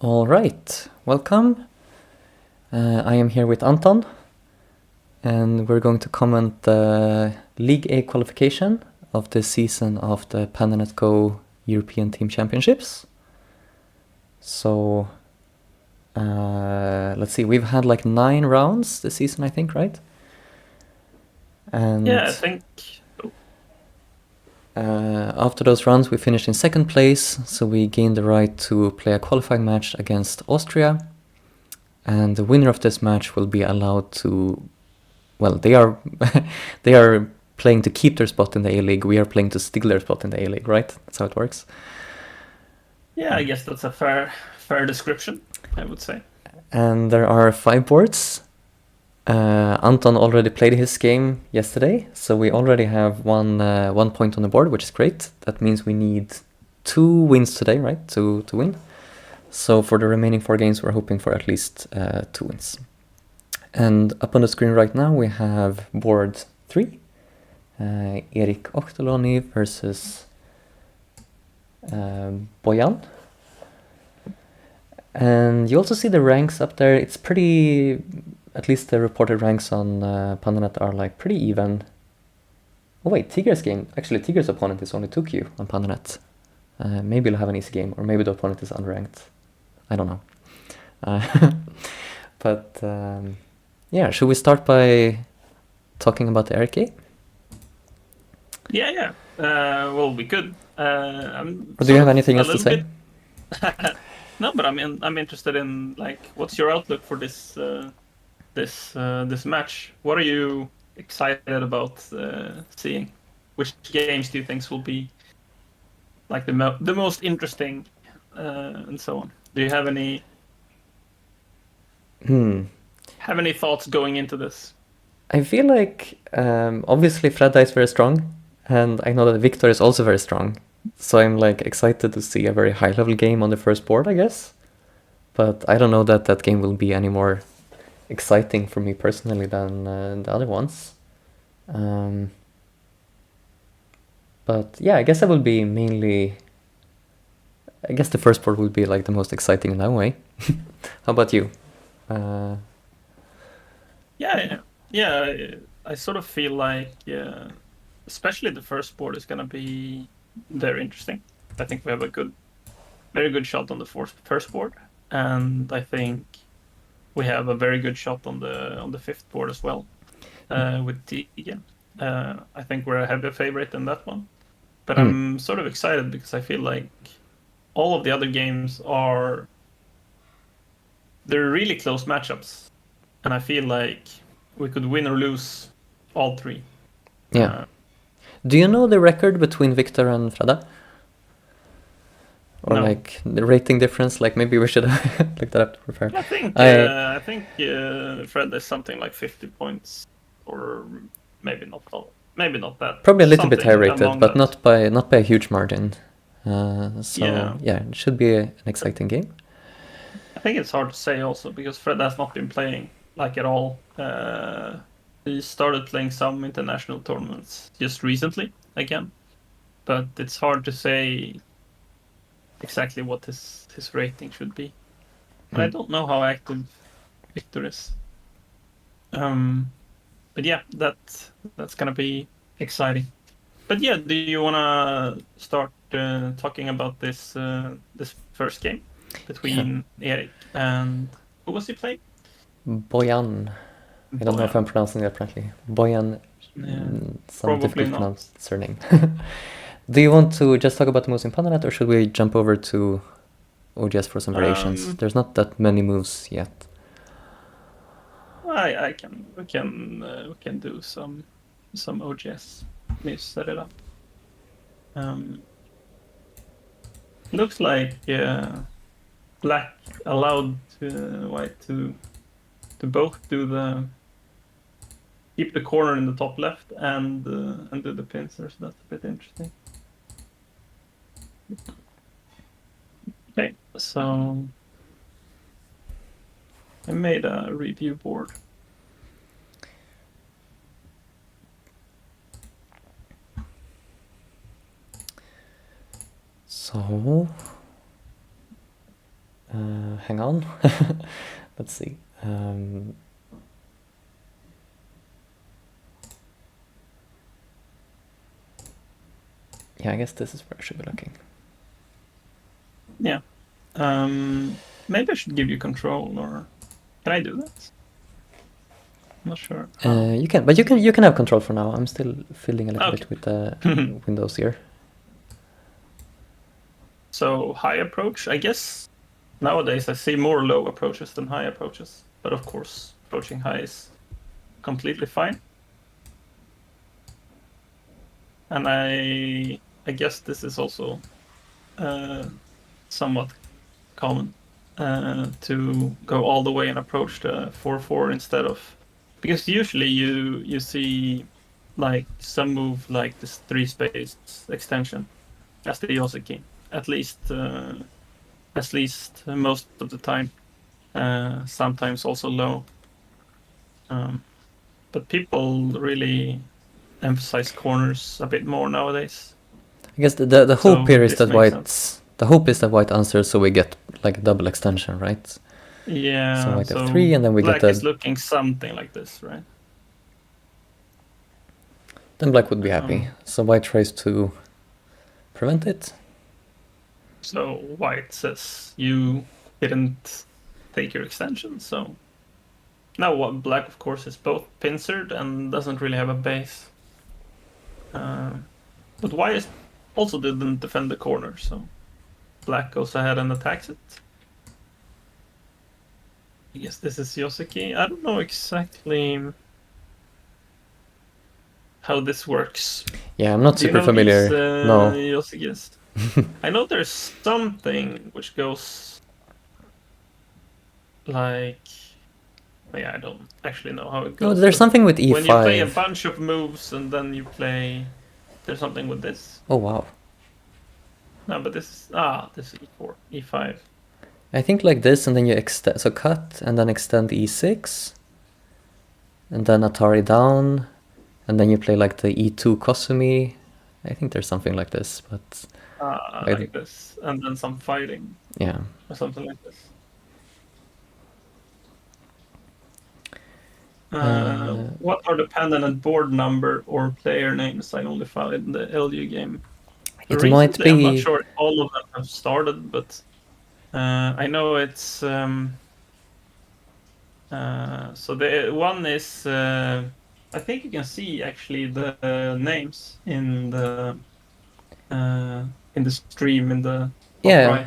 All right, welcome. I am here with Anton, and we're going to comment the League A qualification of the season of the Pananet Go European Team Championships. So, let's see, we've had like 9 rounds this season, I think, right? And Yeah, I think. after those rounds, we finished in second place, so we gained the right to play a qualifying match against Austria. And the winner of this match will be allowed to, well, they are they are playing to keep their spot in the A-League. We are playing to steal their spot in the A-League, right? That's how it works. Yeah, I guess that's a fair description, I would say. And there are 5 boards. Anton already played his game yesterday, so we already have one point on the board, which is great. That means we need 2 wins today, right, to win. So for the remaining 4 games, we're hoping for at least 2 wins. And up on the screen right now, we have board 3. Erik Ochtoloni versus Bojan. And you also see the ranks up there. It's pretty, at least the reported ranks on Pandanet are like pretty even. Oh wait, Tigger's opponent is only 2Q on Pandanet. Maybe he'll have an easy game, or maybe the opponent is unranked. I don't know. But yeah, should we start by talking about the RK? Yeah. Well, we could. Or do you have anything else to say? No, but I'm interested in like, what's your outlook for this match? What are you excited about seeing? Which games do you think will be like the most interesting, and so on? Do you have any thoughts going into this? I feel like obviously Fredda is very strong, and I know that Victor is also very strong. So I'm like excited to see a very high level game on the first board, I guess. But I don't know that that game will be any more exciting for me personally than the other ones. But yeah, I guess I will be mainly. I guess the first board will be like the most exciting in that way. How about you? Yeah. I sort of feel like, especially the first board is gonna be very interesting. I think we have a very good shot on the first board, and I think we have a very good shot on the fifth board as well, with Tegan. I think we're a heavy favorite in that one, but I'm sort of excited because I feel like all of the other games they're really close matchups, and I feel like we could win or lose all 3. Yeah. Do you know the record between Victor and Freda? Or No. like the rating difference? Like maybe we should look that up to prepare. I think Fred is something like 50 points, or maybe not that. Probably a little bit Something high rated, among but that. not by a huge margin. So Yeah. it should be an exciting game. I think it's hard to say also because Fred has not been playing like at all. He started playing some international tournaments just recently again, but it's hard to say exactly what his rating should be. But I don't know how active Victor is. But yeah, that's gonna be exciting. But yeah, do you wanna start talking about this first game between Erik and who was he playing? Bojan. I don't know if I'm pronouncing that correctly. Bojan, some Probably difficult not. pronounced surname. Do you want to just talk about the moves in Pananet, or should we jump over to OGS for some variations? There's not that many moves yet. We can do some OGS. Let me set it up. Looks like black allowed white to both keep the corner in the top left and do the pincers. That's a bit interesting. Okay, so I made a review board. So Hang on. Let's see. Yeah, I guess this is where I should be looking. Yeah. Maybe I should give you control, or can I do that? I'm not sure. You can, but you can have control for now. I'm still fiddling a little Okay. bit with the windows here. So high approach, I guess nowadays I see more low approaches than high approaches. But of course, approaching high is completely fine. And I guess this is also somewhat common to go all the way and approach the 4-4 instead of, because usually you see like some move like this 3-space extension as the Yoseki, at least most of the time, sometimes also low. But people really emphasize corners a bit more nowadays. I guess the hope here is that white answers, so we get like a double extension, right? Yeah. So white f3, and then we black get is looking something like this, right? Then black would be happy. So white tries to prevent it. So white says you didn't take your extension, so now what black of course is both pincered and doesn't really have a base. But white also didn't defend the corner, so black goes ahead and attacks it. I guess this is Yoseki. I don't know exactly how this works. Yeah, I'm not super familiar. No. Yosekis? I know there's something which goes like, yeah, I don't actually know how it goes. No, there's something with e5. When you play a bunch of moves and then you play, there's something with this. Oh wow. No, but this is e4, e5. I think like this, and then you extend, so cut, and then extend e6, and then Atari down, and then you play like the e2 Kosumi. I think there's something like this, but like this, and then some fighting. Yeah. Or something like this. What are the pendant and board number or player names I only found in the LU game? It might be. I'm not sure if all of them have started, but I know it's. So the one is. I think you can see actually the names in the stream in the top right.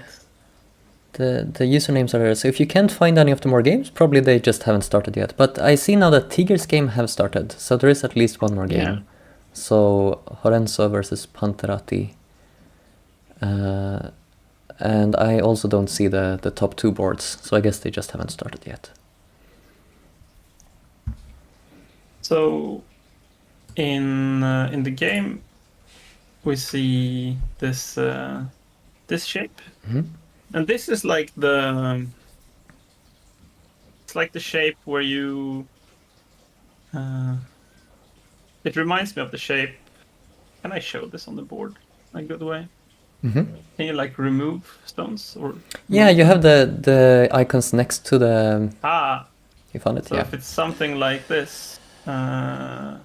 The usernames are there. So if you can't find any of the more games, probably they just haven't started yet. But I see now that Tiger's game have started, so there is at least one more game. Yeah. So Horenzo versus Panterati. And I also don't see the top two boards, so I guess they just haven't started yet. So in the game, we see this this shape. Mm-hmm. And this is like the shape where you it reminds me of the shape. Can I show this on the board in a good way? Mm-hmm. Can you like remove stones or? Yeah, you have the icons next to the. You found it. So if it's something like this, how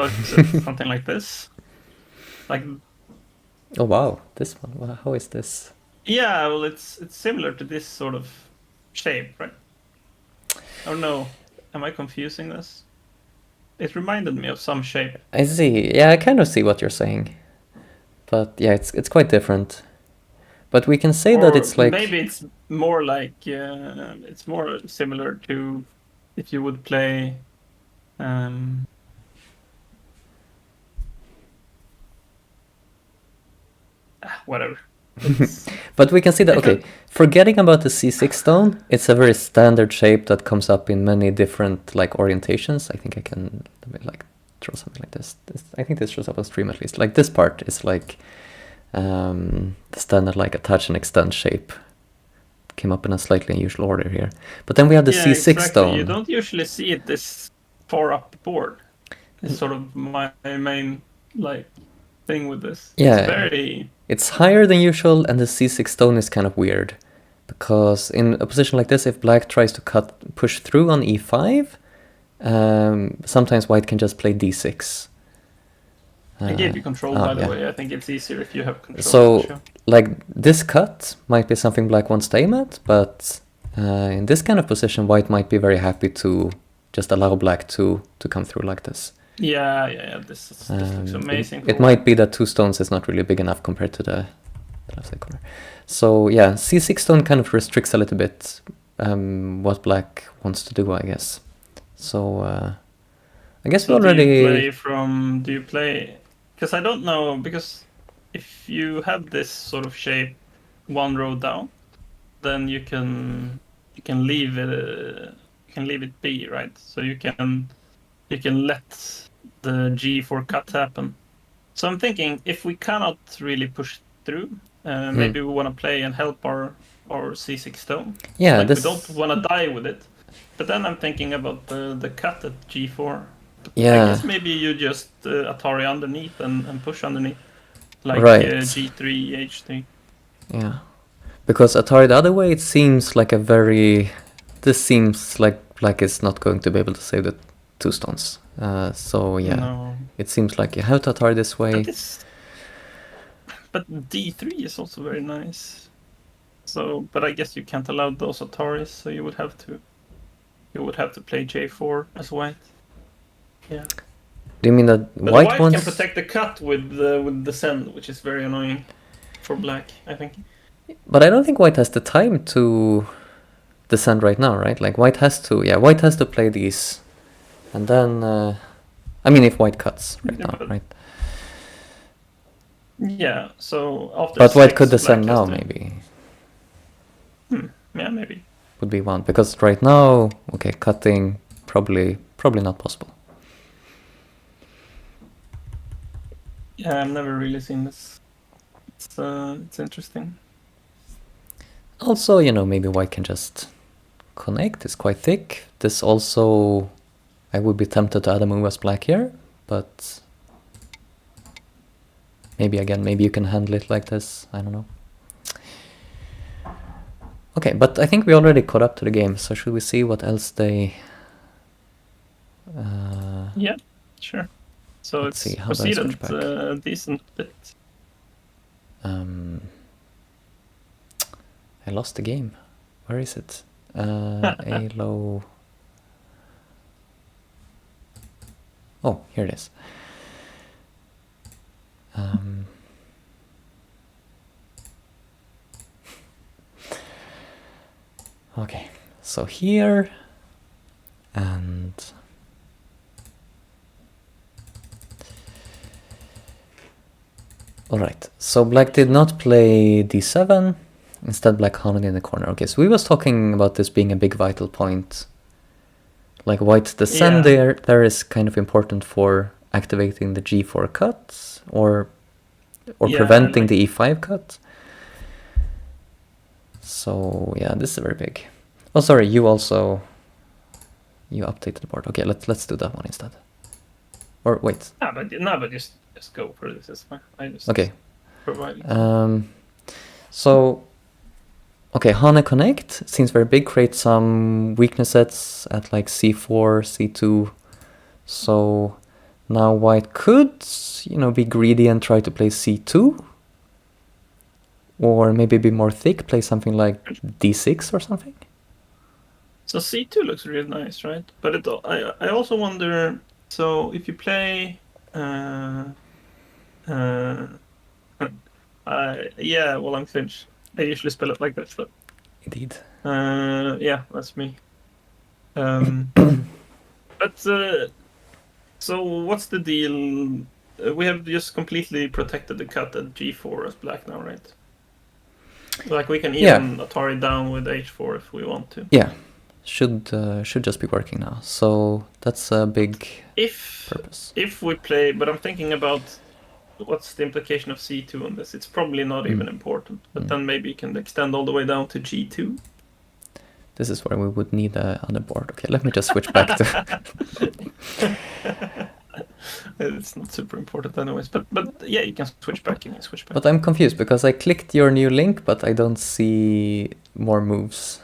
is it? Something like this, like. Oh wow, this one. Well, how is this? Yeah, well, it's similar to this sort of shape, right? Or no, am I confusing this? It reminded me of some shape. I see. Yeah, I kind of see what you're saying, but yeah, it's quite different. But we can say that it's like maybe it's more like it's more similar to if you would play. Whatever. But we can see that, okay, forgetting about the C6 stone, it's a very standard shape that comes up in many different like orientations. I think I can like draw something like this. I think this shows up on stream at least. Like this part is like the standard like attach and extend shape. Came up in a slightly unusual order here. But then we have the C6 exactly. stone. You don't usually see it this far up the board. It's sort of my main like thing with this. Yeah. It's very it's higher than usual, and the c6 stone is kind of weird. Because in a position like this, if black tries to push through on e5, sometimes white can just play d6. I gave you control, by the way. I think it's easier if you have control. So, like, this cut might be something black wants to aim at, but in this kind of position, white might be very happy to just allow black to come through like this. Yeah. This looks amazing. It might be that 2 stones is not really big enough compared to the left side corner. So yeah, c6 stone kind of restricts a little bit what black wants to do, I guess. So I guess we already... Do you play... Because I don't know, because if you have this sort of shape 1 row down, then you can leave it be, right? So you can let the g4 cut happen. So I'm thinking, if we cannot really push through, maybe we want to play and help our c6 stone. Yeah, we don't want to die with it. But then I'm thinking about the cut at g4. Yeah. I guess maybe you just Atari underneath and push underneath, like g3, h3. Yeah, because Atari the other way, it seems like this seems like black is not going to be able to save the 2 stones. So yeah, no. It seems like you have to Atari this way. But d3 is also very nice. So, but I guess you can't allow those Ataris, so you would have to play j4 as white. Yeah. Do you mean that white can protect the cut with the send, which is very annoying for black, I think. But I don't think white has the time to descend right now, right? Like white has to play these, and then I mean if white cuts right now, right? Yeah. So after. But white could descend now, maybe. Yeah, maybe. Would be one, because right now, okay, cutting probably not possible. Yeah, I've never really seen this. It's interesting. Also, maybe white can just connect. It's quite thick. This also, I would be tempted to add a move as black here, but maybe you can handle it like this. I don't know. Okay, but I think we already caught up to the game, so should we see what else they... Yeah, sure. So let's see, how proceeded a decent bit. I lost the game. Where is it? A low... Oh, here it is. Okay, so here and... Alright, so black did not play d7, instead black hung in the corner. Okay, so we was talking about this being a big vital point. Like white's descent there is kind of important for activating the g4 cut, or preventing the e5 cut. So yeah, this is very big. Oh, sorry, you updated the board. Okay, let's do that one instead. Or wait. But just go for this. It's fine. I just provide. So okay, Hane connect seems very big. Create some weaknesses at like c4, c2. So now white could, be greedy and try to play c2. Or maybe be more thick, play something like d6 or something. So c2 looks really nice, right? But I also wonder, so if you play... well, I'm Finch. I usually spell it like this, but... Indeed. Yeah, that's me. But, so what's the deal? We have just completely protected the cut at g4 as black now, right? Like we can even Atari down with h4 if we want to. Yeah, should just be working now. So that's a big purpose. If we play, but I'm thinking about what's the implication of c2 on this. It's probably not even important, but then maybe you can extend all the way down to g2. This is where we would need another board. Okay, let me just switch back to... It's not super important anyways, but yeah, you can switch back. But I'm confused because I clicked your new link, but I don't see more moves.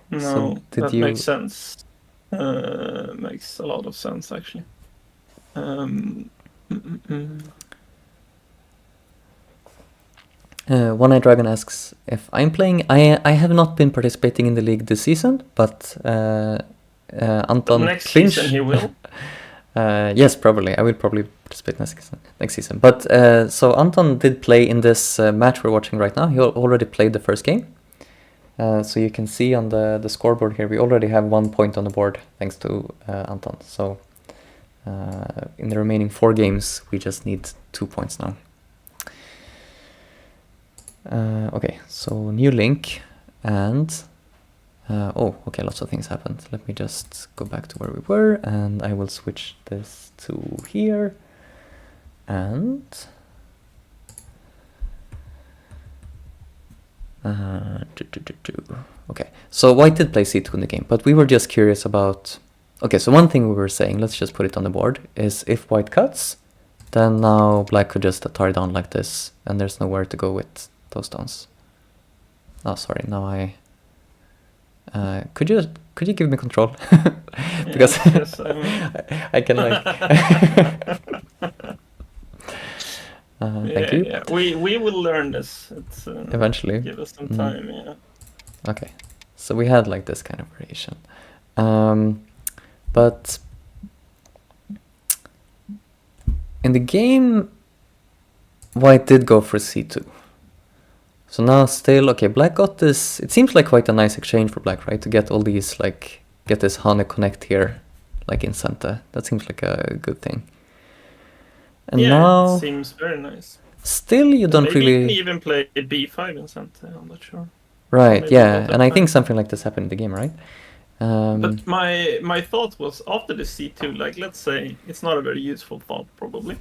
No, So did that you... makes sense. Makes a lot of sense actually. One Eye Dragon asks if I'm playing. I have not been participating in the league this season, but Anton But next season he will. Yes, probably. I will probably participate next season. But so Anton did play in this match we're watching right now. He already played the first game. So you can see on the scoreboard here, we already have 1 point on the board thanks to Anton. So in the remaining 4 games, we just need 2 points now. Okay, so new link and... oh, okay, lots of things happened. Let me just go back to where we were, and I will switch this to here. And... okay, so White did play c2 in the game, but we were just curious about... okay, so one thing we were saying, let's just put it on the board, is if White cuts, then now Black could just Atari down like this, and there's nowhere to go with those downs. Oh, sorry, now I... could you give me control? Because yes, I can like... thank you. Yeah. We will learn this. It's, eventually. Give us some time, yeah. Okay, so we had like this kind of variation. But in the game, White did go for c2. So now still, okay, Black got this, it seems like quite a nice exchange for Black, right? To get all these, like, get this Hane connect here, like in center. That seems like a good thing. And yeah, now... it seems very nice. Still, you don't Maybe really... you can even play b5 in center, I'm not sure. Right, Maybe yeah, and I think something like this happened in the game, right? But my thought was, after the c2, like, let's say, it's not a very useful thought, probably,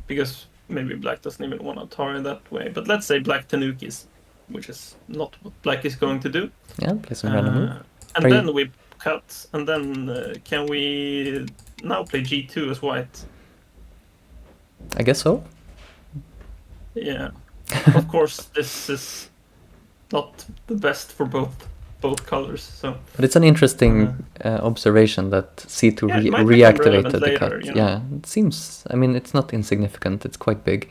because maybe Black doesn't even want to Atari that way, but let's say Black Tanukis, which is not what Black is going to do. Yeah, play some random move. And then we cut, and then can we now play g2 as White? I guess so. Yeah. Of course, this is not the best for both colors, so... But it's an interesting observation that c2 reactivated the cut. You know? Yeah, it seems... I mean, it's not insignificant, it's quite big.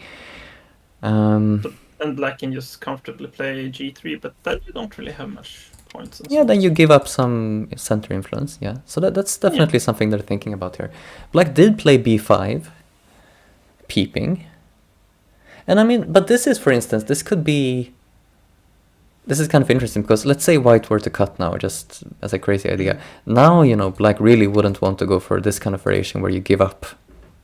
And Black can just comfortably play g3, but then you don't really have much points. Yeah, then you give up some center influence, yeah. So that's definitely something they're thinking about here. Black did play b5, peeping. And I mean, but this is, for instance, this could be... This is kind of interesting, because let's say White were to cut now, just as a crazy idea. Now, you know, Black really wouldn't want to go for this kind of variation where you give up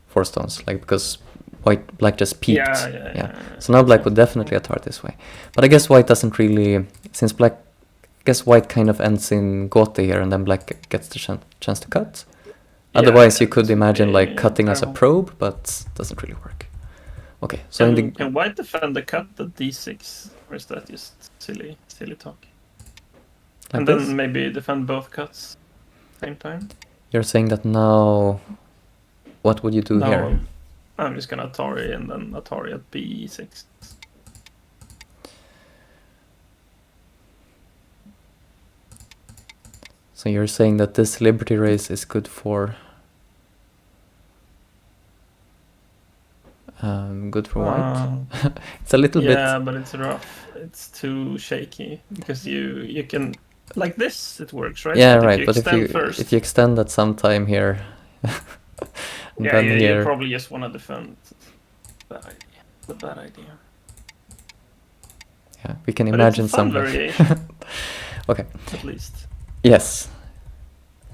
4 stones, like, because Black just peeped. Yeah. So now Black would definitely Atari this way. But I guess White doesn't really... Since Black... I guess White kind of ends in Gote here, and then Black gets the chance to cut. Otherwise, you could imagine, like, cutting as a probe, but doesn't really work. Okay, so can White defend the cut at d6, or is that just silly talk? Like and this? Then maybe defend both cuts same time? You're saying that now... What would you do here? I'm just gonna Atari and then Atari at b6. So you're saying that this Liberty race is good for... White. It's a little bit... Yeah, but it's rough. It's too shaky, because you can... Like this, it works, right? Yeah, but right, but if you extend at some time here... yeah, you probably just want to defend. It's a bad idea. Yeah, we can imagine some variation. Okay. At least. Yes.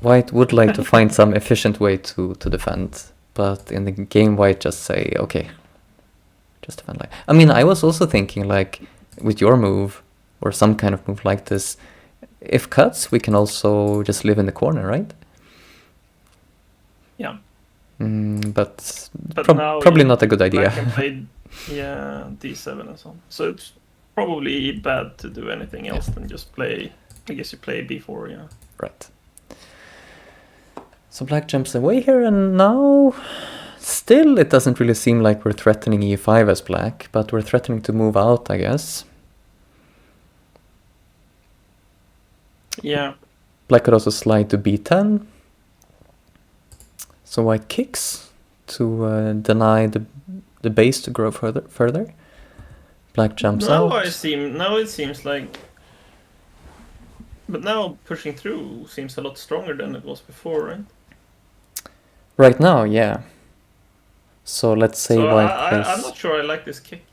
White would like to find some efficient way to defend, but in the game White just say, okay, just defend like... I mean, I was also thinking, like, with your move, or some kind of move like this, if cuts, we can also just live in the corner, right? Yeah. But now probably not a good idea. Black can play, d7 and so on. So it's probably bad to do anything else than just play... I guess you play b4, yeah. Right. So Black jumps away here, and now Still, it doesn't really seem like we're threatening e5 as black, but we're threatening to move out, I guess. Yeah. Black could also slide to b10. So white kicks to deny the base to grow further. Black jumps out. Now it seems like... But now pushing through seems a lot stronger than it was before, right? Right now, yeah. So let's say white plays... I'm not sure I like this kick.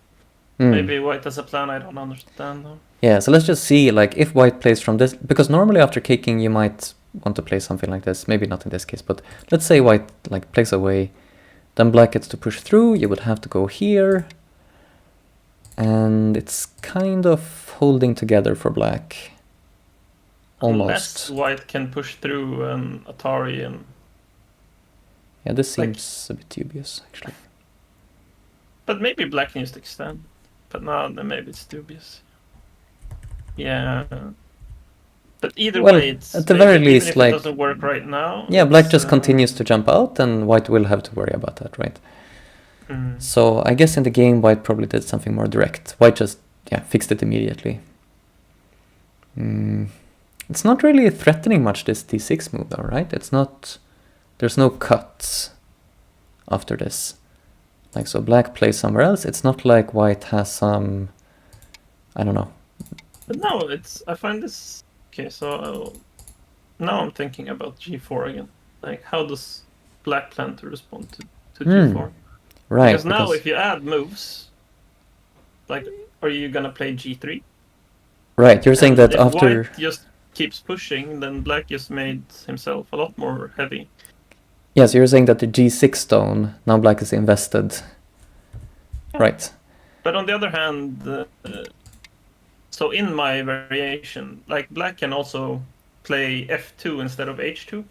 Maybe white has a plan I don't understand though. Yeah, so let's just see, like, if white plays from this... Because normally after kicking you might want to play something like this. Maybe not in this case, but let's say white, like, plays away. Then black gets to push through. You would have to go here. And it's kind of holding together for black. Almost. Unless white can push through an Atari and... Yeah, this seems a bit dubious, actually. But maybe black needs to extend. But now then maybe it's dubious. Yeah. But either way, it's... at the very least, if like... it doesn't work right now... Yeah, black just continues to jump out, and white will have to worry about that, right? So I guess in the game, white probably did something more direct. White just, fixed it immediately. It's not really threatening much, this d6 move, though, right? It's not... There's no cuts after this. Like, so black plays somewhere else. It's not like white has some... I don't know. But no, it's... I find this... Okay, so... Now I'm thinking about g4 again. Like, how does black plan to respond to g4? Right. Because now if you add moves... Like, are you gonna play g3? Right, you're saying that after... White just keeps pushing, then black just made himself a lot more heavy. Yeah, so you're saying that the g6 stone, now black is invested. Yeah. Right. But on the other hand, so in my variation, like black can also play f2 instead of h2.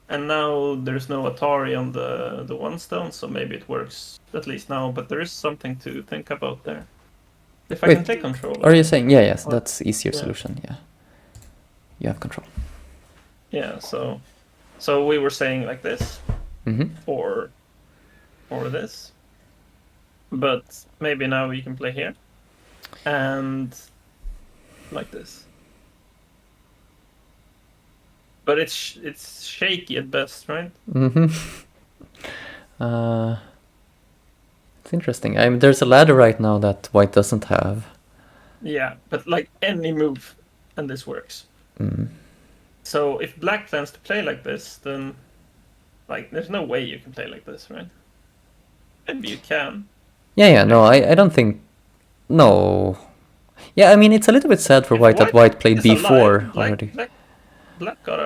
And now there's no Atari on the one stone, so maybe it works at least now. But there is something to think about there. If I can take control. Are you saying, yes, that's easier solution, yeah. You have control. Yeah, so we were saying like this, or this, but maybe now we can play here, and like this. But it's shaky at best, right? It's interesting. I mean, there's a ladder right now that white doesn't have. Yeah, but like any move, and this works. So if black plans to play like this, then like there's no way you can play like this, right? Maybe you can. Yeah, no, I don't think... No. Yeah, I mean, it's a little bit sad for white that white played b4 already. Black got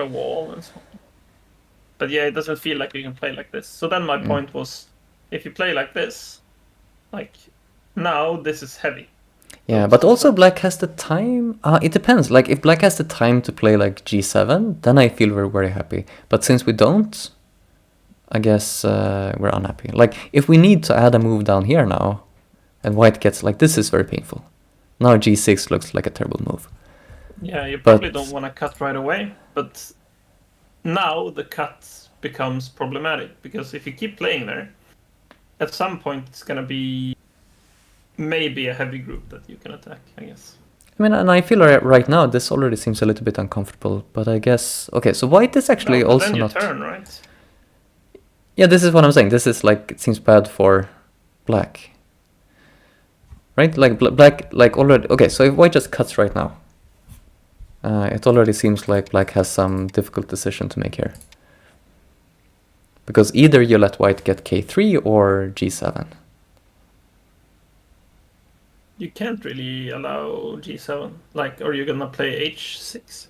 a wall and so on. But yeah, it doesn't feel like you can play like this. So then my point was, if you play like this, like now this is heavy. Yeah, but also black has the time. It depends. Like, if black has the time to play like g7, then I feel we're very happy. But since we don't, I guess we're unhappy. Like, if we need to add a move down here now, and white gets like, this is very painful. Now g6 looks like a terrible move. Yeah, you probably don't want to cut right away, but now the cut becomes problematic, because if you keep playing there, at some point it's going to be maybe a heavy group that you can attack, I guess. I mean, and I feel right now this already seems a little bit uncomfortable, but I guess... Okay, so white is actually also then you not... turn, right? Yeah, this is what I'm saying. This is like, it seems bad for black. Right? Like, black, like already... Okay, so if white just cuts right now, it already seems like black has some difficult decision to make here. Because either you let white get k3 or g7. You can't really allow g7, like, or you're gonna play h6.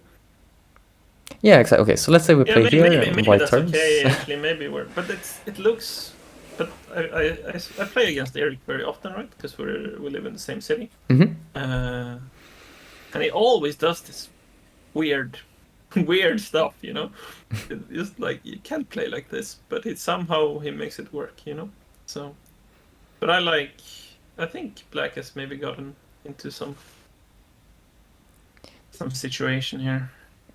Yeah, exactly. Okay, so let's say we play here and white that's turns. Okay, actually, maybe but it looks. But I play against Eric very often, right? Because we live in the same city. And he always does this weird stuff, you know. It's just like, you can't play like this, but somehow he makes it work, you know. So, but I think black has maybe gotten into some situation here.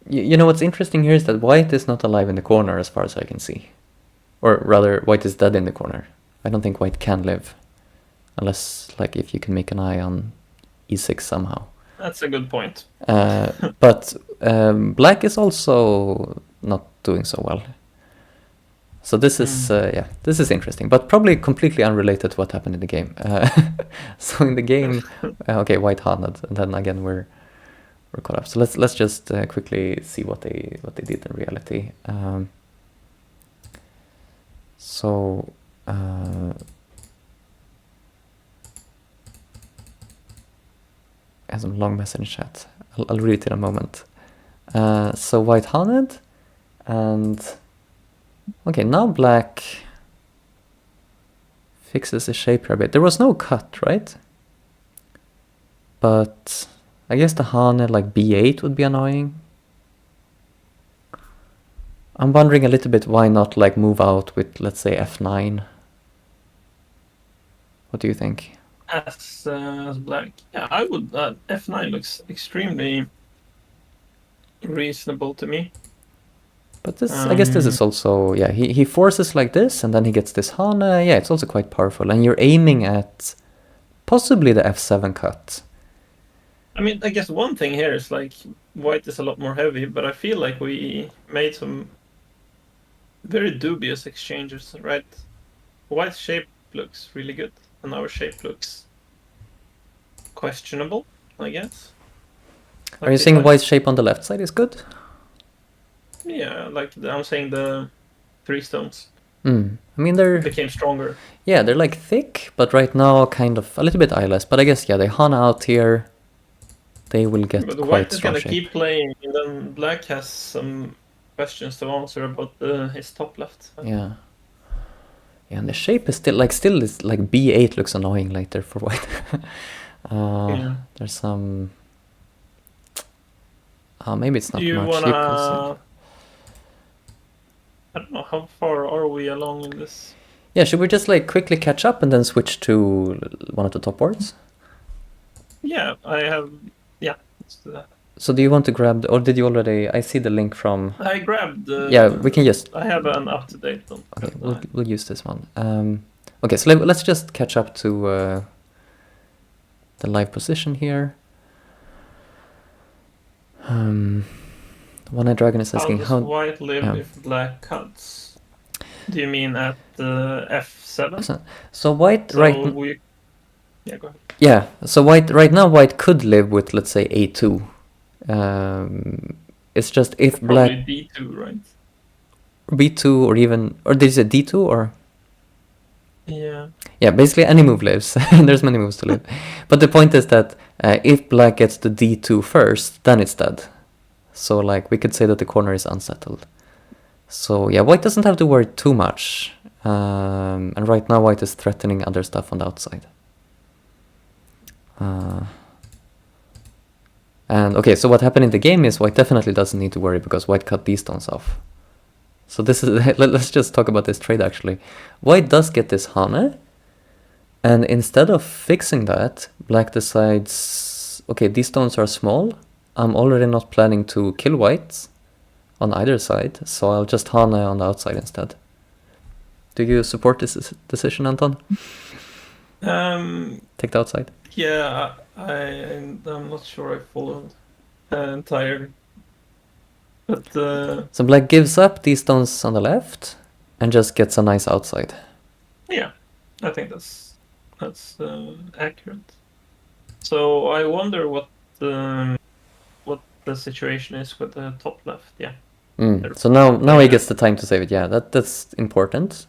You know what's interesting here is that white is not alive in the corner as far as I can see. Or rather, white is dead in the corner. I don't think white can live. Unless, like, if you can make an eye on e6 somehow. That's a good point. But black is also not doing so well. So this is, yeah, this is interesting, but probably completely unrelated to what happened in the game. So in the game, okay, white handed, and then again we're caught up. So let's just quickly see what they did in reality. So I have some long message chat. I'll read it in a moment. So white handed, and okay, now black fixes the shape here a bit. There was no cut, right? But I guess the Hane like b8 would be annoying. I'm wondering a little bit why not like move out with, let's say, f9. What do you think? As black, yeah, I would. F9 looks extremely reasonable to me. But this, I guess this is also, yeah, he forces like this, and then he gets this Hane. Yeah, it's also quite powerful, and you're aiming at possibly the f7 cut. I mean, I guess one thing here is like white is a lot more heavy, but I feel like we made some very dubious exchanges, right? White's shape looks really good, and our shape looks questionable, I guess. Are you saying white's shape on the left side is good? Yeah, like I'm saying the 3 stones. I mean, they're became stronger. Yeah, they're like thick, but right now kind of a little bit eyeless. But I guess, yeah, they Hane out here. They will get but quite white is strong gonna shape. keep playing, and then black has some questions to answer about his top left. Yeah. Yeah, and the shape is still is like b8 looks annoying later for white. Yeah. There's some. Maybe it's not Do you much. wanna? I don't know, how far are we along in this? Yeah, should we just like quickly catch up and then switch to one of the top boards? Yeah, I have. Yeah, let's do that. So do you want to grab, or did you already? I see the link from. I grabbed. Yeah, we can just. I have an up to date one. Okay, we'll use this one. Okay, so let's just catch up to the live position here. One-Eyed Dragon is asking how does white live if black cuts? Do you mean at f7? So white Yeah, go ahead. Yeah, so white right now white could live with, let's say, a2. It's just if black probably d2, right? b2 or did you say d2 or? Yeah, basically any move lives. There's many moves to live. But the point is that if black gets the d2 first, then it's dead. So like we could say that the corner is unsettled. So yeah, white doesn't have to worry too much. And right now white is threatening other stuff on the outside. And okay, so what happened in the game is white definitely doesn't need to worry because white cut these stones off. So this is let's just talk about this trade actually. White does get this Hane, and instead of fixing that, black decides, okay, these stones are small. I'm already not planning to kill white on either side, so I'll just Hane on the outside instead. Do you support this decision, Anton? Take the outside? Yeah, I'm not sure I followed entirely. But so black gives up these stones on the left and just gets a nice outside. Yeah, I think that's accurate. So I wonder what the situation is with the top left. Yeah. So now he gets the time to save it. Yeah, that's important.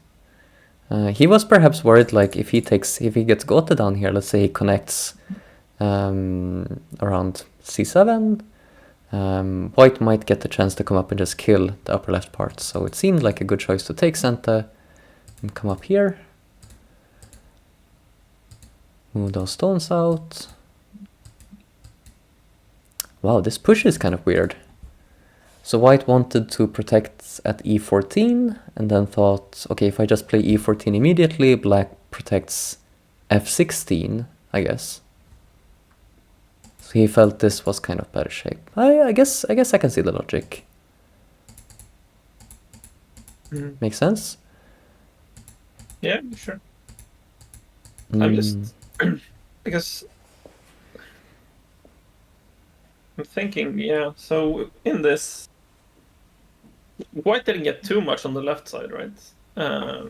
He was perhaps worried, like if he gets Gote down here, let's say he connects around c7, white might get the chance to come up and just kill the upper left part. So it seemed like a good choice to take Santa and come up here. Move those stones out. Wow, this push is kind of weird. So white wanted to protect at e14 and then thought, okay, if I just play e14 immediately, black protects f16, I guess. So he felt this was kind of better shape. I guess I can see the logic. Makes sense? Yeah, sure. I'm just because I'm thinking, yeah. So in this, white didn't get too much on the left side, right?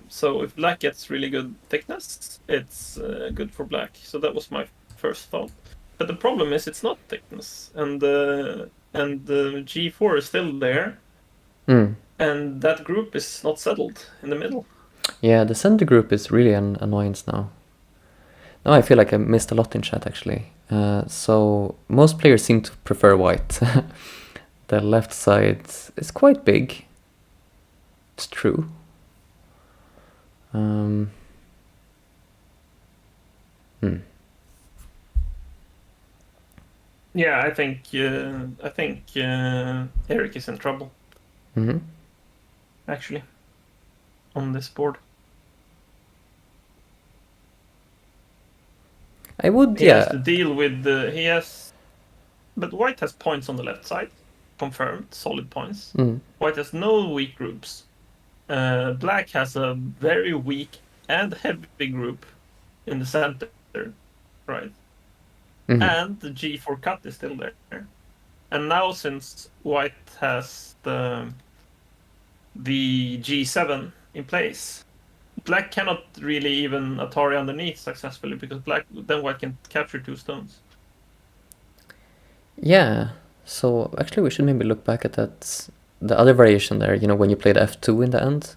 So if black gets really good thickness, it's good for black. So that was my first thought. But the problem is it's not thickness, and the G4 is still there, and that group is not settled in the middle. Yeah, the center group is really an annoyance now. Now I feel like I missed a lot in chat actually. So most players seem to prefer white. The left side is quite big. It's true. Yeah, I think Eric is in trouble. Actually, on this board. I would, he has to deal with but white has points on the left side, confirmed, solid points. White has no weak groups. Black has a very weak and heavy group in the center, right? And the G4 cut is still there. And now since white has the G7 in place, black cannot really even Atari underneath successfully because then white can capture 2 stones. Yeah, so actually we should maybe look back at that, the other variation there, you know, when you played f2 in the end.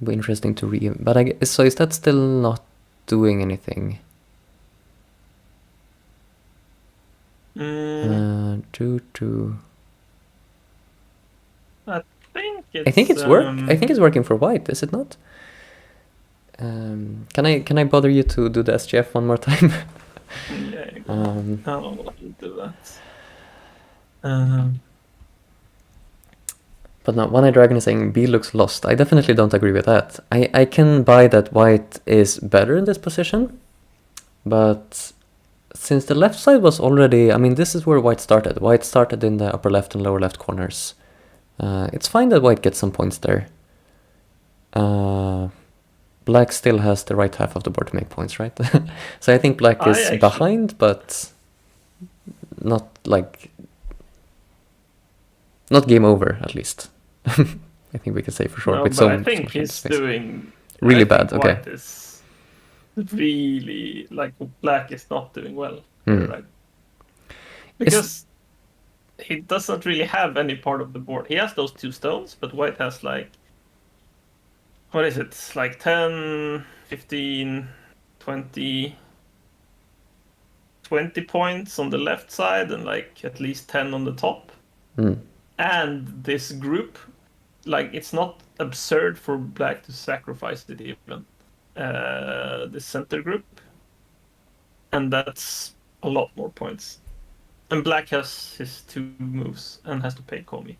Be interesting to read. But so is that still not doing anything? I think it's I think it's working for white, is it not? Can I bother you to do the SGF one more time? Yeah, I'll do that. But now, One-Eyed Dragon is saying B looks lost. I definitely don't agree with that. I can buy that white is better in this position, but since the left side was already... I mean, this is where white started. White started in the upper left and lower left corners. It's fine that white gets some points there. Black still has the right half of the board to make points, right? So I think black is behind, but not like... Not game over, at least. I think we can say for sure. No, with but I think he's doing... Really bad, okay. White is really... Like, black is not doing well, right? Because he doesn't really have any part of the board. He has those 2 stones, but white has like... What is it? Like 10, 15, 20 points on the left side and like at least 10 on the top. And this group, like, it's not absurd for black to sacrifice it even. The center group. And that's a lot more points. And black has his 2 moves and has to pay Komi.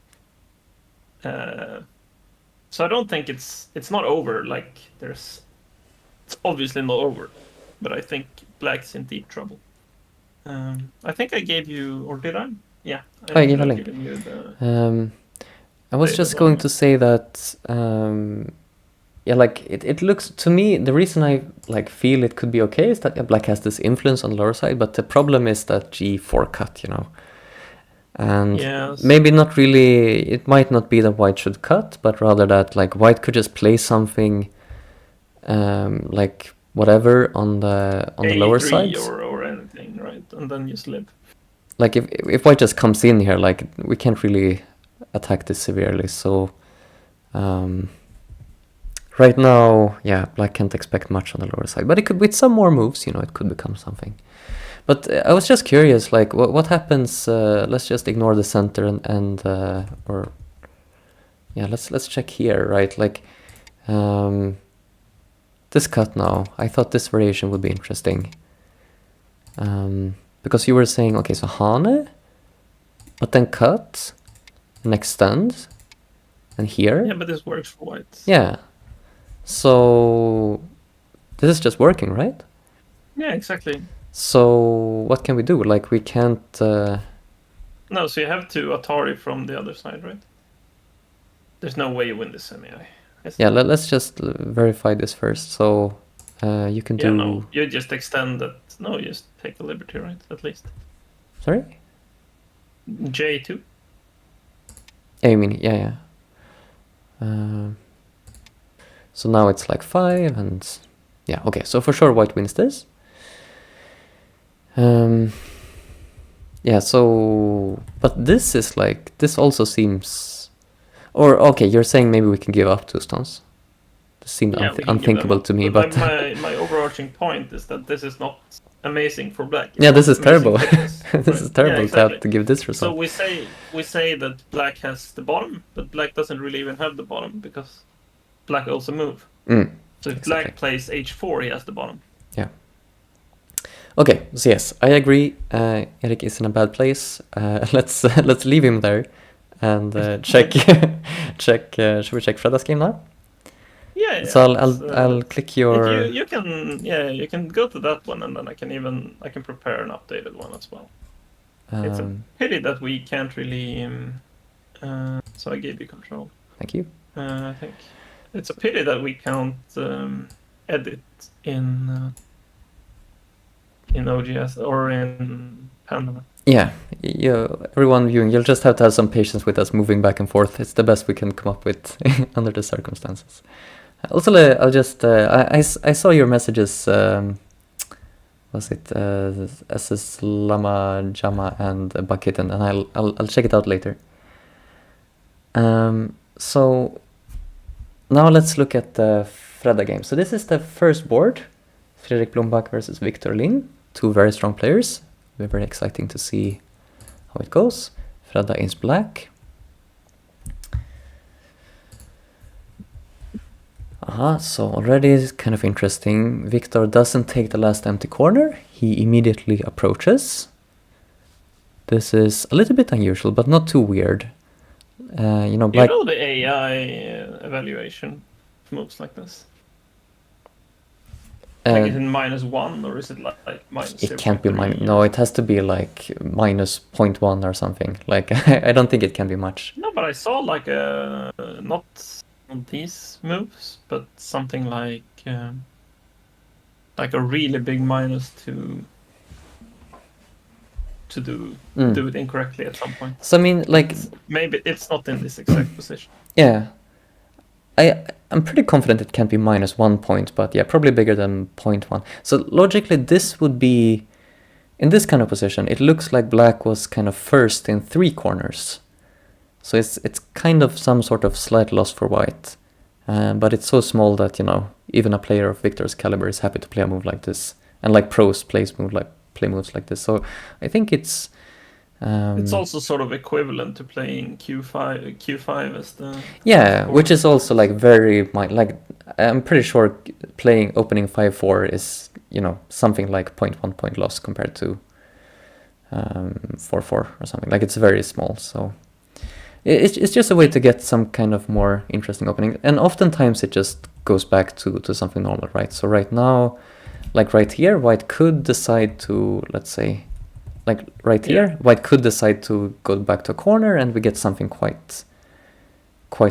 So I don't think it's not over. Like, it's obviously not over, but I think black's in deep trouble. I think I gave you, or did I? Yeah, I gave a link. I was just going to say that, yeah, like it looks to me. The reason I like feel it could be okay is that black has this influence on the lower side, but the problem is that G4 cut, you know. And maybe not really, it might not be that white should cut, but rather that like white could just play something like whatever on the lower side. Or anything, right? And then just live. Like if white just comes in here, like we can't really attack this severely. So right now, yeah, black can't expect much on the lower side. But it could, with some more moves, you know, it could become something. But I was just curious, like, what happens? Let's just ignore the center or yeah, let's check here, right? Like, this cut now. I thought this variation would be interesting. Because you were saying, okay, so Hane, but then cut, and extend, and here. Yeah, but this works for white. Yeah. So this is just working, right? Yeah, exactly. So what can we do? Like, we can't... No, so you have to Atari from the other side, right? There's no way you win this semi. Yes. Yeah, let's just verify this first. So you can do... no, you just extend that. No, you just take the liberty, right? At least. Sorry? J2. Yeah, you mean, yeah. So now it's like 5 and... Yeah, okay, so for sure white wins this. Yeah, so... But this is like... This also seems... Or, okay, you're saying maybe we can give up 2 stones. This seemed unthinkable to me, but... My overarching point is that this is not amazing for black. Yeah, this is terrible. Thickness, This is terrible to have to give this result. So we say that black has the bottom, but black doesn't really even have the bottom because black also move. So if black plays h4, he has the bottom. Yeah. Okay, so yes, I agree. Erik is in a bad place. Let's leave him there and check. Should we check Fredda's game now? Yeah. So I'll click your. You can go to that one, and then I can prepare an updated one as well. It's a pity that we can't really. So I gave you control. Thank you. I think it's a pity that we can't edit in OGS or in Panda. Yeah, everyone viewing, you'll just have to have some patience with us moving back and forth. It's the best we can come up with under the circumstances. Also, I'll just I saw your messages. Was it SS Lama Jama and Bakitten, and I'll check it out later. So now let's look at the Fredda game. So this is the first board, Fredrik Blombach versus Victor Ling, 2 very strong players. We're very exciting to see how it goes. Fredda is black. So already it's kind of interesting. Victor doesn't take the last empty corner. He immediately approaches. This is a little bit unusual, but not too weird. Black... You know the AI evaluation moves like this? Like is it -1 or is it like minus? It can't be minus. No, it has to be like minus 0.1 or something. Like I don't think it can be much. No, but I saw like not on these moves, but something like a really big minus to do it incorrectly at some point. So I mean, like maybe it's not in this exact position. Yeah. I'm pretty confident it can't be -1 point, but yeah, probably bigger than 0.1. So logically, this would be, in this kind of position, it looks like black was kind of first in 3 corners. So it's kind of some sort of slight loss for white. But it's so small that, even a player of Victor's caliber is happy to play a move like this. And like pros play moves like this. So I think it's... it's also sort of equivalent to playing Q5 as the... Yeah, which is also like very... Like I'm pretty sure opening 5-4 is, something like 0.1 point loss compared to 4-4 or something. Like it's very small, so... It's just a way to get some kind of more interesting opening. And oftentimes it just goes back to something normal, right? So right now, like right here, white could decide to, let's say... Like right here, white could decide to go back to a corner, and we get something quite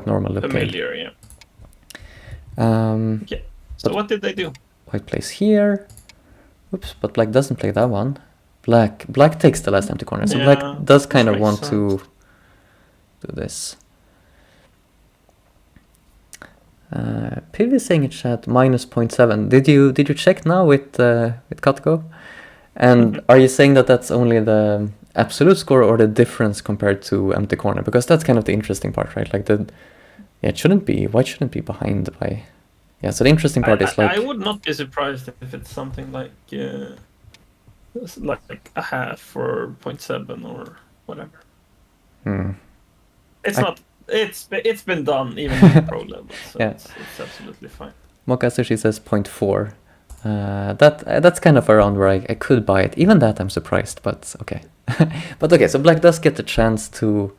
normal looking. Familiar, yeah. So what did they do? White plays here. Oops, but black doesn't play that one. Black takes the last empty corner, so black does kind of want to do this. Piv is saying in chat -0.7. Did you check now with Katko? And are you saying that that's only the absolute score or the difference compared to empty corner? Because that's kind of the interesting part, right? Like it shouldn't be. White shouldn't be behind by. Yeah. So the interesting part is like. I would not be surprised if it's something like a half or 0.7 or whatever. It's not. It's been done even at the pro level, so it's absolutely fine. Moka Sushi says 0.4. That's kind of around where I could buy it. Even that I'm surprised, but okay. But okay, so black does get the chance to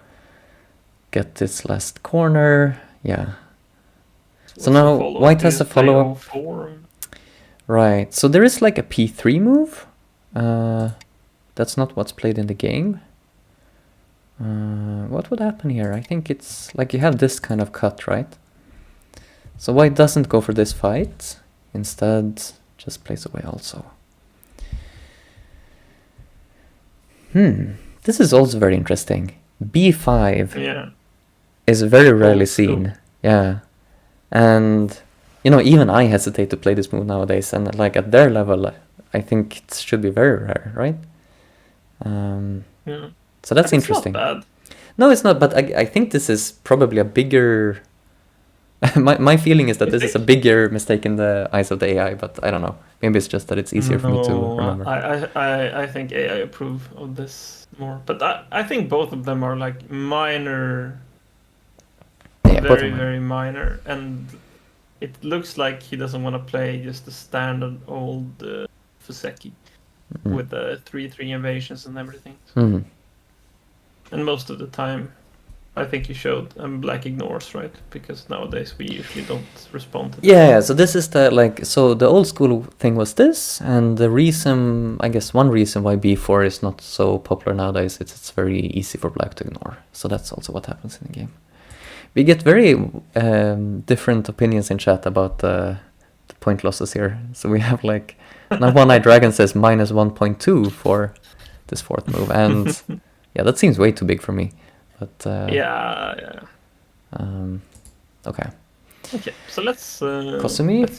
get this last corner. Yeah. So now white has a follow-up. Right, so there is like a P3 move. That's not what's played in the game. What would happen here? I think it's like you have this kind of cut, right? So white doesn't go for this fight. Instead, just plays away also. This is also very interesting. B5 is very rarely seen. Yeah. And, even I hesitate to play this move nowadays. And like at their level, I think it should be very rare, right? So that's interesting. It's not bad. No, it's not. But I think this is probably a bigger... my feeling is that this is a bigger mistake in the eyes of the AI, but I don't know. Maybe it's just that it's easier for me to remember. I think AI approve of this more, but I think both of them are like minor, very minor, and it looks like he doesn't want to play just the standard old Fuseki with the 3/3 invasions and everything. And most of the time, I think you showed black ignores, right? Because nowadays we usually don't respond to that. Yeah, so this is the old school thing was this, and the reason, I guess one reason why B4 is not so popular nowadays, it's very easy for black to ignore. So that's also what happens in the game. We get very different opinions in chat about the point losses here. So we have now One Eye Dragon says minus 1.2 for this fourth move, and yeah, that seems way too big for me. But okay. Okay, so let's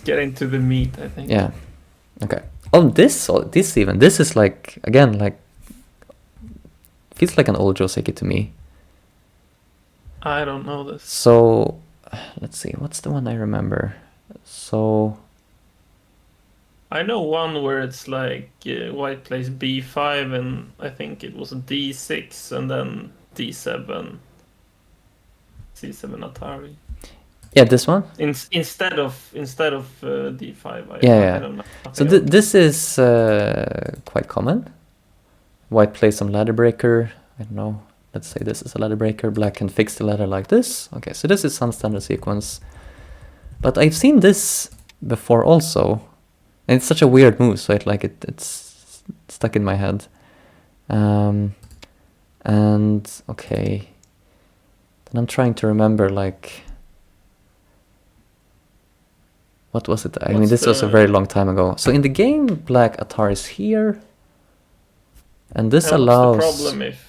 get into the meat, I think. Yeah. Okay. This is feels like an old Joseki to me. I don't know this. So let's see, what's the one I remember? So I know one where it's like white plays B5 and I think it was D6 and then D7, C7 Atari. Yeah, this one. Instead of D5. I don't know. So this is quite common. White plays some ladder breaker. I don't know. Let's say this is a ladder breaker. Black can fix the ladder like this. Okay, so this is some standard sequence. But I've seen this before also. And it's such a weird move, so it's stuck in my head. And okay. Then I'm trying to remember what was it? I mean, this was a very long time ago. So in the game, black Atari is here. And this allows... What's the problem if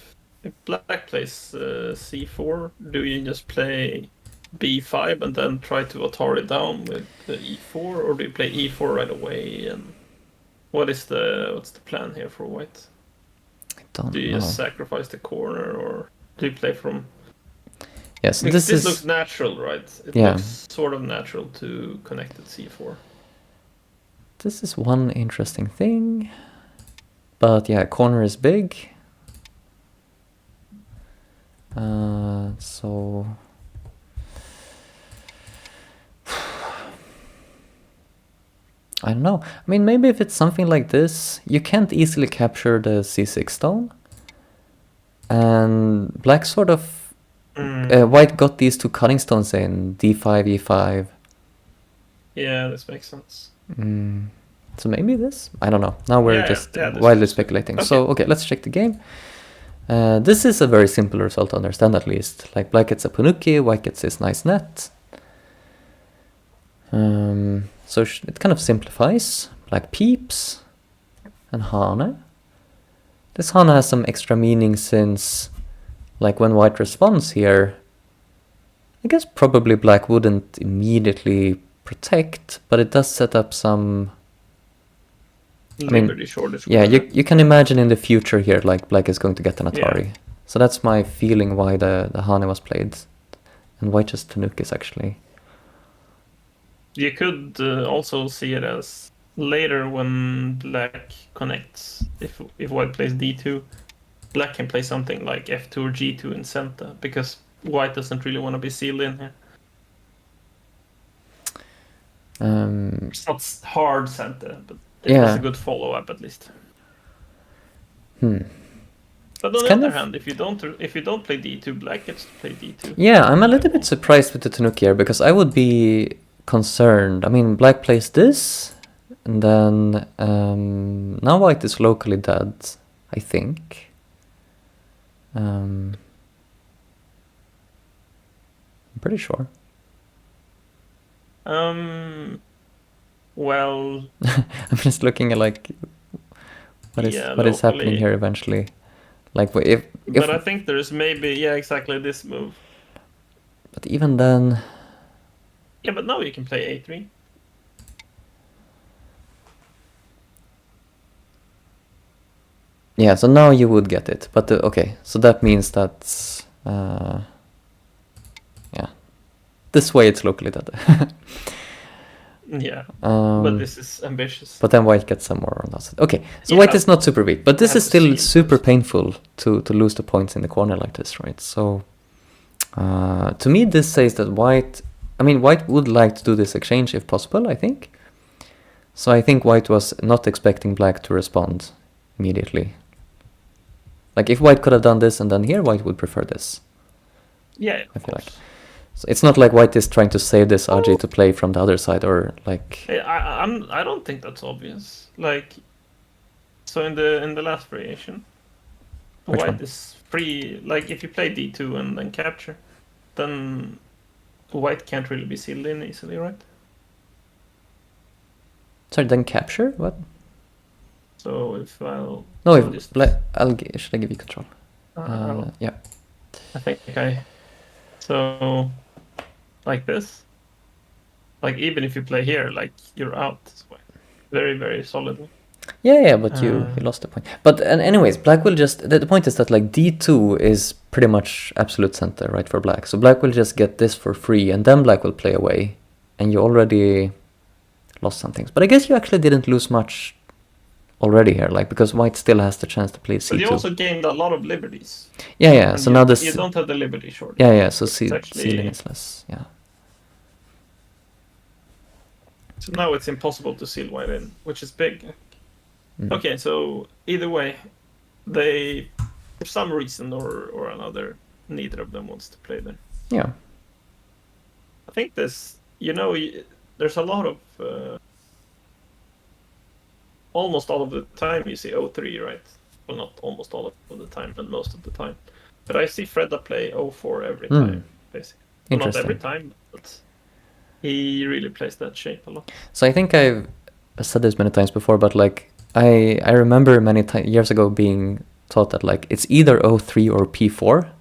black plays C4? Do you just play B5 and then try to Atari down with the E4, or do you play E4 right away? And what's the plan here for white? I don't know. Do you just sacrifice the corner, or do you play from? Yes, this looks natural, right? It looks sort of natural to connect at C4. This is one interesting thing, but yeah, corner is big. So I don't know. I mean, maybe if it's something like this, you can't easily capture the C6 stone. And black sort of... white got these two cutting stones in D5, E5. Yeah, this makes sense. So maybe this? I don't know. Now we're wildly speculating. Okay. So, okay, let's check the game. This is a very simple result to understand, at least. Like, black gets a Panuki, white gets this nice net. So it kind of simplifies. Black peeps and Hane. This Hane has some extra meaning since, like, when white responds here, I guess probably black wouldn't immediately protect, but it does set up some... Liberty shortage. Yeah, you can imagine in the future here, like, black is going to get an Atari. Yeah. So that's my feeling why the Hane was played. And white just Tanukis, actually. You could also see it as later when black connects. If white plays D2, black can play something like F2 or G2 in center, because white doesn't really want to be sealed in here. It's not hard center, but it's a good follow-up at least. But on the other hand, if you don't play D2, black gets to play D2. Yeah, I'm a little bit surprised with the Tanuki here, because I would be concerned. I mean, black plays this, and then now white is locally dead, I think. I'm pretty sure. Well, I'm just looking at like what is happening locally. here eventually. Like if But I think there's maybe exactly this move. but even then, Yeah, but now you can play a3. yeah. So now you would get it, but okay. So that means that yeah, this way it's locally dead. Yeah, but this is ambitious. But then white gets some more on that side. Okay, so Yeah, white is not super weak, but this have is to still seal super first. painful to lose the points in the corner like this, right? So to me, this says that white would like to do this exchange if possible, I think. So I think white was not expecting black to respond immediately. Like if white could have done this and then here, white would prefer this. Yeah, I feel like. So it's not like white is trying to save this RJ to play from the other side or like. I don't think that's obvious. Like, so in the last variation, Which white one? is free. Like if you play d2 and then capture, then white can't really be sealed in easily, right? Sorry, then capture? What? So if I'll No, I'll just should I give you control? Yeah. I think so like this. Like even if you play here, like you're out very, very solidly. Yeah, but you lost the point. But anyways, black will just... The point is that like d2 is pretty much absolute center, right, for black. So black will just get this for free, and then black will play away. And you already lost some things. But I guess you actually didn't lose much already here, like, because white still has the chance to play c2. But you also gained a lot of liberties. Yeah, so now this... You don't have the liberty short. Yeah, so sealing is less, yeah. So now it's impossible to seal white in, which is big. Mm. Okay, so either way, they, for some reason or another, neither of them wants to play there. Yeah. I think this, there's a lot of, almost all of the time you see 0-3, right? Well, not almost all of the time, but most of the time. But I see Fredda play 0-4 every time, basically. Well, not every time, but he really plays that shape a lot. So I think I've said this many times before, but like I remember many years ago being taught that like it's either 0-3 or p4.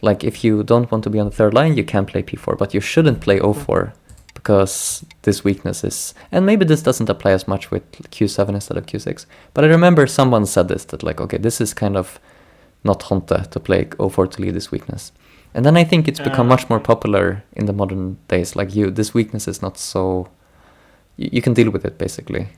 Like if you don't want to be on the third line, you can play p4, but you shouldn't play 0-4 because this weakness is... And maybe this doesn't apply as much with q7 instead of q6. But I remember someone said this, that like, okay, this is kind of not Honte to play 0-4 to leave this weakness. And then I think it's become much more popular in the modern days. Like this weakness is not so... You can deal with it, basically.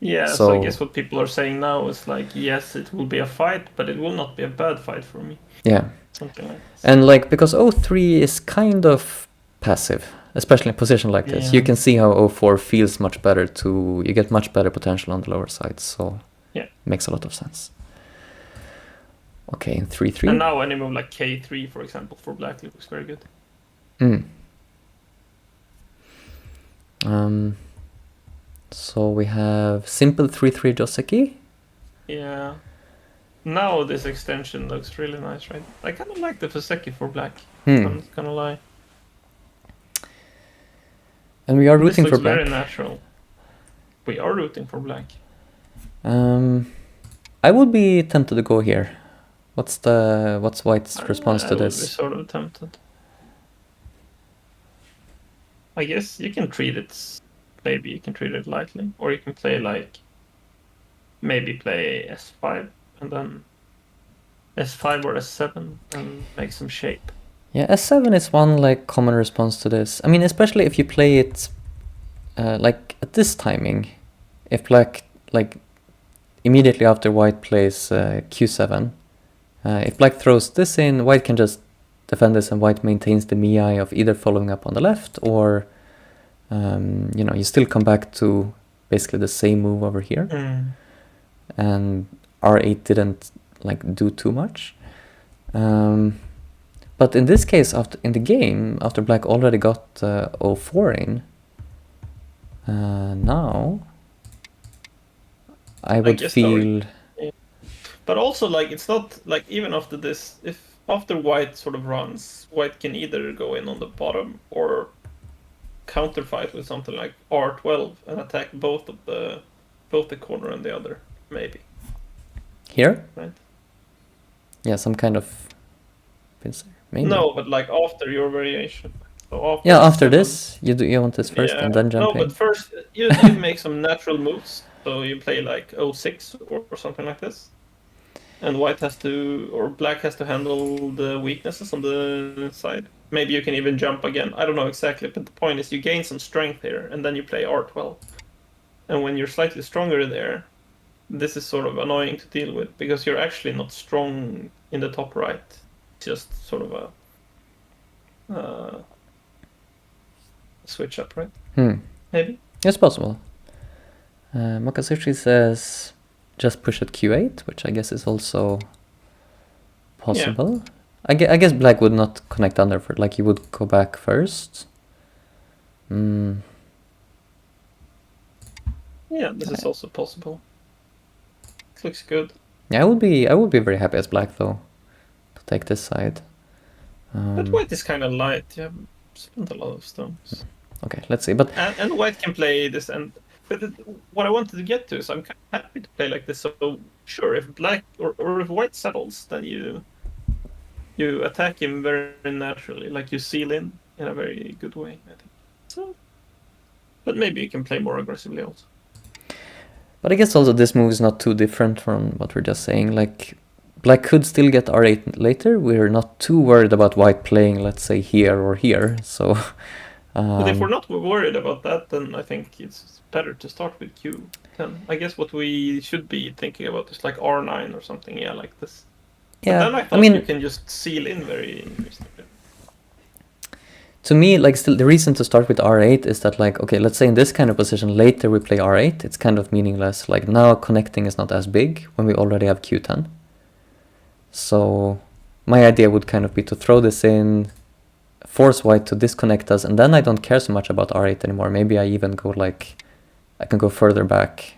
Yeah, so I guess what people are saying now is like, yes, it will be a fight, but it will not be a bad fight for me. Yeah. Something like this. And like, because 0-3 is kind of passive, especially in a position like this. You can see how 0-4 feels much better you get much better potential on the lower side, so yeah, it makes a lot of sense. Okay, in 3-3. And now any move like k3, for example, for black looks very good. So we have simple 3-3 Joseki. Yeah. Now this extension looks really nice, right? I kind of like the Fuseki for black. I'm not gonna lie. And we are rooting for black. This looks very natural. We are rooting for black. I would be tempted to go here. What's white's response to this? I would be sort of tempted. I guess you can treat it... Maybe you can treat it lightly. Or you can play like... Maybe play S5 and then S5 or S7 and make some shape. Yeah, S7 is one like common response to this. I mean, especially if you play it like at this timing. If black, like immediately after white plays Q7, if black throws this in, white can just defend this and white maintains the Miai of either following up on the left or, you still come back to basically the same move over here. And R8 didn't like do too much. But in this case, in the game, after black already got 0-4 in, now I would feel... But also, like, it's not like even after this, after white sort of runs, white can either go in on the bottom or counterfight with something like R12 and attack both the corner and the other, maybe. Here? Right. Yeah, some kind of pincer. Maybe. No, but like after your variation. So after this, you want this first and then jump in. No, but first you make some natural moves. So you play like 06 or something like this. And white has to, or black has to handle the weaknesses on the side. Maybe you can even jump again. I don't know exactly, but the point is you gain some strength here, and then you play R12. And when you're slightly stronger there, this is sort of annoying to deal with, because you're actually not strong in the top right. It's just sort of a switch up, right? Maybe? It's possible. Makasushi says just push at Q8, which I guess is also possible. Yeah. I guess black would not connect under for, like, you would go back first. Yeah, this is also possible. It looks good. Yeah, I would be very happy as black though to take this side. But white is kind of light. You have spent a lot of stones. Okay, let's see. But and white can play this, and but what I wanted to get to is I'm kind of happy to play like this. So sure, if black or if white settles, then you attack him very naturally, like you seal in a very good way, I think. So, but maybe you can play more aggressively also. But I guess also this move is not too different from what we're just saying. Like, black could still get R8 later. We're not too worried about white playing, let's say, here or here. So. But if we're not worried about that, then I think it's better to start with Q10. I guess what we should be thinking about is like R9 or something, like this. Yeah, but then I thought you can just seal in very reasonably. To me, like, still the reason to start with R8 is that, like, okay, let's say in this kind of position later we play R8, it's kind of meaningless. Like, now connecting is not as big when we already have Q10. So my idea would kind of be to throw this in, force white to disconnect us, and then I don't care so much about R8 anymore. Maybe I even go like, I can go further back.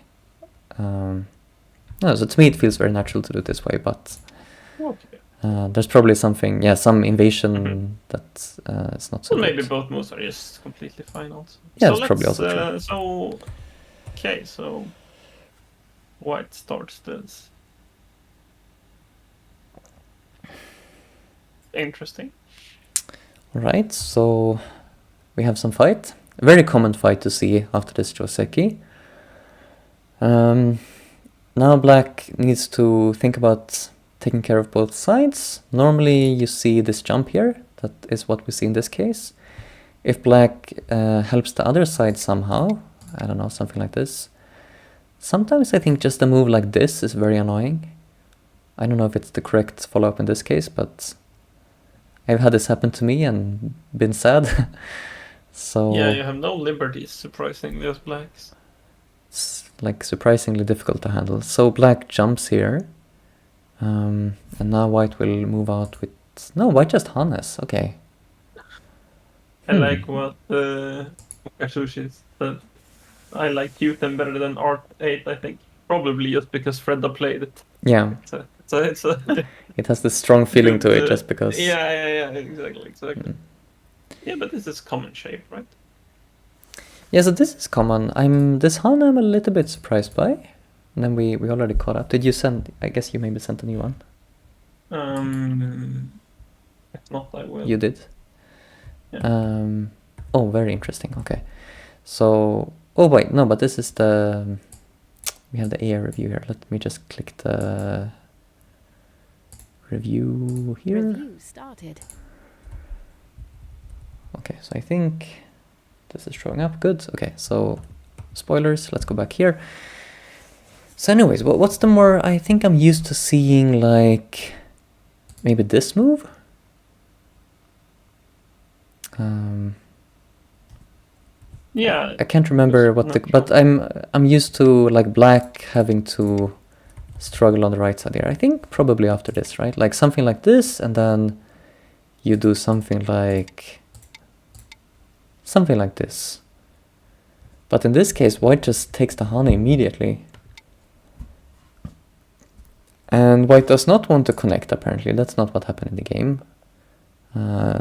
No, so to me it feels very natural to do it this way, but there's probably something, some invasion that it's not so well, good. Maybe both moves are just completely fine also. Yeah, so that's probably also true. So white starts this. Interesting. Right, so we have some fight. A very common fight to see after this Joseki. Now black needs to think about taking care of both sides. Normally you see this jump here. That is what we see in this case. If black helps the other side somehow, I don't know, something like this. Sometimes I think just a move like this is very annoying. I don't know if it's the correct follow-up in this case, but I've had this happen to me and been sad. So yeah, you have no liberties, surprisingly, as blacks. It's like surprisingly difficult to handle. So black jumps here, and now white will move out with... No, white just harness. Okay. I like what Katsushi said. I like Q10 better than R8, I think. Probably just because Fredda played it. Yeah. It's a it has this strong feeling to it just because... Yeah, exactly. Yeah, but this is common shape, right? Yeah, so this is common. This Han I'm a little bit surprised by. And then we already caught up. Did you send... I guess you maybe sent a new one. If not, I will. You did? Yeah. Oh, very interesting. Okay. So... Oh, wait. No, but this is the... We have the AI review here. Let me just click the... Review here. Review started. Okay, so I think this is showing up. Good. Okay, so spoilers. Let's go back here. So anyways, what's the more... I think I'm used to seeing like maybe this move. Yeah. I can't remember what the... But I'm used to like black having to struggle on the right side here. I think probably after this, right? Like something like this, and then you do something like this. But in this case, white just takes the Hane immediately. And white does not want to connect, apparently. That's not what happened in the game.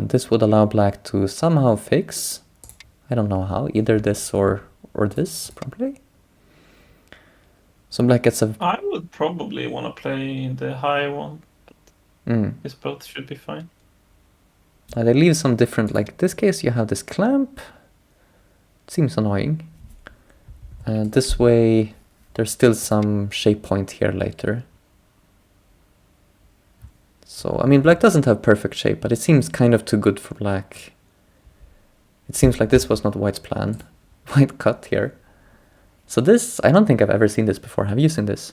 This would allow black to somehow fix. I don't know how, either this or this, probably. So black gets a... I would probably want to play the high one. This both should be fine. They leave some different, like in this case you have this clamp. It seems annoying. This way there's still some shape point here later. So, I mean, black doesn't have perfect shape, but it seems kind of too good for black. It seems like this was not white's plan. White cut here. So this, I don't think I've ever seen this before. Have you seen this?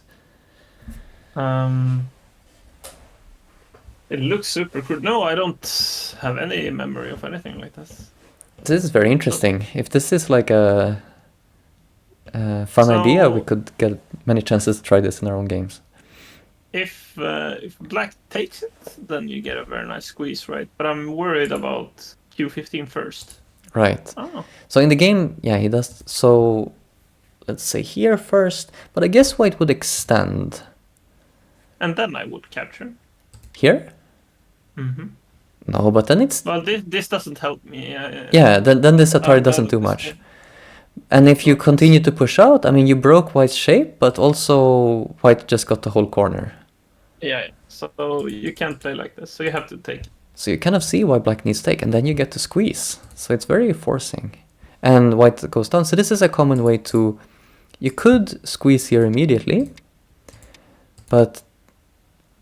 It looks super cool. No, I don't have any memory of anything like this. This is very interesting. If this is like a fun idea, we could get many chances to try this in our own games. If black takes it, then you get a very nice squeeze, right? But I'm worried about Q15 first. Right. Oh. So in the game, yeah, he does. So let's say here first, but I guess white would extend. And then I would capture. Here? Mm-hmm. No, but then it's... Well, this doesn't help me. Yeah, then this Atari doesn't do much. And if you continue to push out, I mean, you broke white's shape, but also white just got the whole corner. Yeah, so you can't play like this, so you have to take it. So you kind of see why black needs take, and then you get to squeeze. So it's very forcing. And white goes down. So this is a common way to... You could squeeze here immediately, but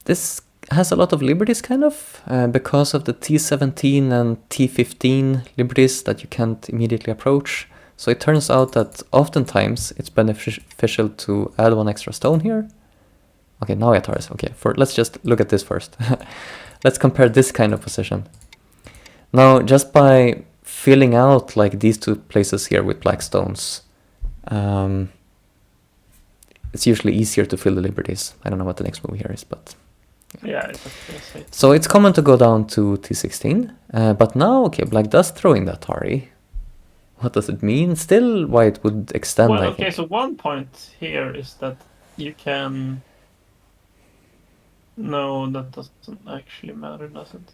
this has a lot of liberties, kind of, because of the T17 and T15 liberties that you can't immediately approach. So it turns out that oftentimes it's beneficial to add one extra stone here. Okay, now Atari. Okay, let's just look at this first. Let's compare this kind of position. Now, just by filling out like these two places here with black stones, it's usually easier to fill the liberties. I don't know what the next move here is, but... Yeah, so it's common to go down to T16, but now, okay, black does throw in the Atari. What does it mean? Still, white would extend, well, I okay, think. so one point here is that you can... No, that doesn't actually matter, does it?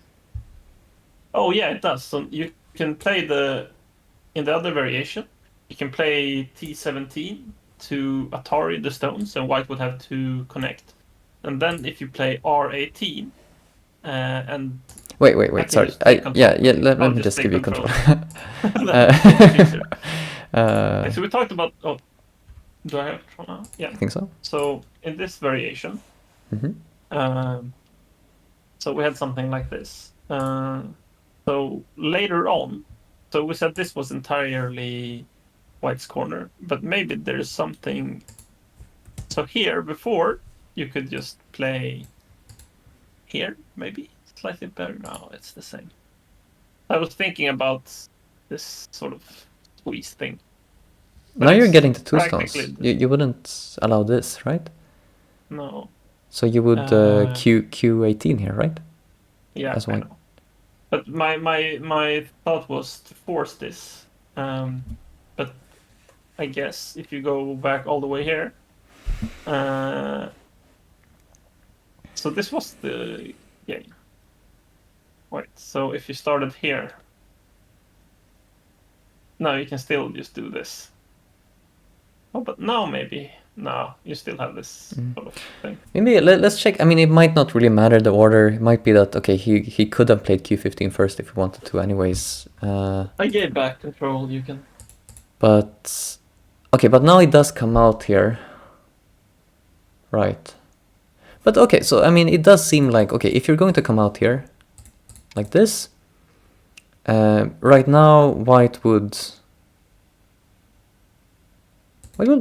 Oh, yeah, it does. So you can play in the other variation, you can play T17 to Atari the stones, and white would have to connect. And then if you play R18, and... Wait, sorry. Let me just give you control. Okay, so we talked about... Oh, do I have control now? Yeah. I think so. So in this variation, so we had something like this. So later on, so we said this was entirely white's corner, but maybe there's something... So here, before, you could just play here, maybe? Slightly better. No, it's the same. I was thinking about this sort of squeeze thing. But now you're getting the two stones. You wouldn't allow this, right? No. So you would Q18 here, right? Yeah, as I white. know. But my thought was to force this. But I guess if you go back all the way here, so this was the game. Wait, so if you started here, no, you can still just do this. Oh, but now maybe. No, you still have this sort of thing. Maybe let's check. I mean, it might not really matter the order. It might be that, okay, he could have played Q15 first if he wanted to anyways. I gave back control, you can... But... Okay, but now it does come out here. Right. But okay, so I mean, it does seem like, okay, if you're going to come out here, like this, right now, white would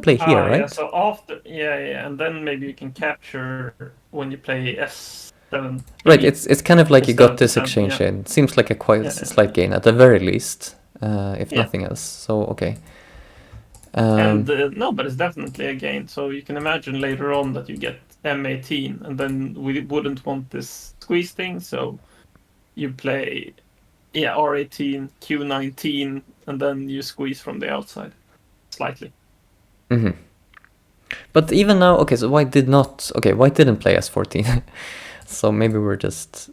play here, right? Yeah, so after, yeah, and then maybe you can capture when you play S7. Right, it's kind of like you got this 7%, exchange yeah. in. It seems like a quite slight gain at the very least, if nothing else. So, okay. And no, but it's definitely a gain. So you can imagine later on that you get M18, and then we wouldn't want this squeeze thing, so you play R18, Q19, and then you squeeze from the outside slightly. Mm-hmm. But even now, okay, so white didn't play S14. So maybe we're just...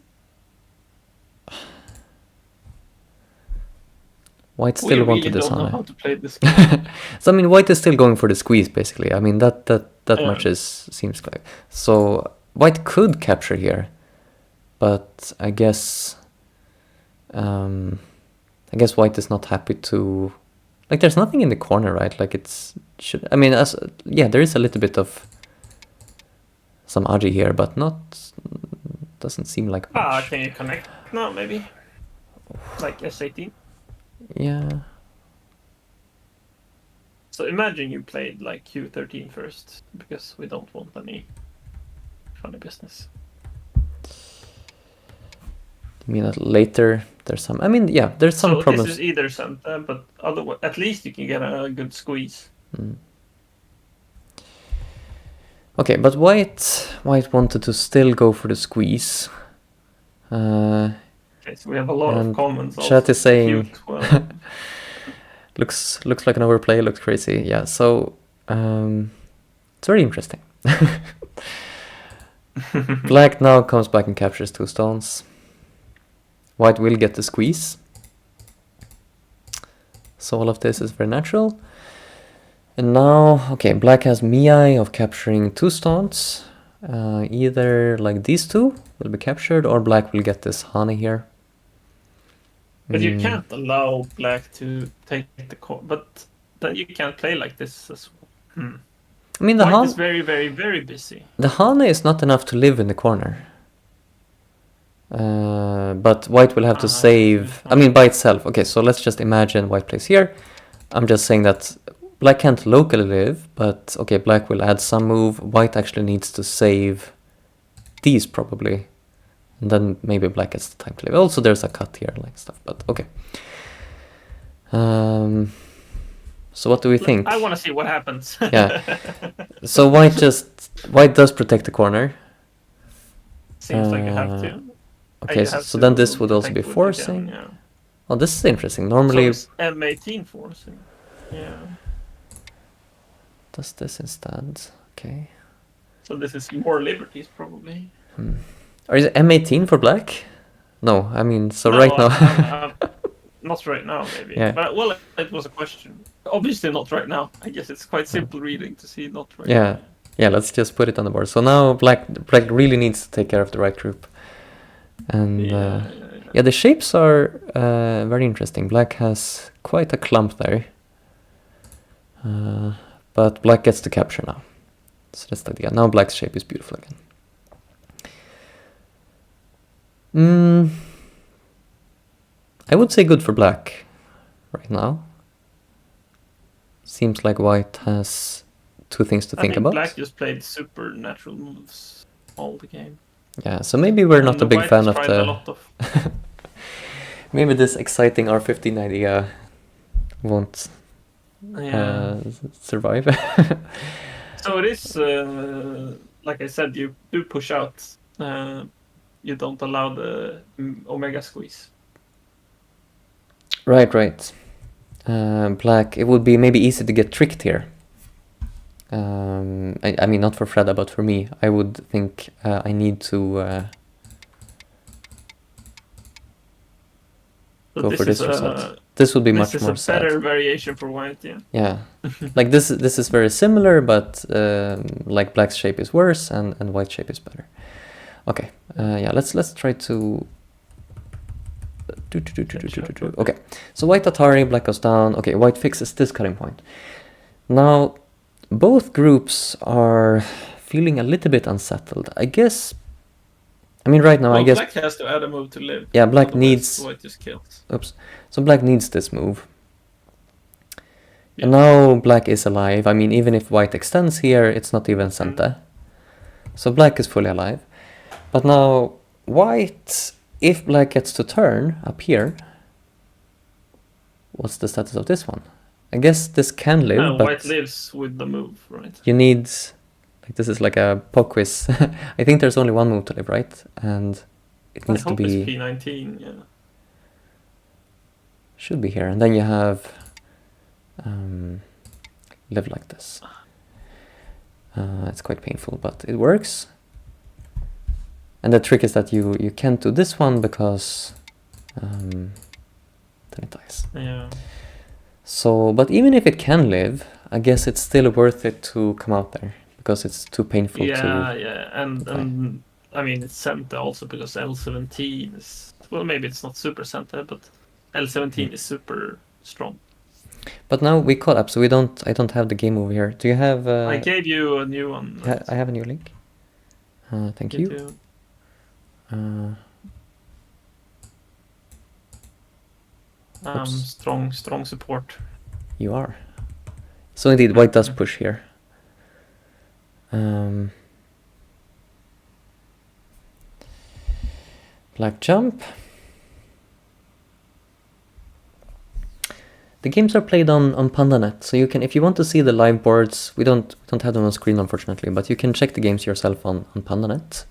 White We still really wanted this don't know Hane. how to play this game. So I mean, White is still going for the squeeze, basically. I mean, that Yeah. much seems like. So White could capture here, but I guess White is not happy to. Like, there's nothing in the corner, right? Like, I mean, there is a little bit of some Aji here, but doesn't seem like much. Can you connect now, maybe? Like S18? Yeah. So imagine you played like Q13 first, because we don't want any funny business. I mean, later there's some. I mean, yeah, there's some problems. This is either Santa, but otherwise, at least you can get a good squeeze. Okay, but White wanted to still go for the squeeze. Okay, so we have a lot of comments. Chat is saying, cute, well. looks like an overplay. Looks crazy. Yeah, so it's very interesting. Black now comes back and captures 2 stones. White will get the squeeze. So all of this is very natural. And now, okay, Black has Miai of capturing 2 stones. Either like these 2 will be captured, or Black will get this Hane here. But you can't allow Black to take the core. But then you can't play like this as well. I mean, White is very, very, very busy. The Hane is not enough to live in the corner. But White will have to save. I mean, by itself. Okay, so let's just imagine White plays here. I'm just saying that Black can't locally live, but okay, Black will add some move. White actually needs to save these probably. And then maybe Black gets the time to live. Also, there's a cut here, like stuff, but okay. So what do we think? I want to see what happens. Yeah. So White does protect the corner. Seems like you have to. Okay, so then this would also be forcing. Again, yeah. Oh, this is interesting. Normally, so M18 forcing. Yeah. Does this instead? Okay. So this is more liberties probably. Or is it M18 for Black? No, I mean, so no, right now. Not right now, maybe. Yeah. But well, it was a question. Obviously not right now. I guess it's quite simple reading to see not right yeah. now. Yeah, let's just put it on the board. So now Black really needs to take care of the right group. And the shapes are very interesting. Black has quite a clump there. But Black gets to capture now. So that's the idea. Now Black's shape is beautiful again. I would say good for Black right now. Seems like White has 2 things to think about. Black just played supernatural moves all the game. Yeah, so maybe we're not a big fan of the... A lot of... maybe this exciting R15 idea won't survive. So it is, like I said, you do push out. You don't allow the Omega squeeze. Right. Black, it would be maybe easy to get tricked here. I mean, not for Freda, but for me. I would think I need to go for this result. This would be much more sad. This is a better variation for White, yeah. Yeah, like this is very similar, but like Black's shape is worse and White's shape is better. Okay, yeah, let's try to... Okay, so White Atari, Black goes down. Okay, White fixes this cutting point. Now, both groups are feeling a little bit unsettled. I guess... I mean, right now, I guess... Black has to add a move to live. Yeah, Black needs... White just kills. Oops. So Black needs this move. Yeah. And now Black is alive. I mean, even if White extends here, it's not even Sente. So Black is fully alive. But now, White, if Black gets to turn up here, what's the status of this one? I guess this can live, no, but... White lives with the move, right? You need... Like, this is like a pop quiz. I think there's only one move to live, right? And it needs to be... it's P19, yeah. Should be here. And then you have... live like this. It's quite painful, but it works. And the trick is that you can't do this one because then it dies. Yeah. So, but even if it can live, I guess it's still worth it to come out there because it's too painful to Yeah, die. and I mean it's Senta also because L17 is, well, maybe it's not super Senta, but L17 is super strong. But now we caught up, so I don't have the game over here. Do you have? I gave you a new one. I have a new link. Thank you. Do. Strong support. You are. So indeed, white does push here. Black jump. The games are played on PandaNet, so you can, if you want to see the live boards, we don't have them on screen unfortunately, but you can check the games yourself on PandaNet.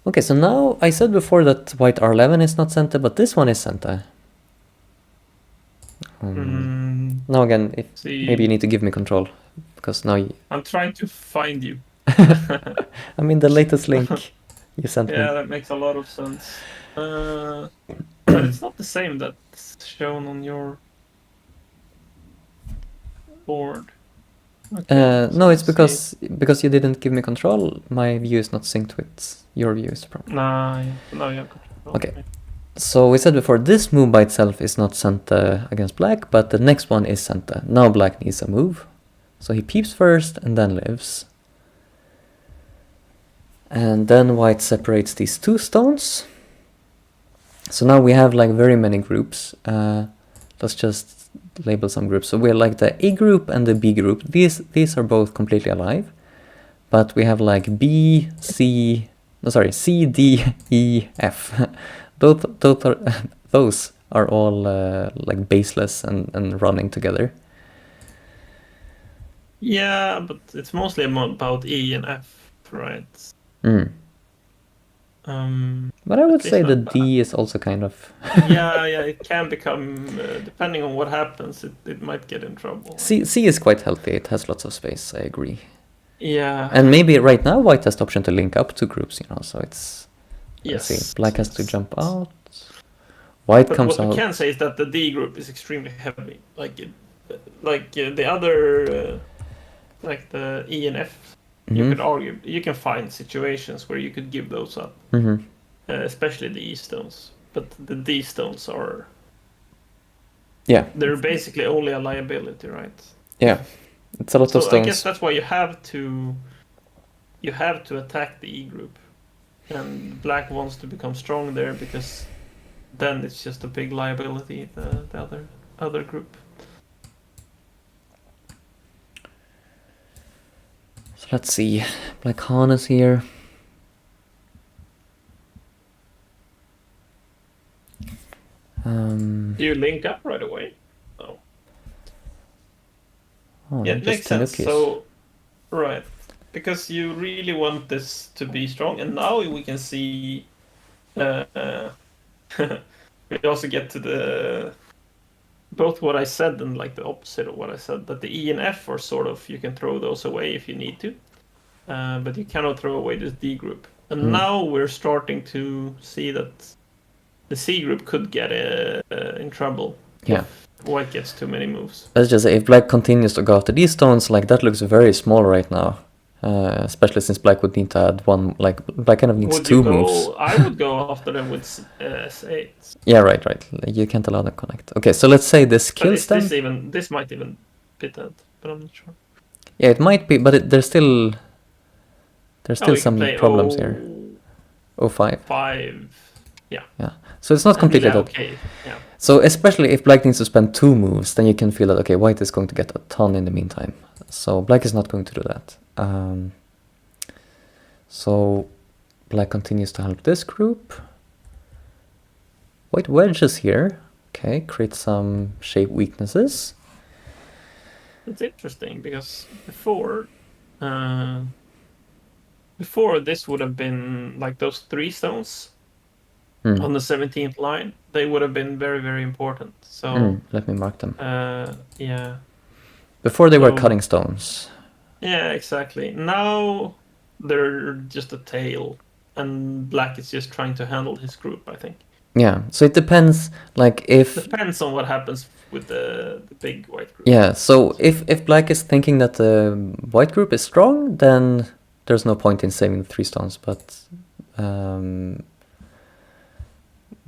Okay, so now I said before that white R11 is not Senta, but this one is Senta. Now again, maybe you need to give me control, because now I'm trying to find you. I mean the latest link you sent me. Yeah, that makes a lot of sense. But it's not the same that's shown on your board. Okay, no, it's because you didn't give me control. My view is not synced with your view. Is the problem. Nah, now you have control. Okay. So we said before, this move by itself is not Senta against black, but the next one is Senta. Now black needs a move. So he peeps first and then lives. And then white separates these two stones. So now we have like very many groups. Let's just label some groups. So we're like the A group and the B group. These are both completely alive. But we have like C, D, E, F. Those are all like baseless and running together. Yeah, but it's mostly about E and F, right? But I would say the D is also kind of... yeah, it can become, depending on what happens, it might get in trouble. C is quite healthy, it has lots of space, I agree. Yeah. And maybe right now white has the option to link up two groups, so it's... Yes. Let's see, black has to jump out. White comes out. What we can say is that the D group is extremely heavy. The other, like the E and F, you could argue, you can find situations where you could give those up, especially the E stones. But the D stones are, they're basically only a liability, right? Yeah, it's a lot of stones. I guess that's why you have to attack the E group, and black wants to become strong there because then it's just a big liability, the other group. So let's see, black Khan is here. Do you link up right away? No. Oh, yeah, it makes sense. So, right, because you really want this to be strong, and now we can see. We also get to both what I said and like the opposite of what I said, that the E and F are sort of, you can throw those away if you need to, but you cannot throw away this D group. And now we're starting to see that the C group could get in trouble if white gets too many moves. Let's just say, if black continues to go after these stones, like that looks very small right now. Especially since black would need to add one, like black kind of needs two moves. I would go after them with S8. Yeah, right. You can't allow them to connect. Okay, so let's say this kills them. This might even be dead, but I'm not sure. Yeah, it might be, but there's still some problems here. 05. 5. Yeah. So it's not completely dead. Okay. Yeah. So especially if black needs to spend 2 moves, then you can feel that, okay, white is going to get a ton in the meantime. So black is not going to do that. So black continues to help this group. White wedges here. Okay, create some shape weaknesses. It's interesting because before this would have been like those 3 stones on the 17th line. They would have been very, very important. So let me mark them. Yeah. Before they were cutting stones. Yeah, exactly. Now they're just a tail, and black is just trying to handle his group, I think. Yeah, so it depends, like if... Depends on what happens with the big white group. Yeah, so if black is thinking that the white group is strong, then there's no point in saving the 3 stones, but...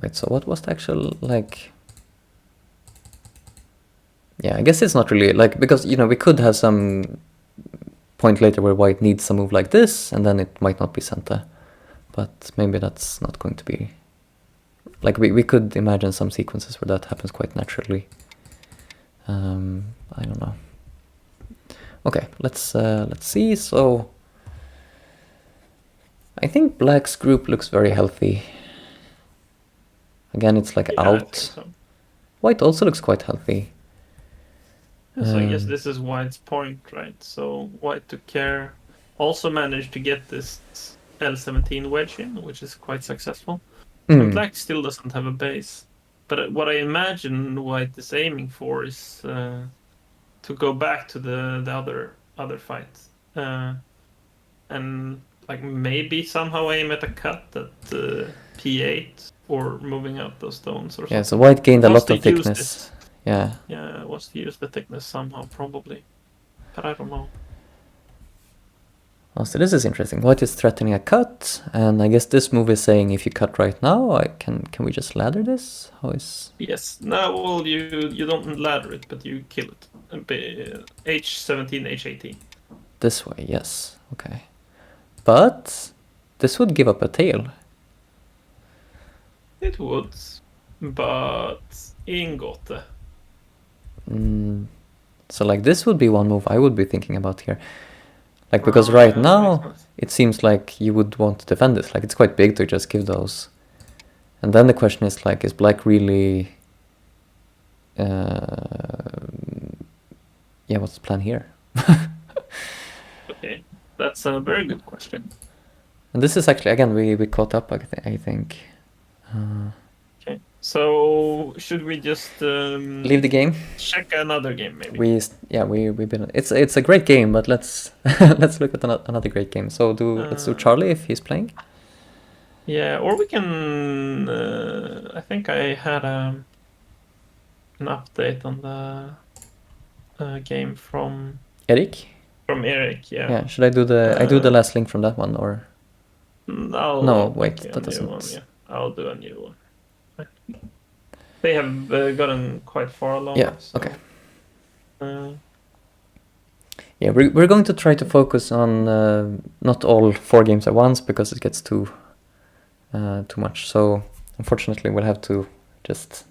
wait, so what was the actual, like... Yeah, I guess it's not really, like, because, you know, we could have some point later where white needs a move like this, and then it might not be Santa. But maybe that's not going to be... Like, we could imagine some sequences where that happens quite naturally. I don't know. Okay, let's see. So I think black's group looks very healthy. Again, it's like out. So. White also looks quite healthy. So I guess this is white's point, right? So white took care. Also managed to get this L17 wedge in, which is quite successful. And black still doesn't have a base. But what I imagine white is aiming for is to go back to the other fight. And like maybe somehow aim at a cut at P8 or moving out those stones or something. Yeah, so white gained a lot of thickness. Yeah. Yeah, wants to use the thickness somehow, probably. But I don't know. Oh, so this is interesting. White is threatening a cut, and I guess this move is saying if you cut right now, can we just ladder this? How is... Yes. No, well, you don't ladder it, but you kill it. H17, H18. This way, yes. Okay. But this would give up a tail. It would, but ingote. So like this would be one move I would be thinking about here. Like, because right now, it seems like you would want to defend this. Like, it's quite big to just give those. And then the question is, like, is black really... yeah, what's the plan here? Okay, that's a very good question. And this is actually, again, we caught up, I think. Okay, so should we just... leave the game? Check another game, maybe. We've been... It's a great game, but let's let's look at another great game. So let's do Charlie if he's playing. Yeah, or we can... I think I had an update on the game from... Eric? From Eric, yeah. Yeah, should I do I do the last link from that one, or... No, wait, that doesn't... One, yeah. I'll do a new one. They have gotten quite far along. Yeah, so, okay. Yeah, we're going to try to focus on not all 4 games at once, because it gets too much. So, unfortunately, we'll have to just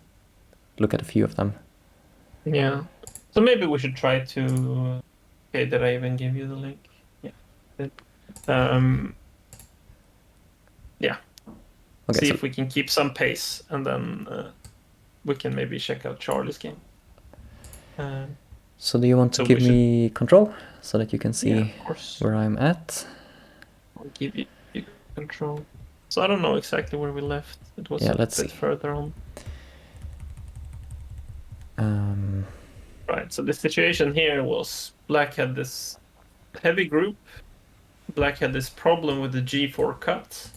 look at a few of them. Yeah. So maybe we should try to... Okay, did I even give you the link? Yeah. Yeah. Okay, see if we can keep some pace, and then we can maybe check out Charlie's game. So do you want to give me control so that you can see where I'm at? I'll give you control. So I don't know exactly where we left. It was a bit further on. Right, so the situation here was black had this heavy group. Black had this problem with the G4 cut.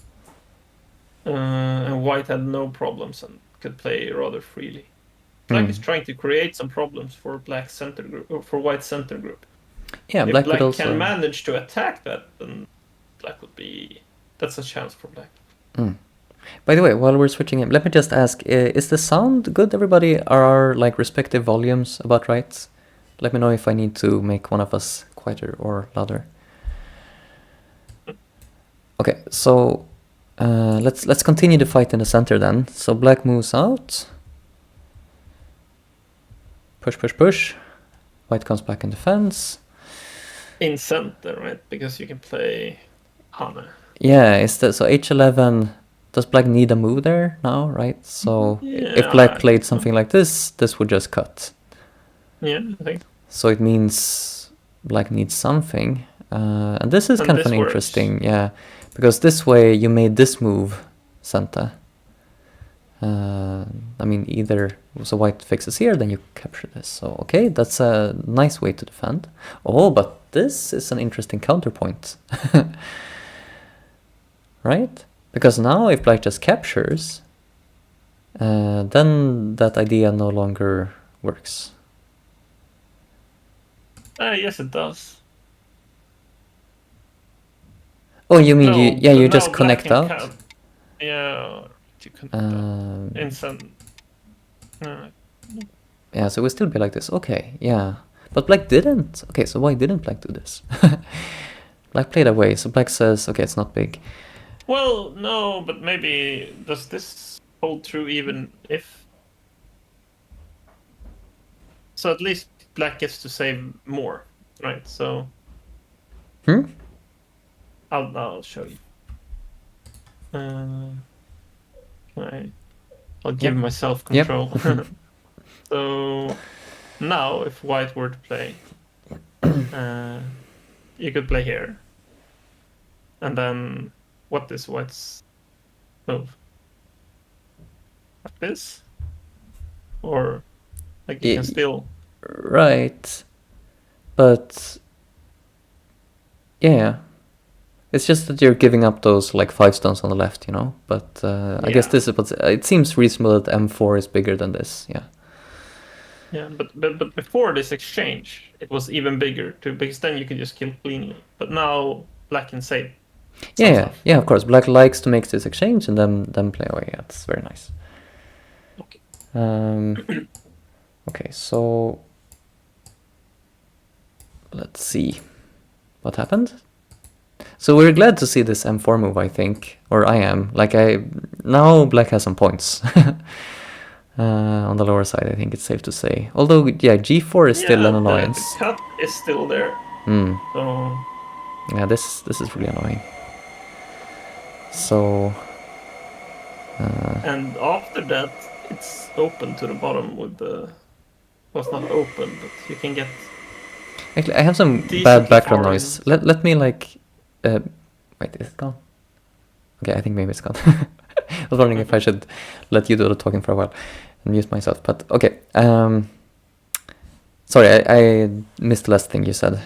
And white had no problems and could play rather freely. Black is trying to create some problems for black center group, or for white center group. Yeah, if black can also... manage to attack that, then black would be... That's a chance for black. By the way, while we're switching in, let me just ask, is the sound good, everybody? Are our like respective volumes about right? Let me know if I need to make one of us quieter or louder. Okay, so let's continue the fight in the center then. So black moves out. Push, push, push. White comes back in defense. In center, right? Because you can play Hane. Yeah, so H11... Does black need a move there now, right? So if black played something like this would just cut. Yeah, I think. So it means black needs something. And this is kind of an interesting, yeah. Because this way you made this move, Santa. I mean, either... So white fixes here, then you capture this. So, okay, that's a nice way to defend. Oh, but this is an interesting counterpoint. Right? Because now if black just captures, then that idea no longer works. Yes, it does. Oh, you mean No, you now just black connect can out? Yeah, you connect out. In some... Yeah, so it would still be like this. Okay, yeah. But black didn't. Okay, so why didn't black do this? Black played away, so black says, okay, it's not big. Well, no, but maybe does this hold true even if... So at least black gets to save more, right? So I'll show you. I'll give myself control. Yep. So now, if white were to play, you could play here, and then what is white's move? Like this, or like you can still... Right, but yeah. It's just that you're giving up those like 5 stones on the left, you know. But I guess this is it seems reasonable that M4 is bigger than this. Yeah. Yeah, but before this exchange, it was even bigger too, because then you could just kill cleanly. But now black can save. Yeah, of course. Black likes to make this exchange and then play away. Yeah, that's very nice. Okay. Okay, so let's see what happened. So we're glad to see this M4 move, I think, or I am. Like now black has some points. On the lower side, I think it's safe to say. Although, yeah, G4 is still an annoyance. The cut is still there. So yeah, this is really annoying. So and after that, it's open to the bottom with the... Well, it's not open, but you can get... Actually, I have some bad background noise. Let me like... wait, is it gone? Okay, I think maybe it's gone. I was wondering if I should let you do the talking for a while and mute myself, but okay. Sorry, I missed the last thing you said.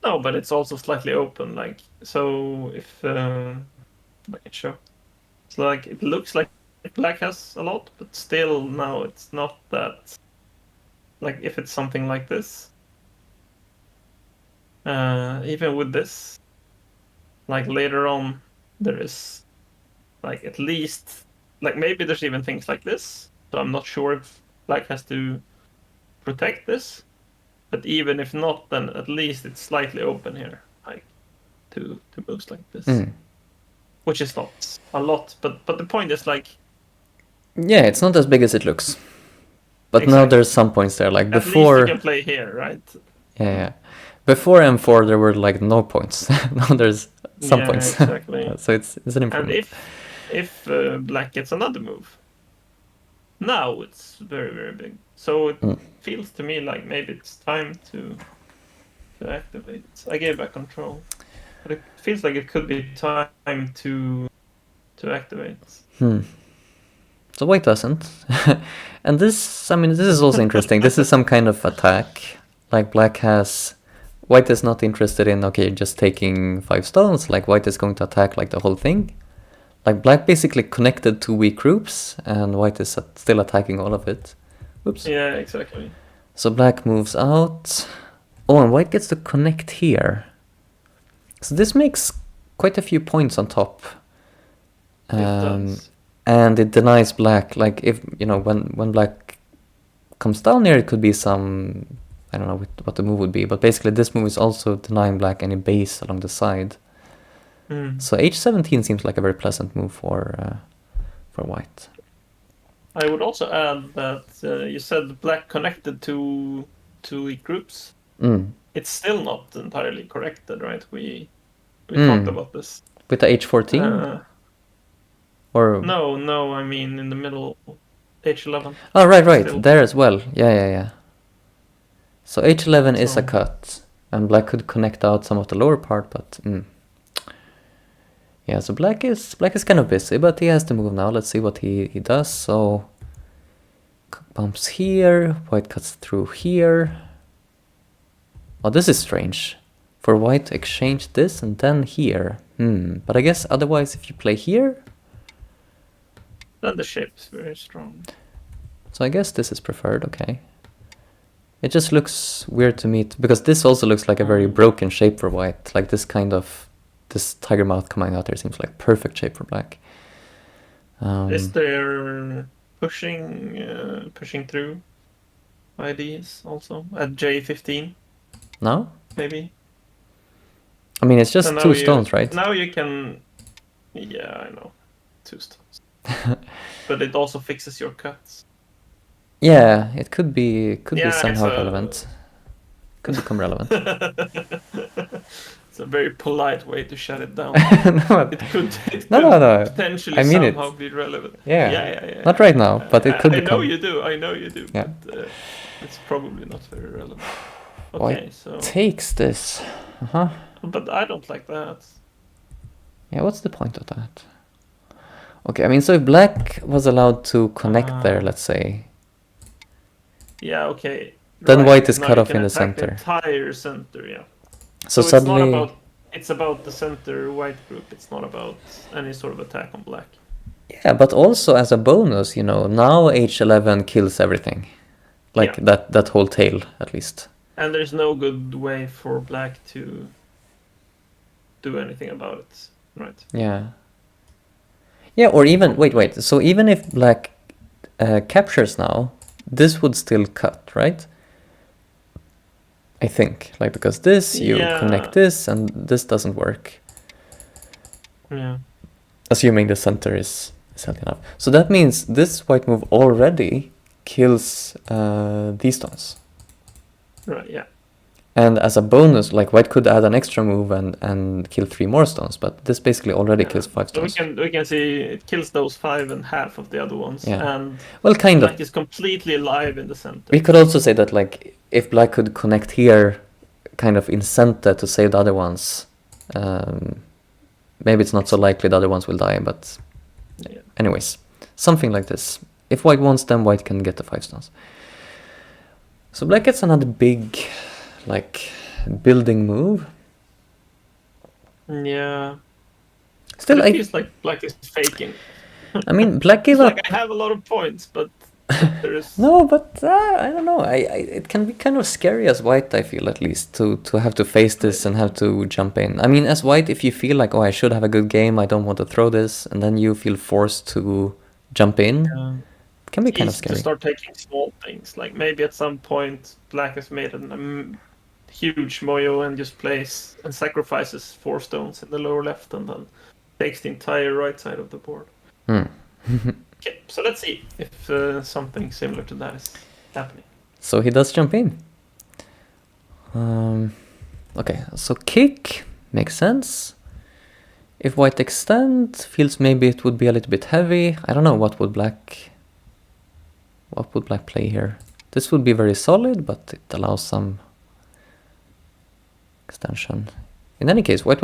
No, but it's also slightly open, like, so if I can show. It's like, it looks like black has a lot, but still now it's not that... Like, if it's something like this, even with this, like later on, there is like at least, like maybe there's even things like this. So I'm not sure if black has to protect this, but even if not, then at least it's slightly open here, like to moves like this, which is not a lot. But the point is like, yeah, it's not as big as it looks. But now there's some points there, like before... At least you can play here, right? Yeah. Before M4 there were like no points. Now there's some points. Exactly. So it's an improvement. And if black gets another move, now it's very, very big. So it feels to me like maybe it's time to activate. I gave back control, but it feels like it could be time to activate. So white doesn't. And this, I mean, this is also interesting. This is some kind of attack. Like black has... White is not interested in, okay, just taking 5 stones. Like white is going to attack like the whole thing. Like black basically connected 2 weak groups and white is still attacking all of it. Oops. Yeah, exactly. So black moves out. Oh, and white gets to connect here. So this makes quite a few points on top. It does. And it denies black, like if, you know, when black comes down here, it could be some, I don't know what the move would be, but basically this move is also denying black any base along the side. So H17 seems like a very pleasant move for white. I would also add that you said black connected to 2 weak groups. It's still not entirely corrected, right? We talked about this. With the H14? Or no, I mean in the middle, H11. Oh, right, still. There as well. Yeah. So H11 is a cut, and black could connect out some of the lower part, but yeah. So black is kind of busy, but he has to move now. Let's see what he does. So bumps here, white cuts through here. Oh, this is strange. for white to exchange this and then here. But I guess otherwise if you play here... Then the shape is very strong. So I guess this is preferred, okay. It just looks weird to me, because this also looks like a very broken shape for white. Like this kind of, this tiger mouth coming out there seems like perfect shape for black. Is there pushing through ideas also at J15? No? Maybe? I mean, it's just two stones, right? Now you can... Yeah, I know. 2 stones. But it also fixes your cuts. Yeah, it could be somehow it's relevant. Could become relevant. It's a very polite way to shut it down. No, it could no. potentially I mean somehow be relevant. Yeah. Not right now, but it could become... I know you do. Yeah. But it's probably not very relevant. Okay, White so... takes this. But I don't like that. Yeah, what's the point of that? Okay, I mean, so if black was allowed to connect there, let's say... Yeah, okay. Then white is cut off in the center. The entire center, yeah. So suddenly... It's about the center white group. It's not about any sort of attack on black. Yeah, but also as a bonus, you know, now H11 kills everything. Like that whole tail, at least. And there's no good way for black to do anything about it, right? Yeah. Yeah, or even... Wait. So even if black captures now, this would still cut, right? I think. Like, because this, you connect this, and this doesn't work. Yeah. Assuming the center is healthy enough. So that means this white move already kills these stones. Right, yeah. And as a bonus, like white could add an extra move and kill 3 more stones, but this basically already kills 5 stones. So we can see it kills those 5 and half of the other ones. Yeah. And well, kind black of. is completely alive in the center. We could also say that, like, if black could connect here, kind of in center to save the other ones, maybe it's not so likely the other ones will die, but anyways, something like this. If white wants them, white can get the 5 stones. So black gets another big, like, building move. Yeah. Still, it feels like black is faking. I mean, black gave up. Like, I have a lot of points, but there is... No, but I don't know. It can be kind of scary as white, I feel, at least, to have to face this and have to jump in. I mean, as white, if you feel like, oh, I should have a good game, I don't want to throw this, and then you feel forced to jump in, it can be kind of scary. To start taking small things, like maybe at some point black has made a huge moyo and just plays and sacrifices 4 stones in the lower left and then takes the entire right side of the board. Okay, so let's see if something similar to that is happening. So he does jump in. Okay, so kick makes sense. If white extend, feels maybe it would be a little bit heavy. I don't know what would black play here. This would be very solid, but it allows some extension. In any case, white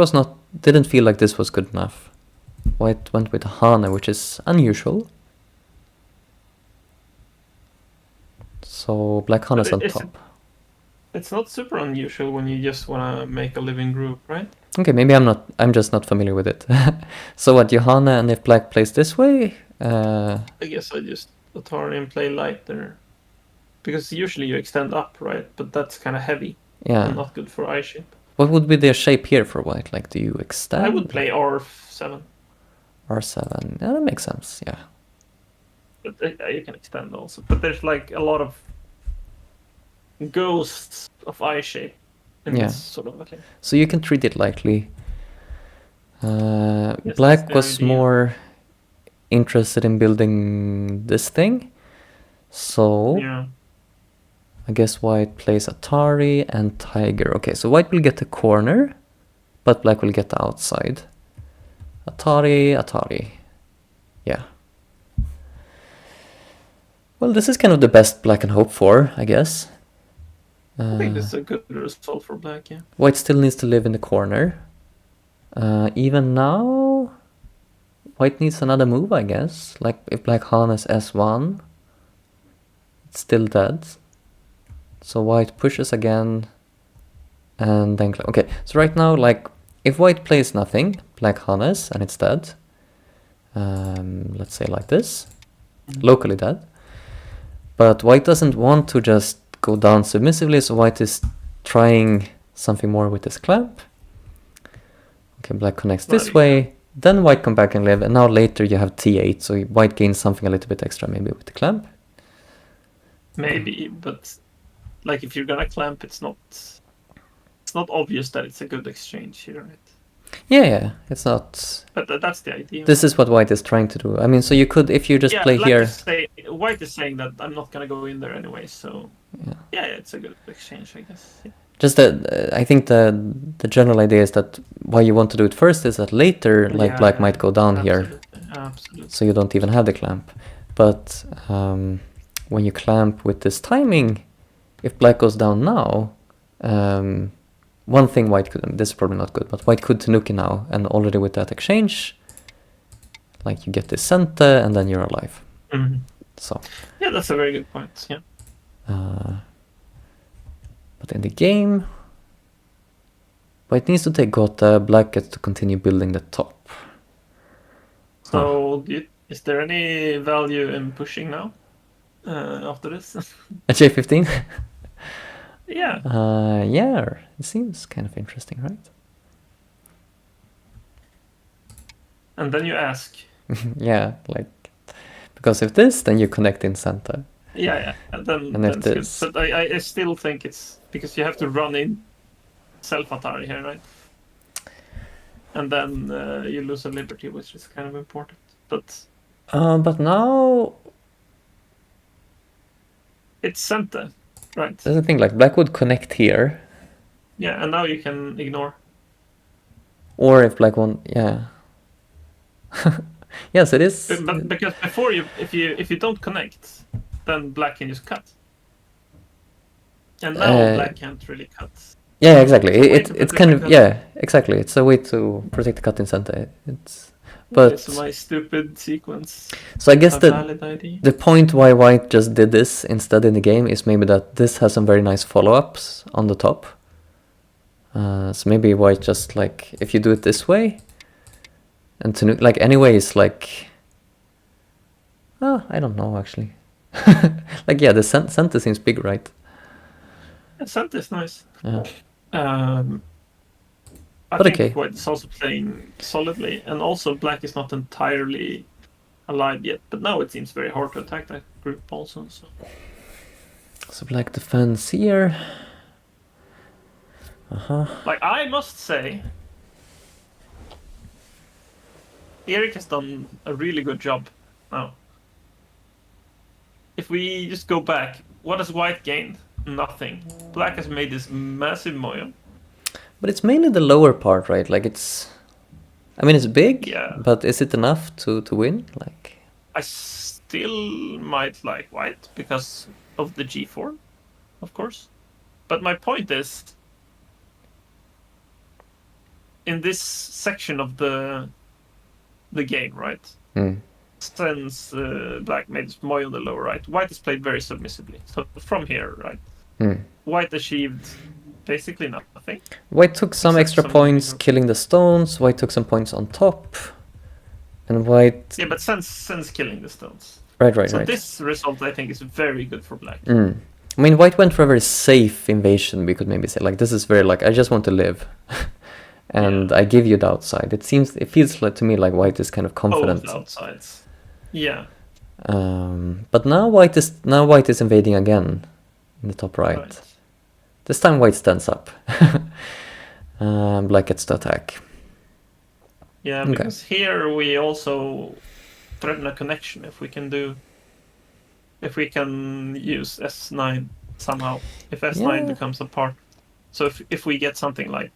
didn't feel like this was good enough. White went with Hane, which is unusual. So black Hane is on top. It's not super unusual when you just want to make a living group, right? Okay, maybe I'm just not familiar with it. So what, Johanna, and if black plays this way? I guess I just Atari and play lighter. Because usually you extend up, right? But that's kind of heavy. Yeah. And not good for eye shape. What would be their shape here for white? Like, do you extend? I would play R7. R7. Yeah, that makes sense, yeah. But you can extend also. But there's like a lot of ghosts of eye shape in this sort of a thing. So you can treat it lightly. Black was more interested in building this thing. So I guess white plays Atari and Tiger. Okay, so white will get the corner, but black will get the outside. Atari. Yeah. Well, this is kind of the best black can hope for, I guess. I think this is a good result for black, yeah. White still needs to live in the corner. Even now, white needs another move, I guess. Like, if black harness S1, it's still dead. So white pushes again. and then okay. So right now, like, if white plays nothing, black harness, and it's dead. Let's say like this, locally dead. But white doesn't want to just go down submissively, so white is trying something more with this clamp. Okay, black connects this way, then white come back and live, and now later you have T8, so white gains something a little bit extra, maybe with the clamp. Maybe, but like if you're gonna clamp, it's not obvious that it's a good exchange here, right? Yeah, it's not. But that's the idea. This is what white is trying to do. I mean, so you could, if you just play here. White is saying that I'm not gonna go in there anyway, so yeah, it's a good exchange, I guess. Yeah. Just that I think the general idea is that why you want to do it first is that later, like black might go down here, so you don't even have the clamp. But when you clamp with this timing, if black goes down now, one thing white could, this is probably not good, but white could Tanuki now, and already with that exchange, like you get this center, and then you're alive. Mm-hmm. So yeah, that's a very good point. Yeah. But in the game, white needs to take Gotha, black gets to continue building the top. So is there any value in pushing now after this? At J15? Yeah. Yeah, it seems kind of interesting, right? And then you ask. Yeah, like, because if this, then you connect in center. Yeah. Then if this. Good. But I still think it's because you have to run in self-Atari here, right? And then you lose a liberty, which is kind of important. But now it's center, right? That's the thing, like black would connect here. Yeah, and now you can ignore. Or if black won, yeah. Yes, it is. But because before if you don't connect, then black can just cut. And now black can't really cut. Yeah, exactly. It's kind of exactly. It's a way to protect the cut in center. But it's my stupid sequence. So I guess the point why white just did this instead in the game is maybe that this has some very nice follow-ups on the top. So maybe white just like if you do it this way, and to like anyways like. I don't know actually. Like the center seems big, right? Yeah, center is nice. Yeah. I think white is also playing solidly, and also black is not entirely alive yet. But now it seems very hard to attack that group also. So black defends here. Like I must say, Eric has done a really good job now. If we just go back, what has white gained? Nothing. Black has made this massive moyo. But it's mainly the lower part, right? Like it's big, but is it enough to win? Like I still might like white because of the G4, of course. But my point is, in this section of the game, right? Since black made this moyo on the lower right, white is played very submissively. So from here, right? White achieved basically nothing. White took some extra points killing the stones. White took some points on top, and white. Yeah, but since killing the stones. Right. So this result, I think, is very good for black. I mean, white went for a very safe invasion. We could maybe say like this is very like I just want to live, and I give you the outside. It feels like to me like white is kind of confident. Both outsides. Yeah. But now white is invading again in the top right. This time white stands up. Black gets to attack. Yeah, because here we also threaten a connection if we can use S9 somehow. If S9 becomes a part. So if we get something like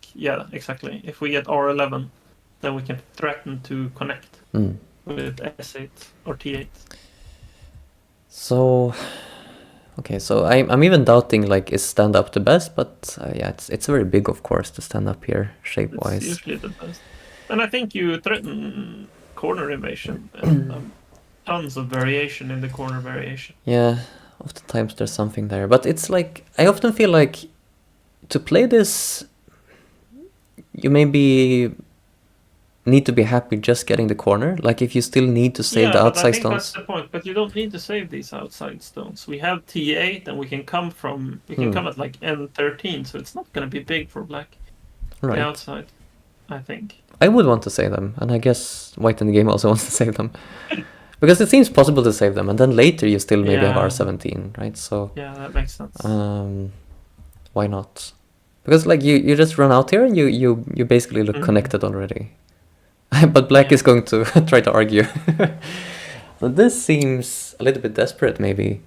exactly. If we get R11, then we can threaten to connect with S8 or T8. So so I'm even doubting like is stand up the best, but it's very big, of course, to stand up here shape wise. It's usually the best, and I think you threaten corner invasion and tons of variation in the corner variation. Yeah, oftentimes there's something there, but it's like I often feel like to play this, you maybe need to be happy just getting the corner. Like if you still need to save the but outside I think stones. that's the point. But you don't need to save these outside stones. We have T8, and we can come at like N13, so it's not going to be big for black. Right. The outside, I think. I would want to save them, and I guess white in the game also wants to save them. Because it seems possible to save them, and then later you still maybe have R17, right? So yeah, that makes sense. Why not? Because like you just run out here and you basically look connected already. But black is going to try to argue. So this seems a little bit desperate, maybe.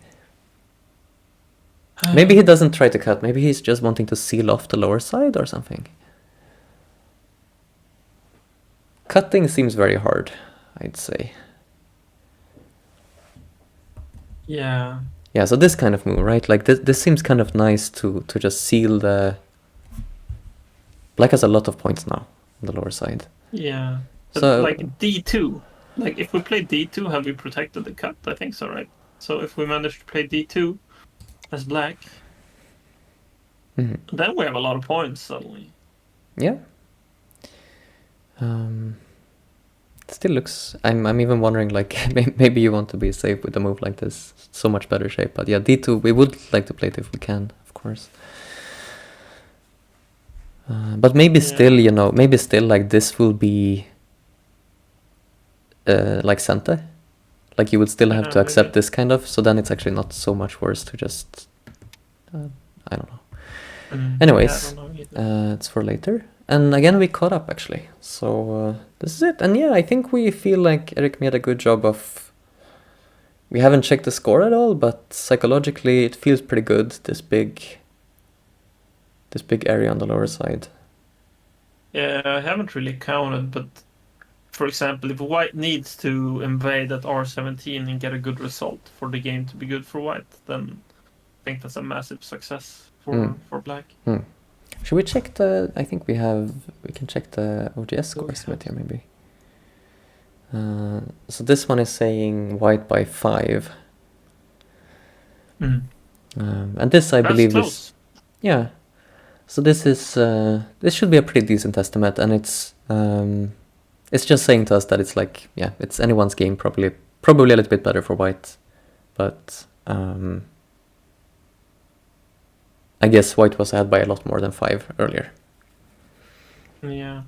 Maybe he doesn't try to cut. Maybe he's just wanting to seal off the lower side or something. Cutting seems very hard, I'd say. Yeah. Yeah, so this kind of move, right? Like this seems kind of nice to just seal the... Black has a lot of points now on the lower side. Yeah. But So like D2, like if we play D2, have we protected the cut? I think so, right? So if we manage to play D2 as black, then we have a lot of points suddenly. Yeah. Still looks... I'm even wondering, like, maybe you want to be safe with a move like this. So much better shape. But yeah, D2, we would like to play it if we can, of course. But maybe still, you know, maybe still like this will be like Sente. Like you would still have to accept this kind of, so then it's actually not so much worse to just, I don't know. Anyways, it's for later. And again, we caught up actually. So this is it. And yeah, I think we feel like Eric made a good job of... We haven't checked the score at all, but psychologically it feels pretty good, this big area on the lower side. Yeah, I haven't really counted, but for example, if white needs to invade at R17 and get a good result for the game to be good for white, then I think that's a massive success for black. Should we check the... I think we can check the OGS score estimate here maybe. So this one is saying white by 5. And this I believe is... Yeah. So this is this should be a pretty decent estimate, and it's just saying to us that it's like, yeah, it's anyone's game, probably a little bit better for white, but I guess white was ahead by a lot more than 5 earlier. Yeah.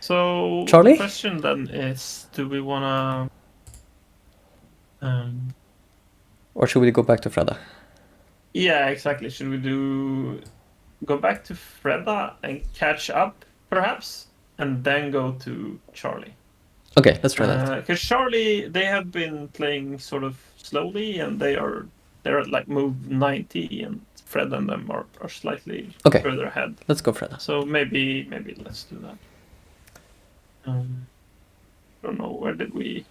So Charlie? The question then is, do we wanna or should we go back to Freda? Yeah, exactly. Should we go back to Freda and catch up, perhaps, and then go to Charlie? Okay, let's try that. Because Charlie, they have been playing sort of slowly, and they're at like move 90, and Freda and them are slightly further ahead. Let's go Freda. So maybe let's do that. I don't know, where did we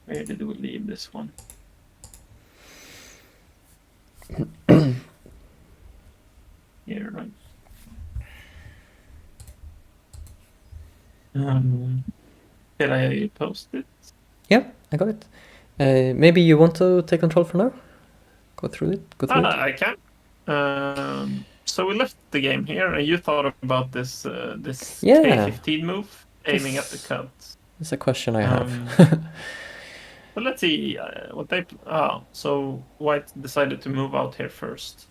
leave this one? Here, right? Did I post it? Yeah, I got it. Maybe you want to take control for now? Go through it. I can. So we left the game here, and you thought about this K15 move, aiming at the cut. It's a question I have. But let's see what they... so white decided to move out here first.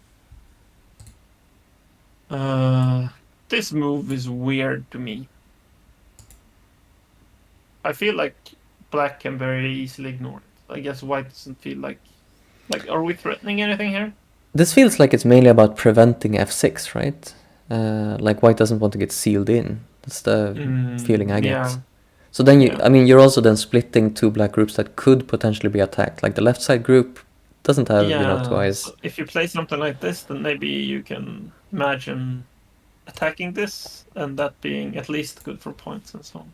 This move is weird to me. I feel like black can very easily ignore it. I guess white doesn't feel like... are we threatening anything here? This feels like it's mainly about preventing f6, right? Like white doesn't want to get sealed in. That's the feeling I get. Yeah. So then you're also then splitting 2 black groups that could potentially be attacked. Like the left side group doesn't have 2 eyes. So if you play something like this, then maybe you can imagine attacking this and that being at least good for points and so on.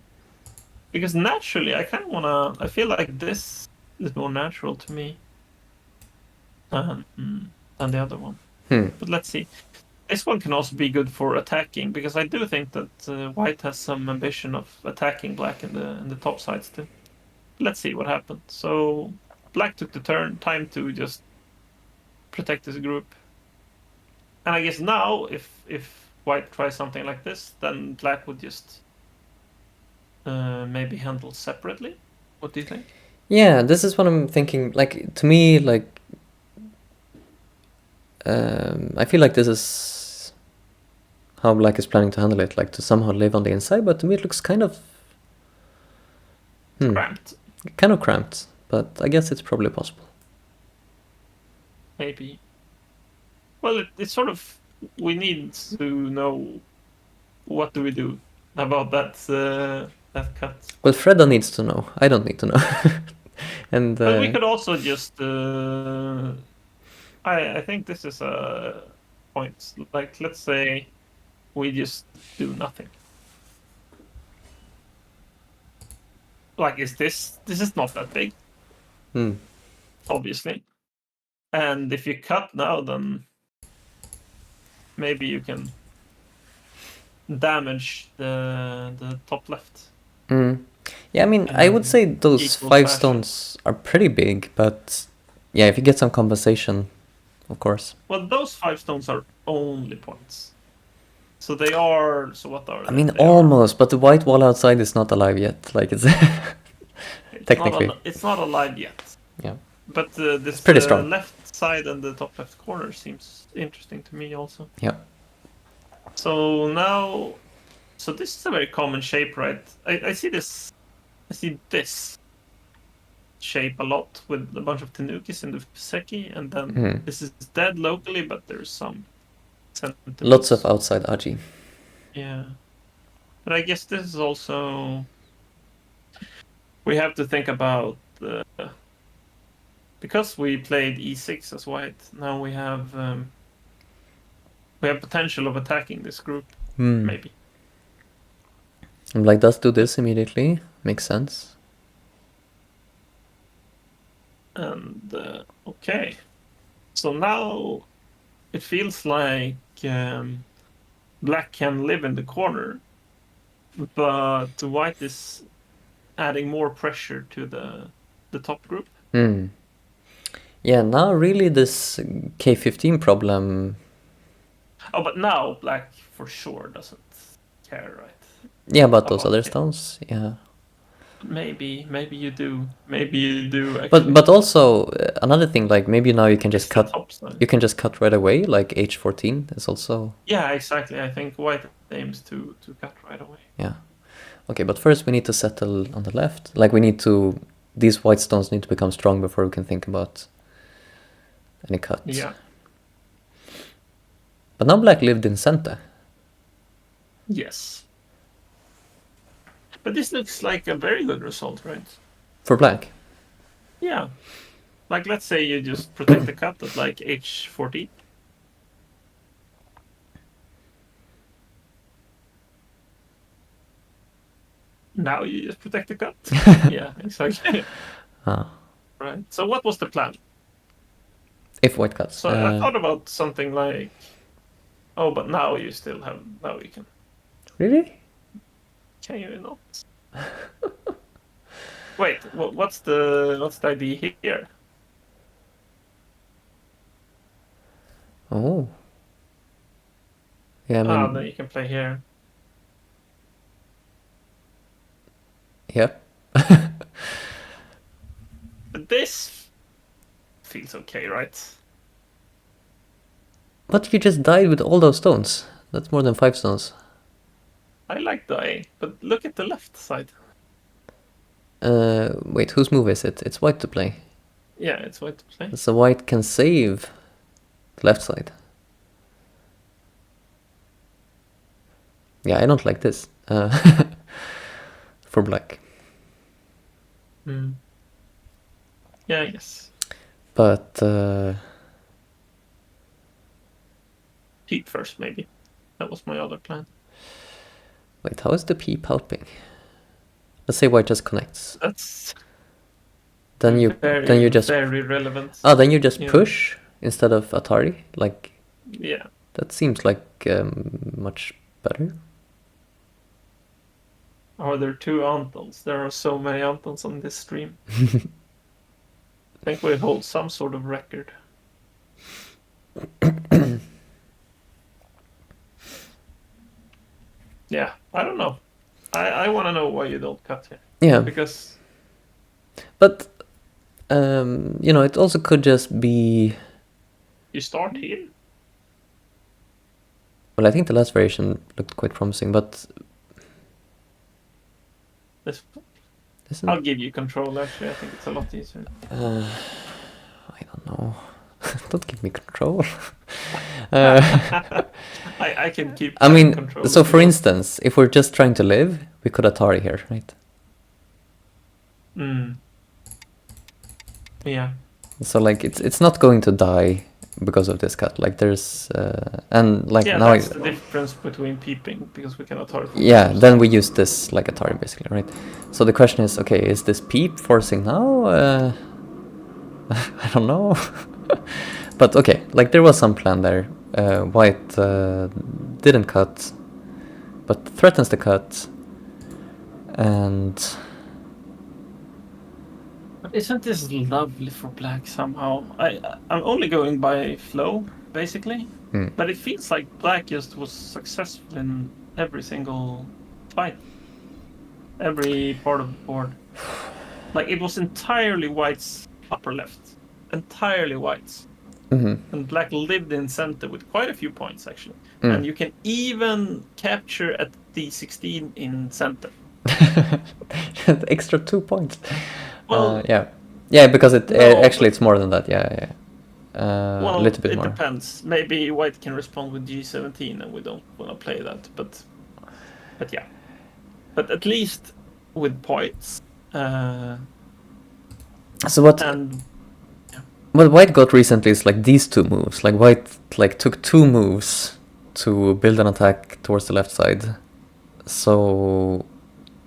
Because naturally, I kind of wanna... I feel like this is more natural to me than the other one. But let's see. This one can also be good for attacking, because I do think that white has some ambition of attacking black in the top sides too. Let's see what happens. So black took the time to just protect his group. And I guess now, if white tries something like this, then black would just maybe handle separately. What do you think? Yeah, this is what I'm thinking. Like, to me, like, I feel like this is how black is planning to handle it, like to somehow live on the inside, but to me it looks kind of Cramped. kind of cramped, but I guess it's probably possible. Maybe. Well, it's sort of, we need to know what do we do about that cut. Well, Freda needs to know. I don't need to know. And But we could also just I think this is a point. Like, let's say we just do nothing. Like, this is not that big, obviously. And if you cut now, then maybe you can damage the top left. Yeah, I mean, I would say those 5 stones are pretty big, but yeah, if you get some compensation, of course. Well, those 5 stones are only points. So they are. So what are they? I mean, almost, but the white wall outside is not alive yet. Like, it's technically. It's not alive yet. Yeah. But this pretty strong. left side and the top left corner seems interesting to me also. Yeah. So now, so this is a very common shape, right? I see this. I see this shape a lot with a bunch of Tanukis in the Seki, and then this is dead locally, but there's some sentiments. Lots of outside Aji. Yeah. But I guess this is also, we have to think about because we played e6 as white. Now we have potential of attacking this group, maybe. I'm like, let's do this immediately. Makes sense. And okay, so now it feels like black can live in the corner, but white is adding more pressure to the top group. Yeah, now really this K15 problem. Oh, but now black for sure doesn't care, right? Yeah, about those other stones, yeah. Maybe you do. Maybe you do. Actually. But also another thing, like maybe now you can just cut. You can just cut right away. Like H14 is also. Yeah, exactly. I think white aims to cut right away. Yeah. Okay, but first we need to settle on the left. Like we need to. These white stones need to become strong before we can think about any cuts. Yeah. But now black lived in center. Yes. But this looks like a very good result, right? For black? Yeah. Like, let's say you just protect the cut at like H14. Now you just protect the cut? Yeah, exactly. Right. So what was the plan? If white cuts. So I thought about something like, oh, but now you still have, now you can. Really? Can you not? Wait, what's the idea here? Oh. Yeah, I mean... then you can play here. Yep. But this feels okay, right? But you just died with all those stones. That's more than 5 stones. I like dying, but look at the left side. Wait, whose move is it? It's white to play. Yeah, it's white to play. So white can save the left side. Yeah, I don't like this. For black. Yeah, I guess. But... Peep first, maybe. That was my other plan. Wait, how is the peep helping? Let's say white just connects. That's... Then you just very relevant. Oh, then you just push instead of Atari, like. Yeah. That seems like much better. Are there 2 Antons? There are so many Antons on this stream. I think we hold some sort of record. Yeah, I don't know. I want to know why you don't cut here. Yeah. Because... But, it also could just be... You start here? Well, I think the last variation looked quite promising, but... I'll give you control, actually. I think it's a lot easier. I don't know. Don't give me control. I can keep control. So for instance, if we're just trying to live, we could Atari here, right? Yeah. So like it's not going to die because of this cut. Like there's and like yeah, now that's the difference between peeping, because we can Atari. Yeah, then we use this like Atari basically, right? So the question is, okay, is this peep forcing now? I don't know. But okay, like there was some plan there. White didn't cut, but threatens the cut. And isn't this lovely for black somehow? I'm only going by flow, basically. But it feels like black just was successful in every single fight. Every part of the board. Like it was entirely white's upper left. Entirely white's. And black lived in center with quite a few points, actually. And you can even capture at D16 in center. Extra 2 points. Well, yeah, because actually it's more than that. Yeah. Well, a little bit more. It depends. Maybe white can respond with G17, and we don't want to play that. But yeah. But at least with points. So what? What white got recently is like these 2 moves. Like white took 2 moves to build an attack towards the left side. So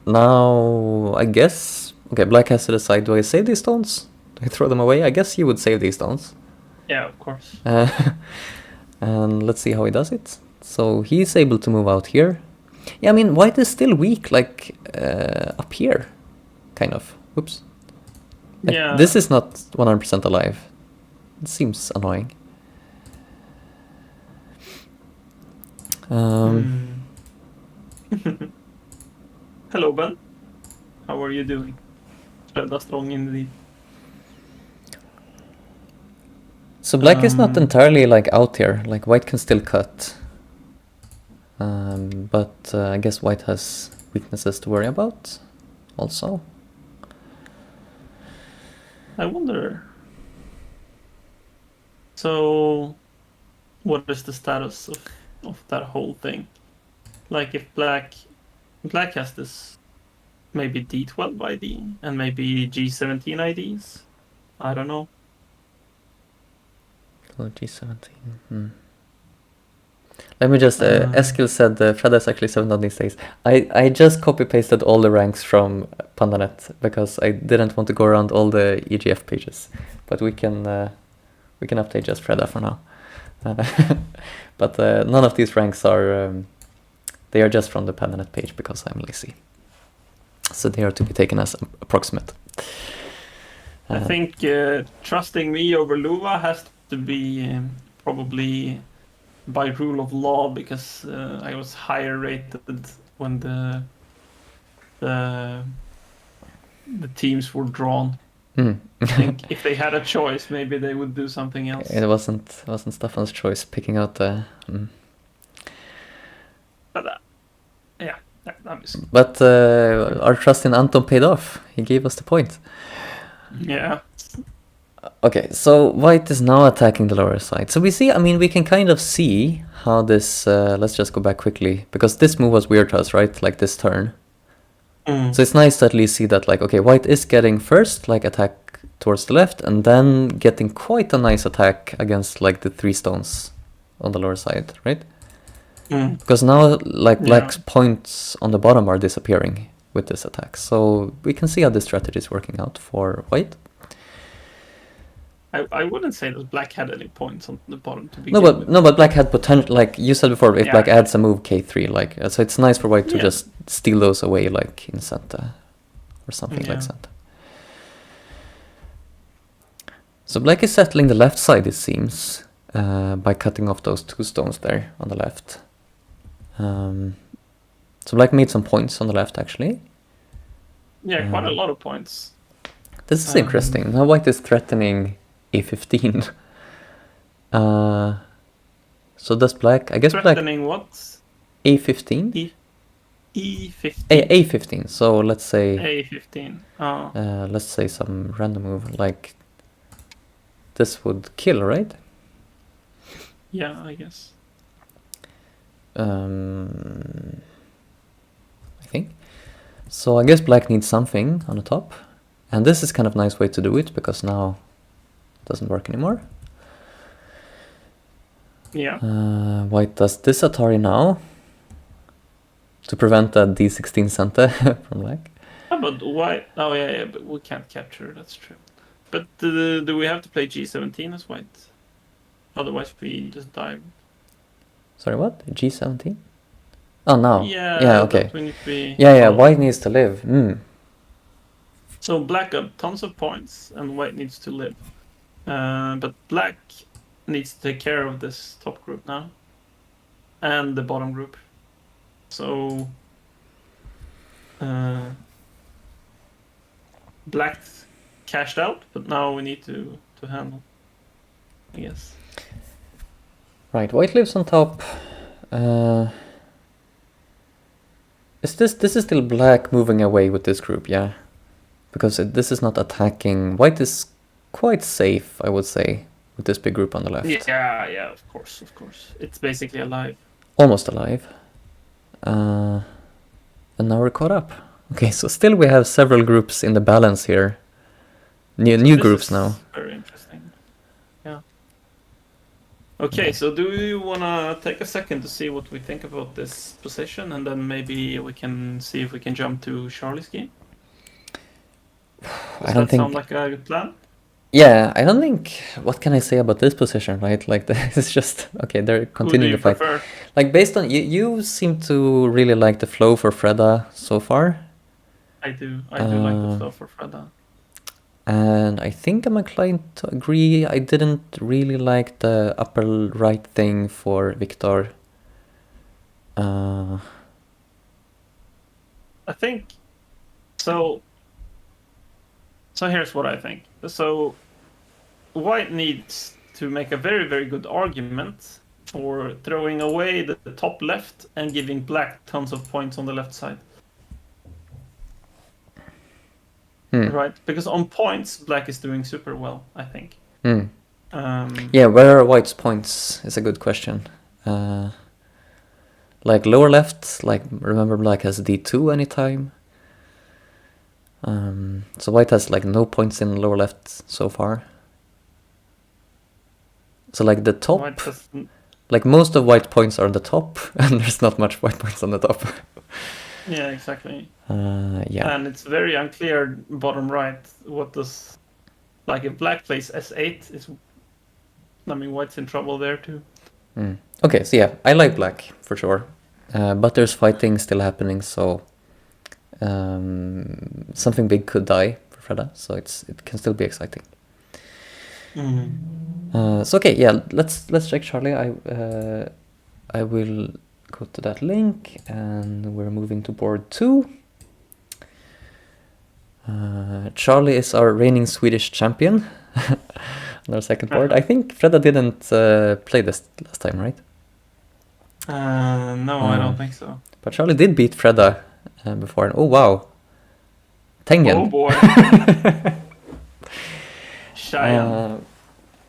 now I guess black has to decide: do I save these stones? Do I throw them away? I guess he would save these stones. Yeah, of course. And let's see how he does it. So he's able to move out here. Yeah, I mean white is still weak, like up here, kind of. Whoops. Like, yeah. This is not 100% alive. It seems annoying. Hello, Ben. How are you doing? That's strong indeed. So black is not entirely like out here. Like white can still cut. But I guess white has weaknesses to worry about also. I wonder. So, what is the status of that whole thing? Like if black has this maybe D12 ID and maybe G17 IDs? I don't know. Oh, G17. Let me just, Eskil said Fred is actually 7 on these days. I just copy-pasted all the ranks from Pandanet because I didn't want to go around all the EGF pages. But we can update just Freda for now. But none of these ranks are, they are just from the Pandanet page because I'm lazy. So they are to be taken as approximate. I think trusting me over Luva has to be probably by rule of law, because I was higher rated when the teams were drawn. I think if they had a choice, maybe they would do something else. It wasn't Stefan's choice picking out the. But yeah, that was. But our trust in Anton paid off. He gave us the point. Yeah. Okay, so white is now attacking the lower side. So we see, I mean, we can kind of see how this, let's just go back quickly, because this move was weird to us, right? Like this turn. So it's nice to at least see that, like, okay, white is getting first, like, attack towards the left, and then getting quite a nice attack against, like, the 3 stones on the lower side, right? Because now, like, black's points on the bottom are disappearing with this attack. So we can see how this strategy is working out for white. I wouldn't say that black had any points on the bottom to begin with. No, but black had potential, like you said before, if black adds a move K3, like, so it's nice for white to just steal those away, like in center or something like center. So black is settling the left side, it seems, by cutting off those 2 stones there on the left. So black made some points on the left, actually. Yeah, quite a lot of points. This is interesting. Now white is threatening a15. So does black... I guess threatening black... what? a15? E15. A15. So let's say... A15. Oh. Let's say some random move. Like... This would kill, right? Yeah, I guess. I think. So I guess black needs something on the top. And this is kind of a nice way to do it, because now it doesn't work anymore. Yeah. White does this Atari now to prevent that D16 center from black. Oh, but white... Oh, yeah, but we can't capture, that's true. But do we have to play G17 as white? Otherwise we just die. Sorry, what? G17? Oh, no. Yeah, okay. Yeah, white needs to live. So black got tons of points and white needs to live. But black needs to take care of this top group now. And the bottom group. So... black cashed out, but now we need to handle, I guess. Right, white lives on top. This is still black moving away with this group, yeah? Because this is not attacking. White is quite safe, I would say, with this big group on the left. Yeah, of course. It's basically alive. Almost alive. And now we're caught up. Okay, so still we have several groups in the balance here. New groups now. Very interesting. Yeah. Okay, so do you want to take a second to see what we think about this position, and then maybe we can see if we can jump to Charlie's game? Does that sound like a good plan? Yeah, I don't think... What can I say about this position, right? Like, it's just... Okay, they're continuing the fight. Prefer? Like, based on... You seem to really like the flow for Fredda so far. I do like the flow for Fredda. And I think I'm inclined to agree. I didn't really like the upper right thing for Victor. I think... So here's what I think. So white needs to make a very, very good argument for throwing away the top left and giving black tons of points on the left side. Right? Because on points, black is doing super well, I think. Yeah, where are white's points is a good question. Like lower left, like remember black has D2 anytime. So white has like no points in lower left so far. So like the top, like most of white points are on the top, and there's not much white points on the top. Yeah, exactly. Yeah. And it's very unclear bottom right. What does... Like if black plays S8, white's in trouble there too. Okay, so yeah, I like black for sure. But there's fighting still happening, so something big could die for Fredda, so it can still be exciting. So okay, yeah, let's check Charlie. I will go to that link, and we're moving to board 2. Charlie is our reigning Swedish champion on our second board. I think Fredda didn't play this last time, right? No, I don't think so. But Charlie did beat Fredda before. Oh, wow. Tengen. Oh, boy. Cheyenne.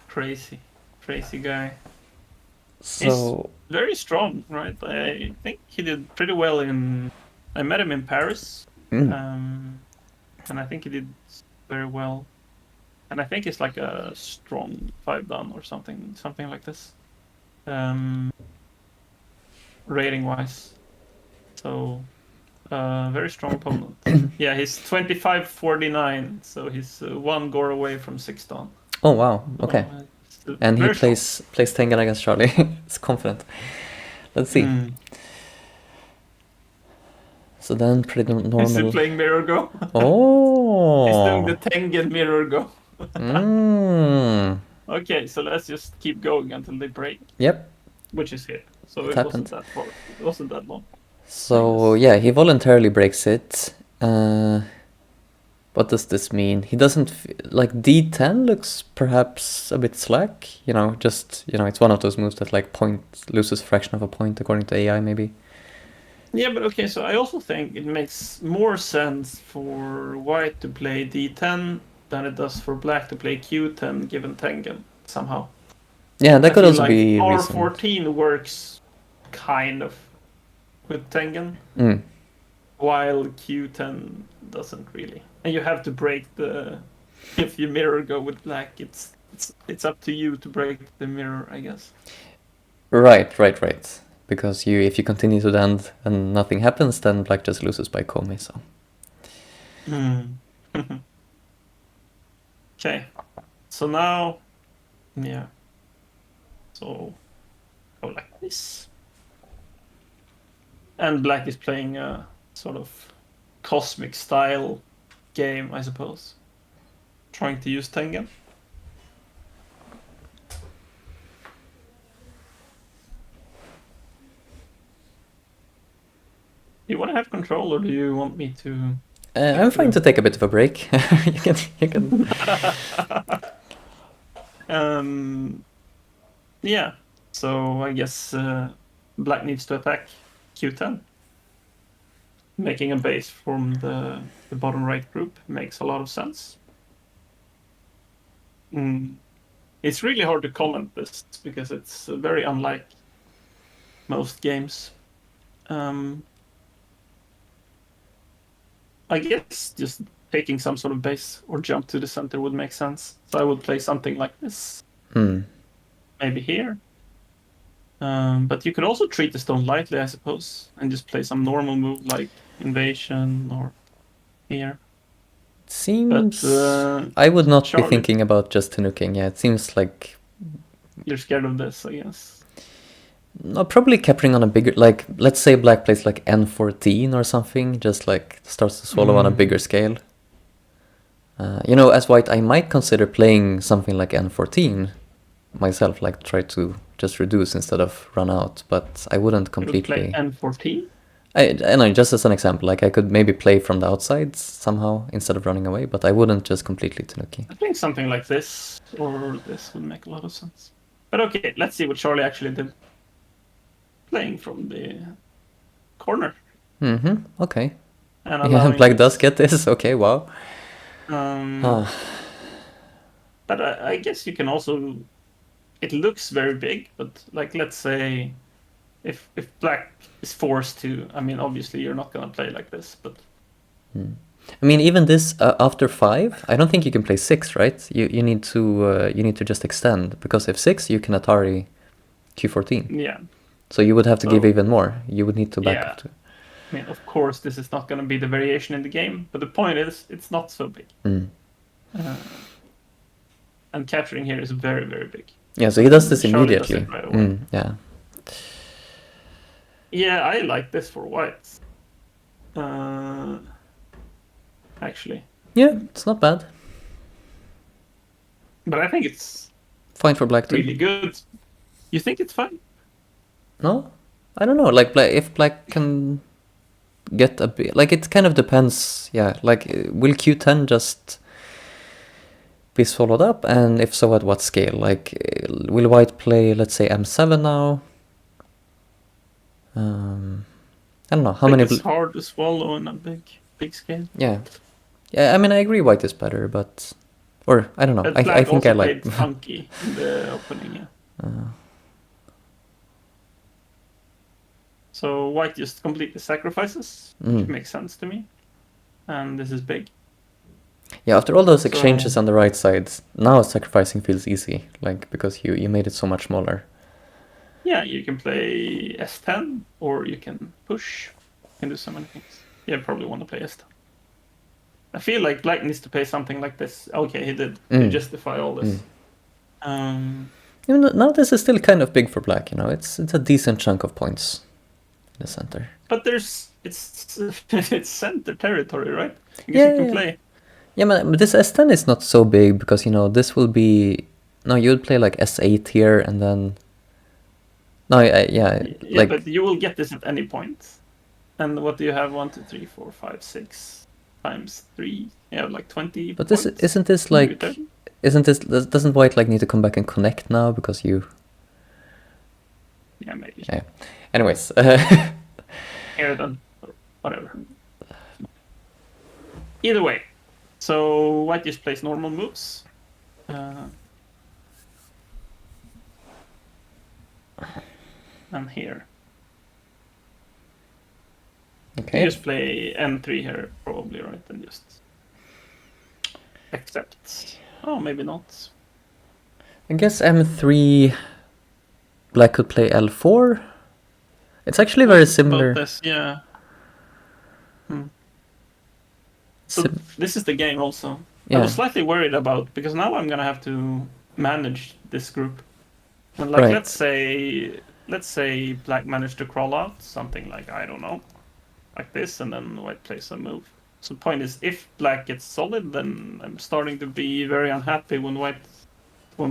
Crazy guy. So... He's very strong, right? I think he did pretty well in... I met him in Paris. And I think he did very well. And I think he's like a strong 5-dan or something like this. Rating-wise. So, very strong opponent. Yeah, he's 25-49, so he's 1 gore away from 6-dan. Oh, wow. Okay. And he plays Tengen against Charlie. He's confident. Let's see. So then pretty normal. Is he playing Mirror Go? Oh! He's doing the Tengen Mirror Go. Okay, so let's just keep going until they break. Yep. Which is here. So it wasn't that far. It wasn't that long. So yeah, he voluntarily breaks it. What does this mean? He doesn't like D10 looks perhaps a bit slack. Just it's one of those moves that like loses fraction of a point according to AI maybe. Yeah, but okay. So I also think it makes more sense for white to play D10 than it does for black to play Q10 given Tengen somehow. Yeah, that could feel also like be R14 works kind of with Tengen, while Q10 doesn't really. And you have to break the. If your mirror go with black, it's up to you to break the mirror, I guess. Right. Because if you continue to the end and nothing happens, then black just loses by Komi. So. Okay. So now, yeah. So go like this. And black is playing a sort of cosmic style game, I suppose. Trying to use Tengen. Do you want to have control, or do you want me to? I'm fine to take a bit of a break. You can. Yeah. So I guess black needs to attack Q10. Making a base from the bottom right group makes a lot of sense. It's really hard to comment this because it's very unlike most games. I guess just taking some sort of base or jump to the center would make sense. So I would play something like this. Maybe here. But you could also treat the stone lightly, I suppose, and just play some normal move like invasion or here. Seems. I would not Charlie, be thinking about just Tanuking. Yeah, it seems like. You're scared of this, I guess. No, probably capturing on a bigger, like, let's say black plays like N14 or something, just like starts to swallow on a bigger scale. As white, I might consider playing something like N14 myself, like try to just reduce instead of run out, but I wouldn't completely. You would play N14? I know, just as an example, like I could maybe play from the outside somehow instead of running away, but I wouldn't just completely Tanuki. I think something like this or this would make a lot of sense. But okay, let's see what Charlie actually did. Playing from the corner. Okay. And black does get this. Okay, wow. But I guess you can also. It looks very big, but like let's say, if black is forced to, I mean, obviously you're not gonna play like this, but. I mean, even this after 5, I don't think you can play 6, right? You need to just extend, because if 6, you can Atari Q14. Yeah. So you would have to give even more. You would need to back up to. I mean, of course, this is not going to be the variation in the game, but the point is, it's not so big. And capturing here is very, very big. Yeah, so he does this immediately. Does right away. Yeah. Yeah, I like this for whites. Actually. Yeah, it's not bad. But I think it's fine for black too. Really good. You think it's fine? No, I don't know. Like if black can get a bit, like it kind of depends. Yeah, like will Q10 just be swallowed up, and if so, at what scale? Like will white play, let's say M7 now? I don't know how many. It's hard to swallow on a big scale. Yeah, I mean I agree white is better, but I don't know. But I think I like funky in the opening. Yeah. So white just completely sacrifices, which makes sense to me. And this is big. Yeah, after all those exchanges on the right side, now sacrificing feels easy, like because you made it so much smaller. Yeah, you can play S10, or you can push. You can do so many things. Yeah, probably want to play S10. I feel like black needs to play something like this. Okay, he did. To justify all this. Now this is still kind of big for black, it's a decent chunk of points. The center, but it's center territory, right? Because you can play. Yeah, but this S10 is not so big because this will be. No, you would play like S8 here and then. No, but you will get this at any point. And what do you have? 1, 2, 3, 4, 5, 6 times 3. You have like 20 But points. isn't this Maybe like 30? doesn't White like need to come back and connect now because you? Yeah, maybe. Yeah. Anyways. Here then, whatever. Either way, so White just plays normal moves. And here. Okay. You just play N3 here, probably, right? And just accept. Oh, maybe not. I guess M3. Black could play L4. It's actually very similar. About this, yeah. So this is the game also. Yeah. I was slightly worried about, because now I'm gonna have to manage this group. And Right. let's say Black managed to crawl out something like, I don't know, like this, and then White plays a move. So the point is, if Black gets solid, then I'm starting to be very unhappy when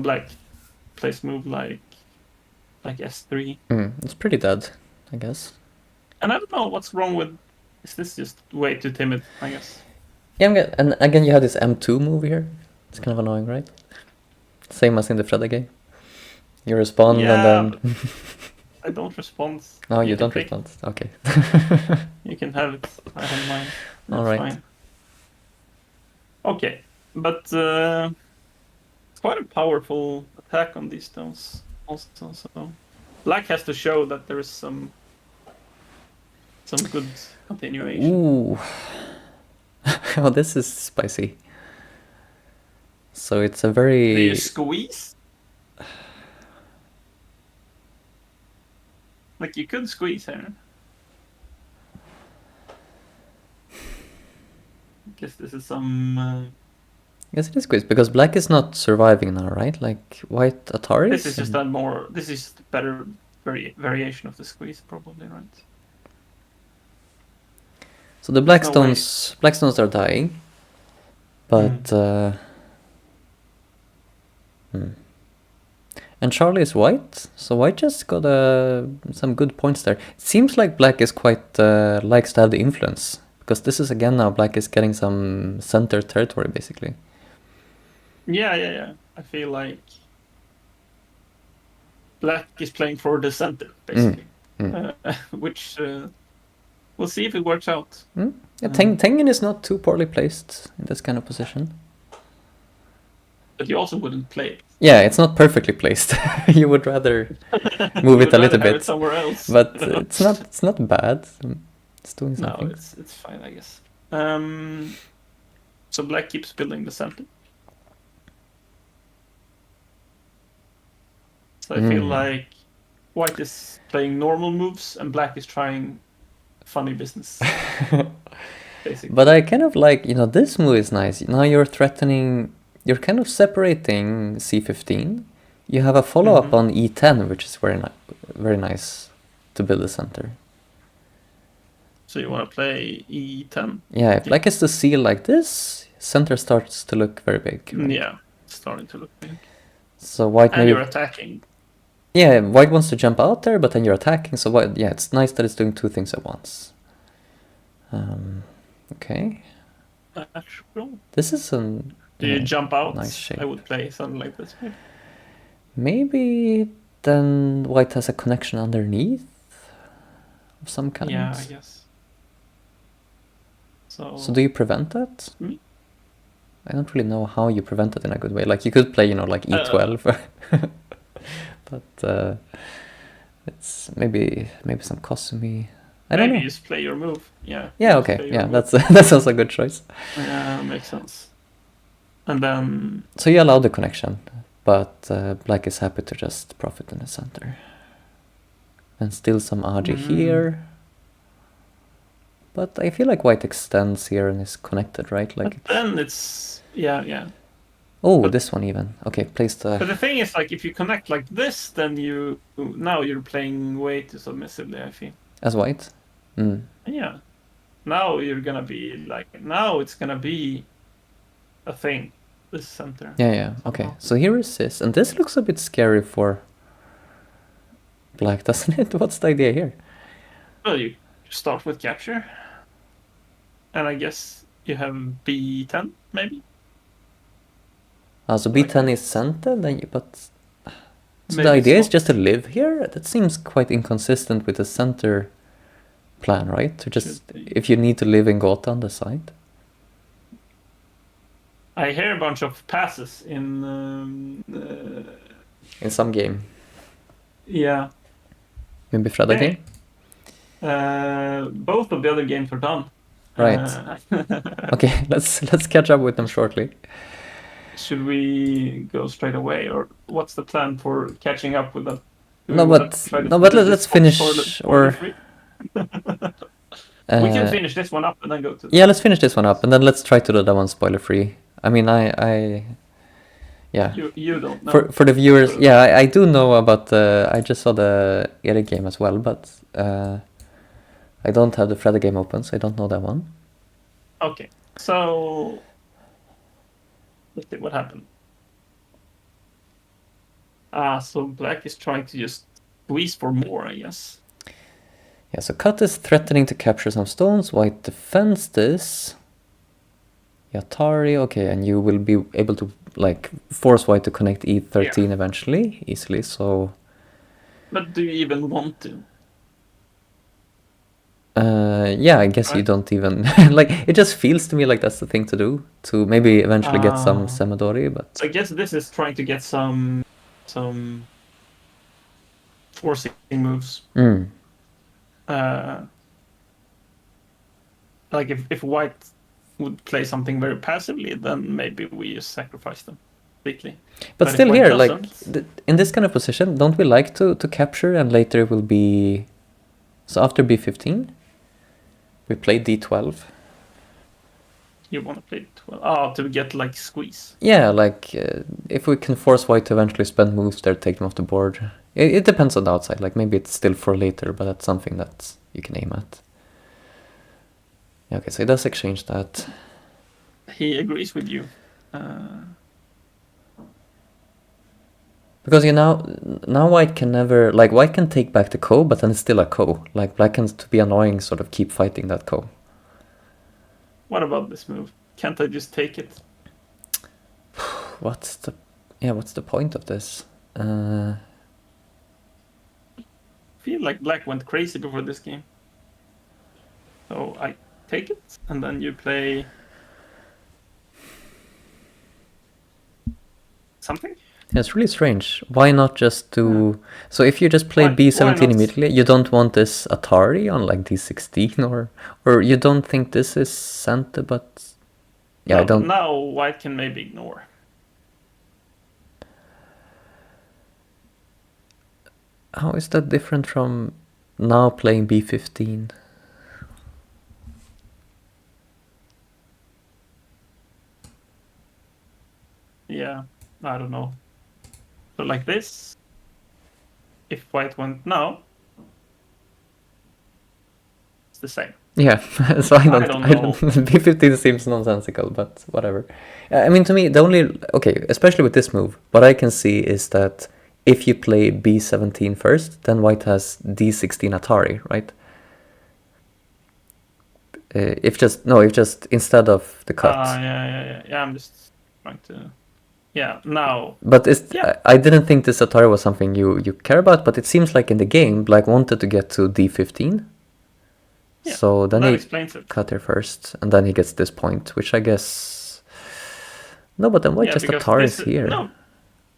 Black plays move like S3. It's pretty dead, I guess. And I don't know what's wrong with. Is this just way too timid? I guess. Yeah, and again you have this M2 move here. It's kind of annoying, right? Same as in the Fredda game. You respond and then. I don't respond. No, you don't respond. Okay. You can have it. I don't mind. That's All right. fine. Okay, but it's quite a powerful attack on these stones also. So Black has to show that there is some good continuation. Ooh. Oh, this is spicy. So it's a very. Do you squeeze? Like you could squeeze here. I guess this is some. Yes, it is squeeze because Black is not surviving now, right? Like White Atari. This is just a more. This is just a better variation of the squeeze, probably, right? So the black stones are dying, but and Charlie is white, so White just got some good points there. It seems like Black is quite likes to have the influence, because this is again now Black is getting some center territory basically. Yeah. I feel like Black is playing for the center basically, which we'll see if it works out. Yeah, Tengen is not too poorly placed in this kind of position. But you also wouldn't play it. Yeah, it's not perfectly placed. You would rather move it a little bit somewhere else. But it's not bad. It's doing something. No, it's fine, I guess. So Black keeps building the center. So I feel like White is playing normal moves and Black is trying funny business. Basically. But I kind of like, this move is nice. Now you're kind of separating C15. You have a follow-up on E10, which is very nice to build a center. So you want to play E10? Yeah, if Black is to seal like this, center starts to look very big. Right? Yeah, it's starting to look big. So White and you're attacking. Yeah, White wants to jump out there, but then you're attacking. So White, it's nice that it's doing two things at once. Okay. Actual. This is Do you jump out? Nice shape. I would play something like this. Maybe then White has a connection underneath of some kind. Yeah, I guess. So do you prevent that? I don't really know how you prevent it in a good way. Like you could play, like E12, but it's maybe some Kosumi. I don't know. Maybe just play your move. Yeah. Yeah. Okay. Yeah. That's also a good choice. Yeah, makes sense. And then. So you allow the connection, but Black is happy to just profit in the center. And still some Aji here. But I feel like White extends here and is connected, right? Like. But then it's yeah. Oh, but this one even. Okay, place the. But the thing is, like, if you connect like this, then you're playing way too submissively, I feel. As White? Yeah. Now you're gonna be like. Now it's gonna be a thing. This center. Yeah. Okay. So here is this, and this looks a bit scary for Black, doesn't it? What's the idea here? Well, you start with capture. And I guess you have B10, maybe? So B10 is center, but... So Maybe the idea is swap. just to live here? That seems quite inconsistent with the center plan, right? To just, if you need to live in Gotha on the side. I hear a bunch of passes in some game. Yeah. Maybe Fredda game? Both of the other games are done. Right. Okay, let's catch up with them shortly. Should we go straight away, or what's the plan for catching up with them? No, but let's finish or. We can finish this one up and then go to. Yeah, let's finish this one up and then let's try to do that one spoiler free. I mean, yeah. You don't know. For the viewers, yeah, I do know about the. I just saw the Eric game as well, but I don't have the Fredda game open, so I don't know that one. Okay, so let's see what happened. So black is trying to just squeeze for more, I guess. Yeah, so cut is threatening to capture some stones. White defends this. Yatari, okay, and you will be able to like force white to connect E13 eventually, easily, so... But do you even want to? Yeah, I guess you don't even... like, it just feels to me like that's the thing to do, to maybe eventually get some Semadori, but... I guess this is trying to get some forcing moves. Like if white would play something very passively, then maybe we just sacrifice them completely. But still here, like, in this kind of position, don't we like to capture and later it will be... So after B15, we play D12. You want to play D12? Oh, to get like squeeze. Yeah, like if we can force white to eventually spend moves there, take them off the board. It depends on the outside, like maybe it's still for later, but that's something that you can aim at. Yeah, okay, so he does exchange that. He agrees with you. Because now white can never, like white can take back the ko, but then it's still a ko. Like black can, to be annoying, sort of keep fighting that ko. What about this move? Can't I just take it? What's the point of this? I feel like black went crazy before this game. So I take it, and then you play something? It's really strange. Why not just do... So if you just play B17 immediately, you don't want this Atari on like D16 or you don't think this is Santa, but... Yeah, no, I don't... Now white can maybe ignore. How is that different from now playing B15? Yeah, I don't know. So like this, if white went now, it's the same. Yeah, so I don't know. B15 seems nonsensical, but whatever. I mean, to me, the only... Okay, especially with this move, what I can see is that if you play B17 first, then white has D16 Atari, right? If just instead of the cut. Yeah, I'm just trying to... Yeah, now. But I didn't think this Atari was something you care about, but it seems like in the game, Black wanted to get to D15. Yeah, so then he cut here first, and then he gets this point, which I guess... No, but then why just Atari is here? No.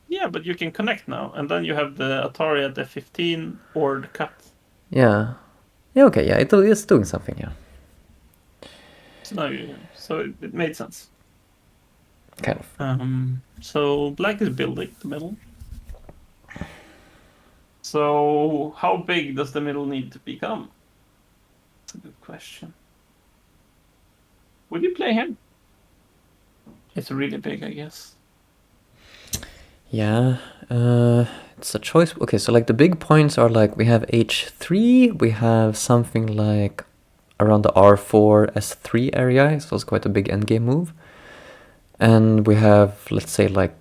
Yeah, but you can connect now, and then you have the Atari at F15 or the cut. Yeah. Yeah, okay, yeah, it's doing something, yeah. So it made sense. Kind of. So black is building the middle. So how big does the middle need to become? That's a good question. Would you play him? It's really big, I guess. Yeah, it's a choice. Okay, so like the big points are like we have H3, we have something like around the R4, S3 area, so it's quite a big endgame move. And we have, let's say, like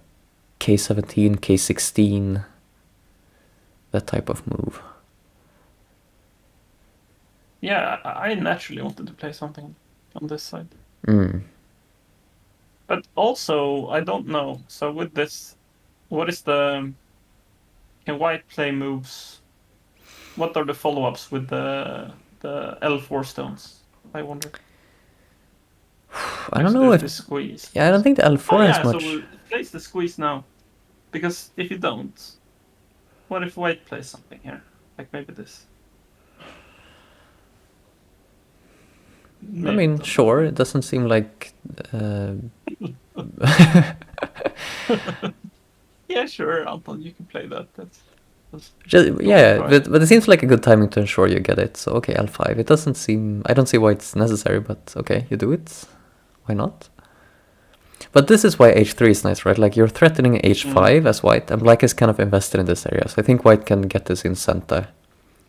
K17, K16, that type of move. Yeah, I naturally wanted to play something on this side. Mm. But also, I don't know. So with this, what is the... Can white play moves? What are the follow-ups with the L4 stones? I wonder. I don't So know there's if... this squeeze. Yeah, I don't think the Oh L4 has yeah, so much. we'll place the squeeze now. Because if you don't, what if white plays something here? Like maybe this. I Maybe mean, it doesn't sure, matter. it doesn't seem like... Yeah, sure, Anton, you can play that. That's yeah, try. but it seems like a good timing to ensure you get it. So, okay, L5. It doesn't seem... I don't see why it's necessary, but okay, you do it. Why not? But this is why H3 is nice, right? Like, you're threatening H5 as white, and black is kind of invested in this area. So I think white can get this in center.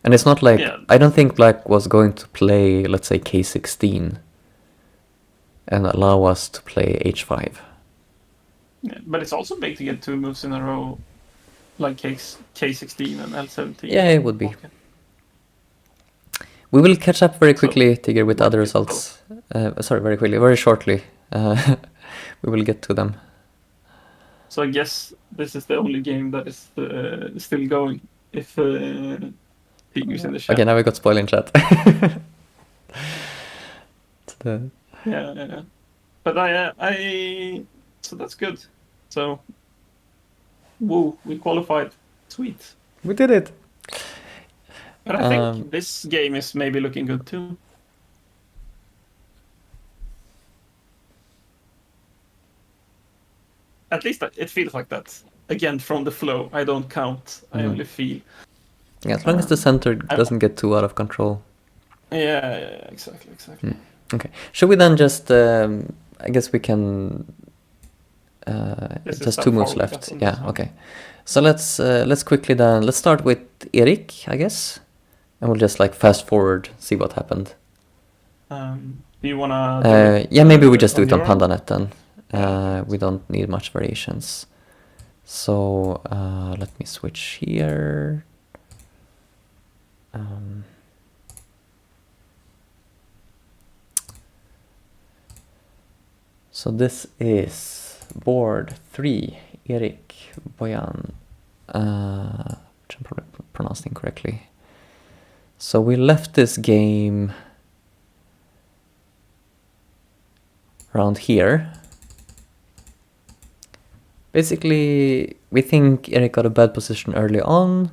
And it's not like... Yeah. I don't think black was going to play, let's say, K16 and allow us to play H5. Yeah, but it's also big to get 2 moves in a row, like K16 and L17. Yeah, it would be. Okay. We will catch up very quickly, Tigger, with Work other it results. Sorry, very quickly, very shortly. We will get to them. So I guess this is the only game that is still going. If Tigger's in the chat. Okay, now we got spoiling chat. Yeah. But so that's good. So, woo, we qualified. Sweet. We did it. But I think this game is maybe looking good too. At least it feels like that. Again, from the flow, I don't count. I only feel. Yeah, as long as the center doesn't get too out of control. Yeah, exactly. Okay. Should we then just... I guess we can... just 2 moves left. Yeah, okay. So let's quickly then... Let's start with Erik, I guess. And we'll just like fast forward, see what happened. Do you wanna... yeah, maybe we just do it on your own? PandaNet then. We don't need much variations. So let me switch here. So this is board 3, Erik, Bojan, which I'm probably pronouncing incorrectly. So we left this game around here. Basically, we think Erik got a bad position early on.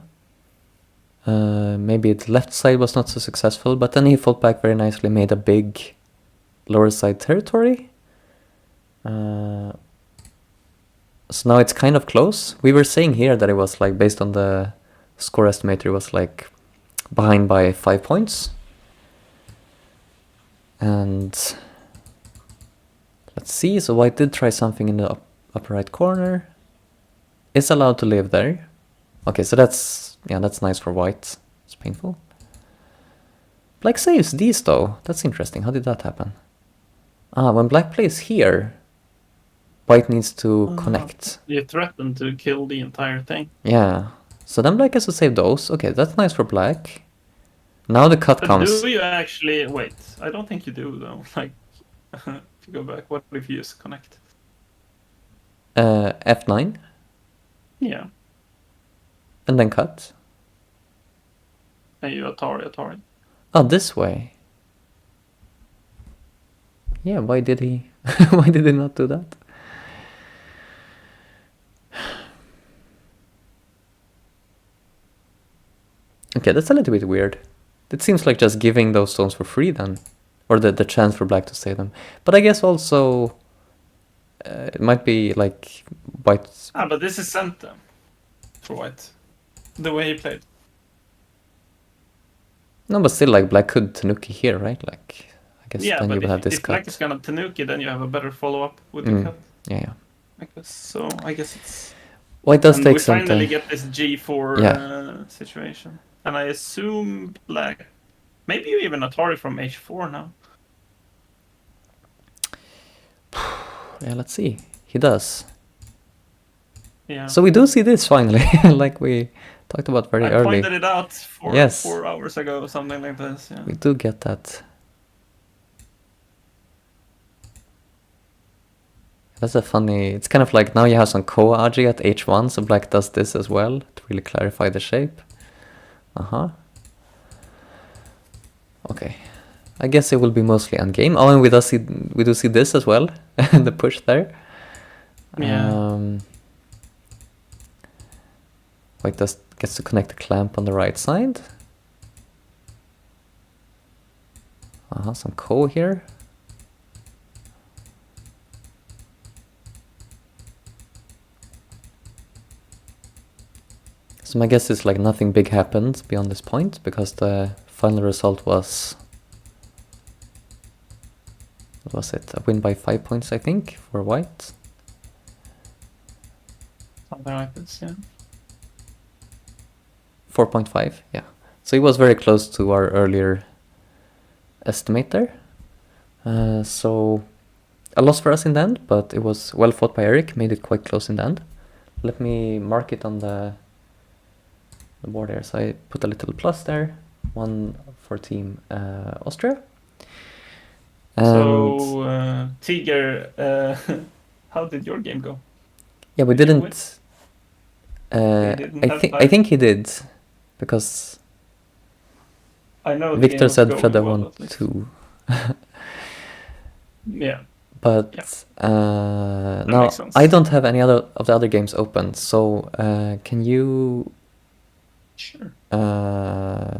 Maybe the left side was not so successful, but then he fought back very nicely, made a big lower side territory. So now it's kind of close. We were saying here that it was like, based on the score estimator, it was like behind by 5 points. And let's see, so white did try something in the upper right corner. It's allowed to live there. Okay, so that's nice for white. It's painful. Black saves these though. That's interesting. How did that happen? When black plays here, white needs to connect. You threatened to kill the entire thing. Yeah. So then black has to save those. Okay, that's nice for black. Now the cut comes. Do you actually... Wait, I don't think you do though. Like, if you go back, what if you use connect? F9. Yeah. And then cut. And you Atari. Oh, this way. Yeah, why did he why did he not do that? Okay, that's a little bit weird. It seems like just giving those stones for free then. Or the chance for black to save them. But I guess also it might be like white. But this is center for white. The way he played. No, but still, like, black could Tanuki here, right? Like, I guess then you would have this if cut. black is gonna Tanuki, then you have a better follow-up with the cut. Yeah. I guess so. I guess it's... White does take we finally something. get this G4 situation. And I assume black... Maybe you even Atari from H4 now. Yeah, let's see. He does. Yeah. So we do see this finally, like we talked about very I early. pointed it out 4 hours ago or something like this. Yeah. We do get that. That's a funny... It's kind of like now you have some Ko-Aji at h1, so black does this as well to really clarify the shape. Okay. I guess it will be mostly endgame. Oh, and we do see this as well, the push there. Yeah. White gets to connect the clamp on the right side. Some Ko here. So my guess is like nothing big happened beyond this point, because the final result was... What was it? A win by 5 points, I think, for white. Something like this, yeah. 4.5, yeah. So he was very close to our earlier estimate there. So a loss for us in the end, but it was well fought by Eric, made it quite close in the end. Let me mark it on the board there. So I put a little plus there, 1 for team Austria. And so, Tiger, how did your game go? Yeah, we didn't... I think he did, because I know Victor said Fredda won 2. Yeah. But now I don't have any of the other games open, so can you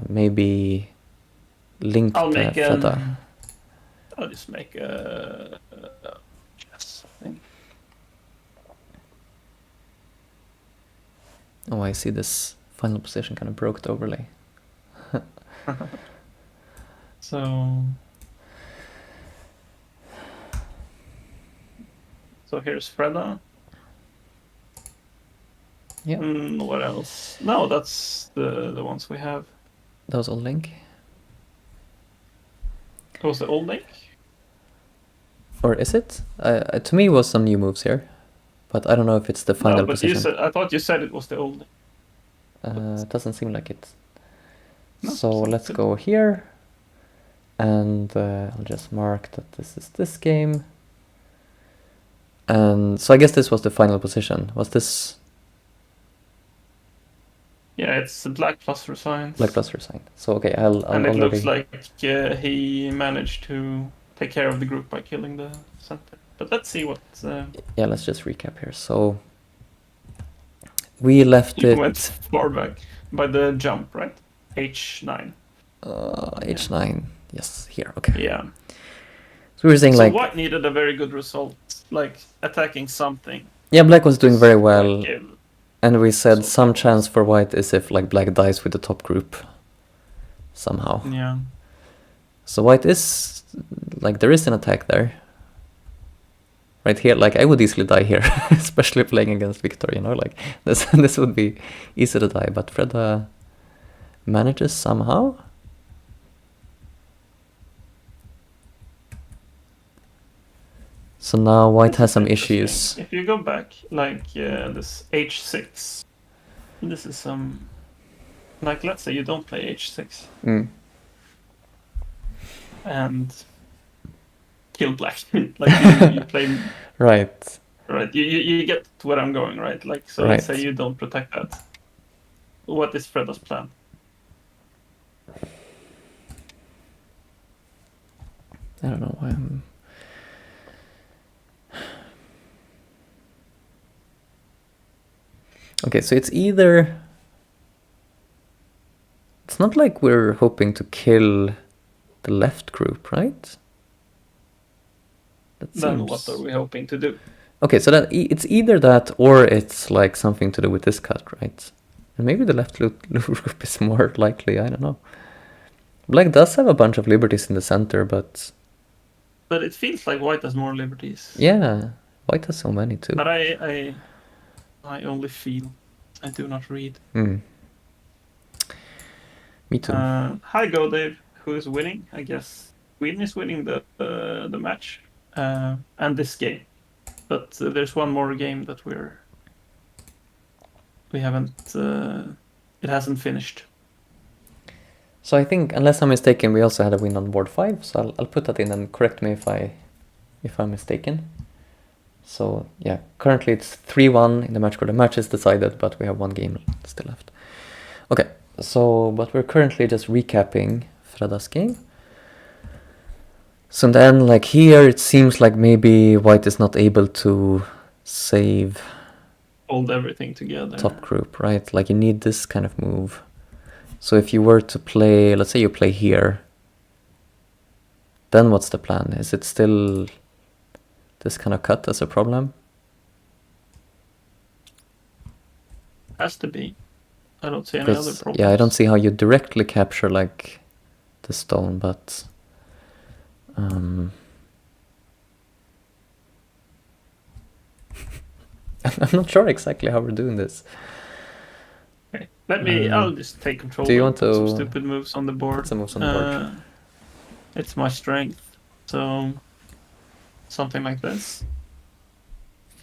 maybe link the Fredda? I'll just make a chess thing. Oh, I see this final position kind of broke the overlay. So here's Fredda. Yeah. What else? No, that's the ones we have. That was old link. That was the old link? Or is it? To me, it was some new moves here, but I don't know if it's the final position. I thought you said it was the old link. It doesn't seem like it. No, so let's go here, and I'll just mark that this is this game. And so I guess this was the final position. Was this? Yeah, it's black plus resigned. Black plus resigned. So okay, I'll and it looks like he managed to take care of the group by killing the center. But let's see what... Yeah, let's just recap here. So we left it... went far back by the jump, right? H9. H9. Yes, here. Okay. Yeah. So we were saying white needed a very good result, like attacking something. Yeah, black was doing very well. And we said some chance for white is if like black dies with the top group somehow. Yeah. So white is like there is an attack there. Right here, like I would easily die here, especially playing against Victor, you know, like this would be easy to die, but Fredda manages somehow. So now white has some issues. If you go back, like this H6, this is some, like let's say you don't play H6. And kill black. Like you play... Right. Right, you get to where I'm going, right? Like, so let's say you don't protect that. What is Fredda's plan? I don't know why I'm... Okay, so it's either... It's not like we're hoping to kill the left group, right? Then what are we hoping to do? Okay, so that it's either that or it's like something to do with this cut, right? And maybe the left group is more likely, I don't know. Black does have a bunch of liberties in the center, but... But it feels like white has more liberties. Yeah, white has so many too. But I only feel. I do not read. Me too. Hi, Go Dave, who is winning, I guess. Sweden is winning the match and this game. But there's one more game that we haven't it hasn't finished. So I think, unless I'm mistaken, we also had a win on board 5. So I'll put that in and correct me if I'm mistaken. So yeah, currently it's 3-1 in the match score. The match is decided, but we have one game still left. Okay, so but we're currently just recapping Freda's game. So then, like here, it seems like maybe White is not able to save Hold everything together. top group, right? Like you need this kind of move. So if you were to play, let's say you play here, then what's the plan? Is it still this kind of cut as a problem? Has to be. I don't see any other problems. Yeah, I don't see how you directly capture like the stone, but I'm not sure exactly how we're doing this. Okay. I'll just take control. Do you want put some to stupid moves on the board? put some moves on the board? It's my strength. So something like this.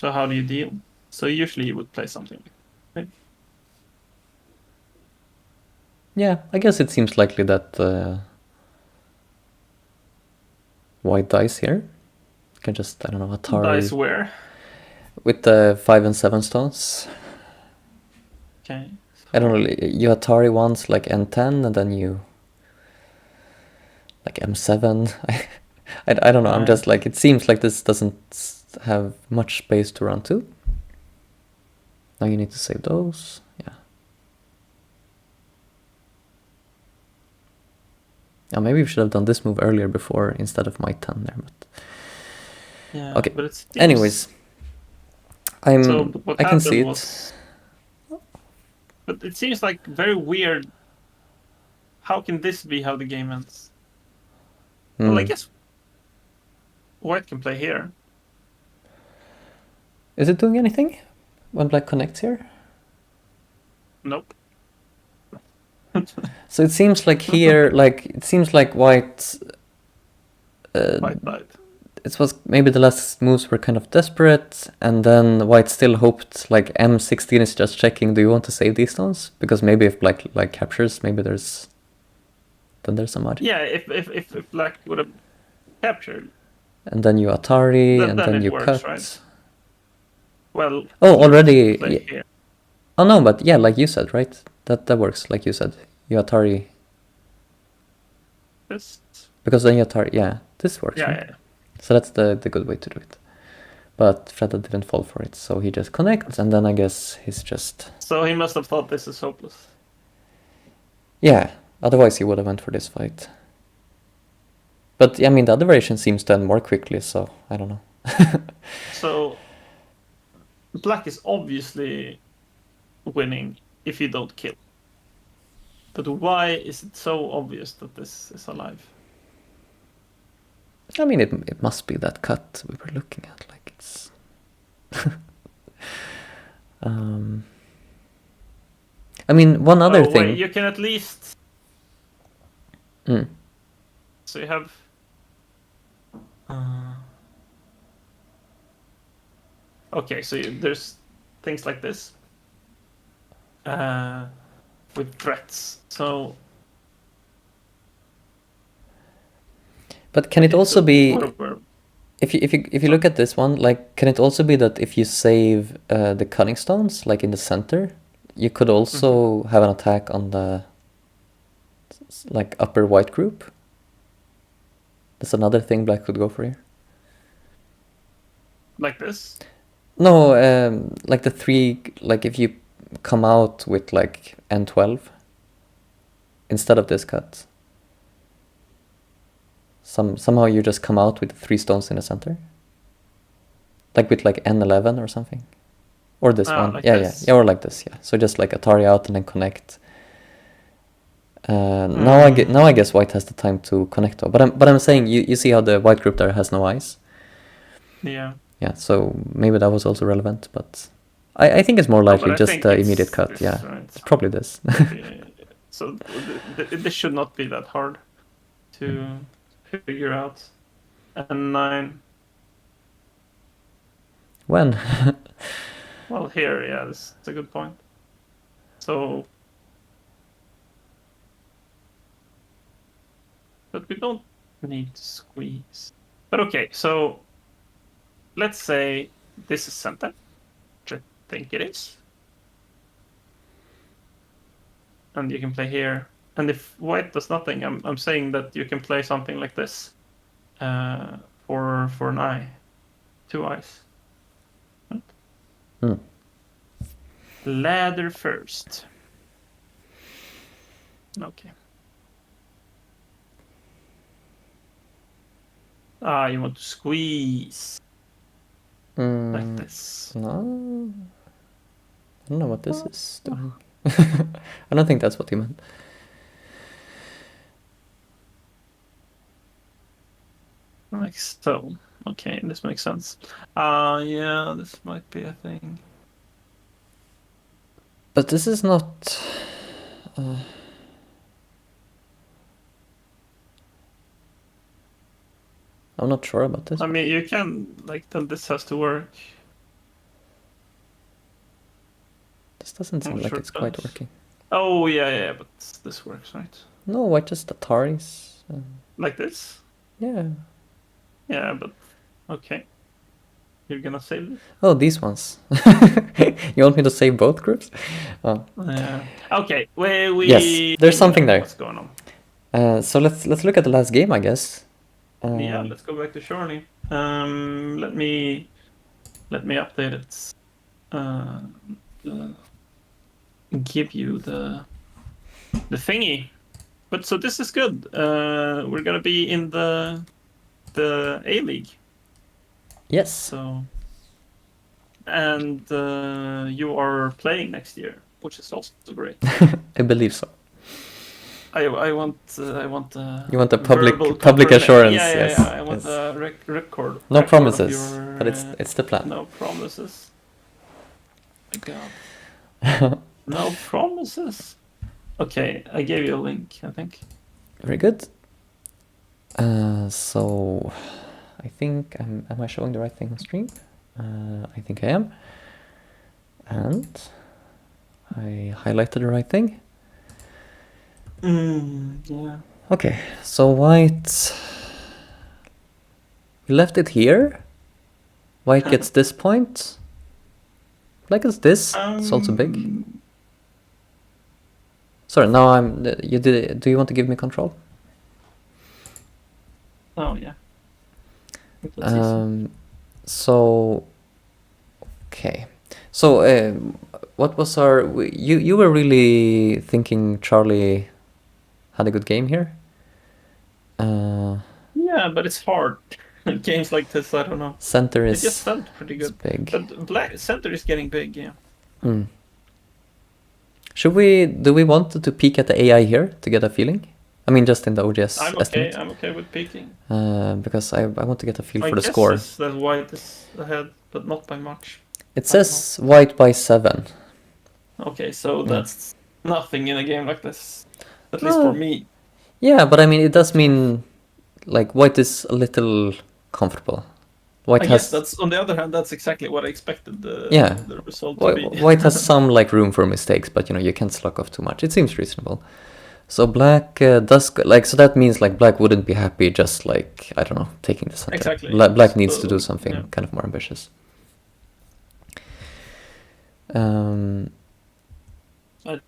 So how do you deal? So usually you would play something. Right? Yeah, I guess it seems likely that White dies here. You can just, I don't know, Atari. Dice where? With the 5 and 7 stones. Okay. I don't know, you Atari once like N10 and then you like M7. I don't know, I'm just like, it seems like this doesn't have much space to run to. Now you need to save those, yeah. Yeah, maybe we should have done this move earlier before instead of my 10 there, but... Yeah, okay, but it's anyways. I can see it. But it seems like very weird. How can this be how the game ends? Well, I guess White can play here. Is it doing anything when Black connects here? Nope. So it seems like here, it seems like White... White died. It was maybe the last moves were kind of desperate, and then White still hoped like M16 is just checking, do you want to save these stones? Because maybe if Black like captures, maybe there's some magic. Yeah, if Black would have captured. And then you Atari, and then you works, cut. Right? Well. Oh, already. Yeah. Oh no, but yeah, like you said, right? That works, like you said. You Atari. This. Because then you Atari, yeah, this works. Yeah, right? yeah. So that's the good way to do it. But Freda didn't fall for it, so he just connects, and then I guess he's just... So he must have thought this is hopeless. Yeah, otherwise he would have went for this fight. But, I mean, the other variation seems to end more quickly, so I don't know. So, Black is obviously winning if you don't kill. But why is it so obvious that this is alive? I mean, it must be that cut we were looking at, like it's... I mean, one other thing... Wait, you can at least... So you have... Okay, so there's things like this. With threats, so... But can it also be... If you look at this one, like, can it also be that if you save the cutting stones, like in the center, you could also have an attack on the like upper White group? That's another thing Black could go for here. Like this? No, like the three, like if you come out with like N12 instead of this cut. Somehow you just come out with 3 stones in the center, like with like N11 or something, or this one, like yeah, this. or like this, yeah. So just like Atari out and then connect. Now I guess White has the time to connect though. But I'm saying you see how the White group there has no eyes. Yeah. Yeah. So maybe that was also relevant, but I think it's more likely just the immediate cut. This, yeah, right? It's probably this. So this should not be that hard to figure out. And 9. When? Well, here, yeah, that's a good point. So But we don't need to squeeze. But okay, so let's say this is center, which I think it is. And you can play here. And if white does nothing, I'm saying that you can play something like this for an eye, 2 eyes. Right? Hmm. Ladder first. Okay. You want to squeeze like this. No. I don't know what this is doing. I don't think that's what he meant. Like so. Okay, this makes sense. Yeah, this might be a thing. But this is not... I'm not sure about this. I mean, you can, like, then this has to work. This doesn't seem like it's quite working. Oh, yeah, but this works, right? No, why just Ataris? Like this? Yeah. Yeah, but okay. You're gonna save this? Oh, these ones. You want me to save both groups? Oh. Yeah. Okay. We yes, there's something there. What's going on? So let's look at the last game, I guess. Yeah, let's go back to Shorny. Let me update it. Give you the thingy. But so this is good. We're gonna be in the A League. Yes. So, and you are playing next year, which is also great. I believe so. I want you want the public assurance. Yeah, yes. I want the record. No record promises, but it's the plan. No promises. My God. No promises. Okay, I gave you a link, I think. Very good. So I think am I showing the right thing on stream? I think I am. And I highlighted the right thing. Yeah. Okay, so white left it here. White gets this point. Black is this. It's also big. Sorry, now you did. Do you want to give me control? Oh yeah. So okay. So what was our? You were really thinking Charlie had a good game here. Yeah, but it's hard. Games like this, I don't know. Center is. It just felt pretty good. Big. But black center is getting big, yeah. Should we? Do we want to peek at the AI here to get a feeling? I mean, just in the OGS estimate. I'm okay with peeking. Because I want to get a feel for the My score. guess is that white is ahead, but not by much. It says white by 7. Okay, so that's nothing in a game like this. At least for me. Yeah, but I mean, it does mean like white is a little comfortable. White guess that's on the other hand, that's exactly what I expected the result to be. White has some like room for mistakes, but you can't slug off too much. It seems reasonable. So black does like so that means like black wouldn't be happy just like I don't know taking the center. Exactly. Black needs to do something kind of more ambitious. I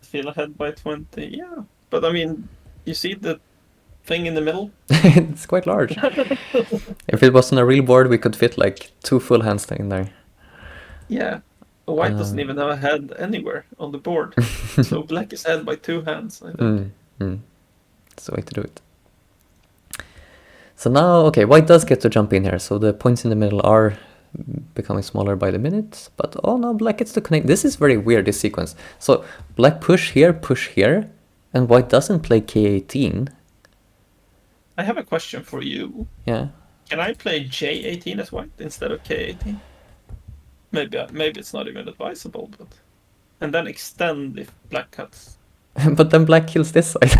feel ahead by 20. Yeah, but I mean, you see the thing in the middle? It's quite large. If it wasn't a real board, we could fit like 2 full hands in there. Yeah. White doesn't even have a head anywhere on the board. So black is ahead by 2 hands, I think. That's the way to do it. So now, okay, white does get to jump in here. So the points in the middle are becoming smaller by the minute. But oh no, black gets to connect. This is very weird, this sequence. So black push here, and white doesn't play K18. I have a question for you. Yeah. Can I play J18 as white instead of K18? Maybe it's not even advisable, but and then extend if black cuts. But then black kills this side.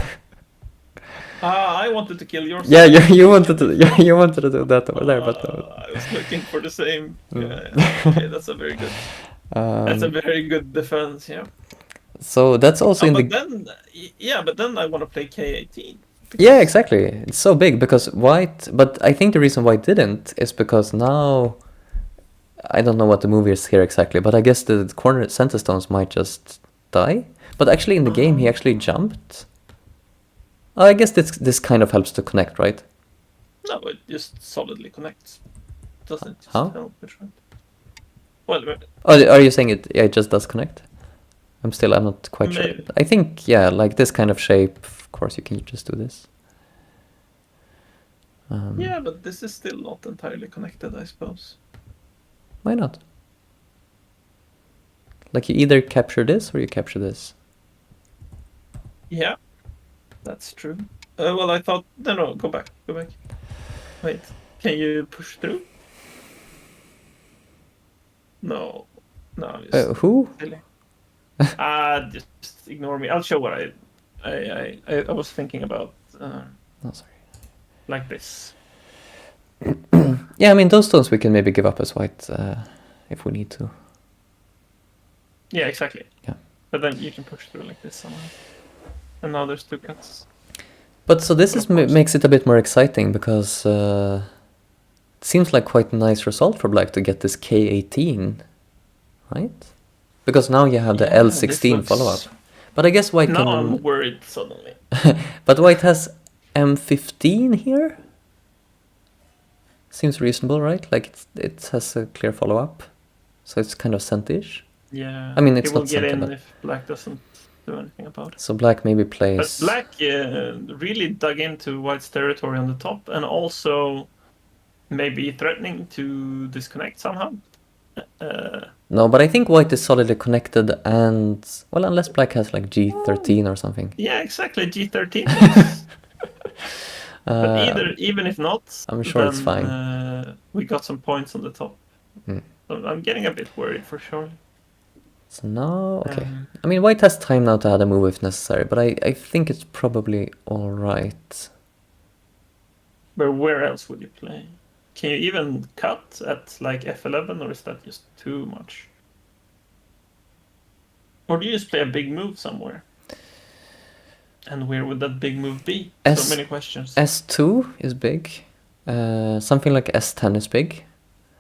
I wanted to kill yours. Yeah, you wanted to do that over there, but I was looking for the same. Okay, that's a very good. That's a very good defense. Yeah. So that's also in but then I want to play K18. Yeah, exactly. It's so big because white, but I think the reason white didn't is because now I don't know what the move is here exactly, but I guess the corner center stones might just die. But actually in the game he actually jumped. Oh, I guess this kind of helps to connect, right? No, it just solidly connects. Doesn't just How? help it, right? Well, Oh, are you saying it? Yeah, it just does connect. I'm not quite sure. maybe. I think yeah, like this kind of shape. Of course, you can just do this. Yeah, but this is still not entirely connected, I suppose. Why not? Like you either capture this or you capture this. Yeah, that's true. Well, I thought no, go back. Wait, can you push through? No, Who? Silly. Just ignore me. I'll show what I was thinking about. Oh, sorry. Like this. Yeah, I mean those stones we can maybe give up as white if we need to. Yeah, exactly. Yeah. But then you can push through like this somehow. And now there's 2 cuts. But so this is makes it a bit more exciting because it seems like quite a nice result for black to get this K18, right? Because now you have the L16 follow-up. But I guess white now can... I'm worried suddenly. But white has M15 here? Seems reasonable, right? Like it has a clear follow-up. So it's kind of centish. Yeah. I mean, it's it will not get center, in but... if black doesn't do anything about it. So black maybe plays... But black really dug into white's territory on the top and also maybe threatening to disconnect somehow. No, but I think white is solidly connected and... Well, unless black has like G13 or something. Yeah, exactly. G13. But even if not... I'm sure then, it's fine. We got some points on the top. So I'm getting a bit worried for sure. So now, okay. I mean, white has time now to add a move if necessary, but I think it's probably alright. But where else would you play? Can you even cut at like F11 or is that just too much? Or do you just play a big move somewhere? And where would that big move be? So many questions. S2 is big. Something like S10 is big.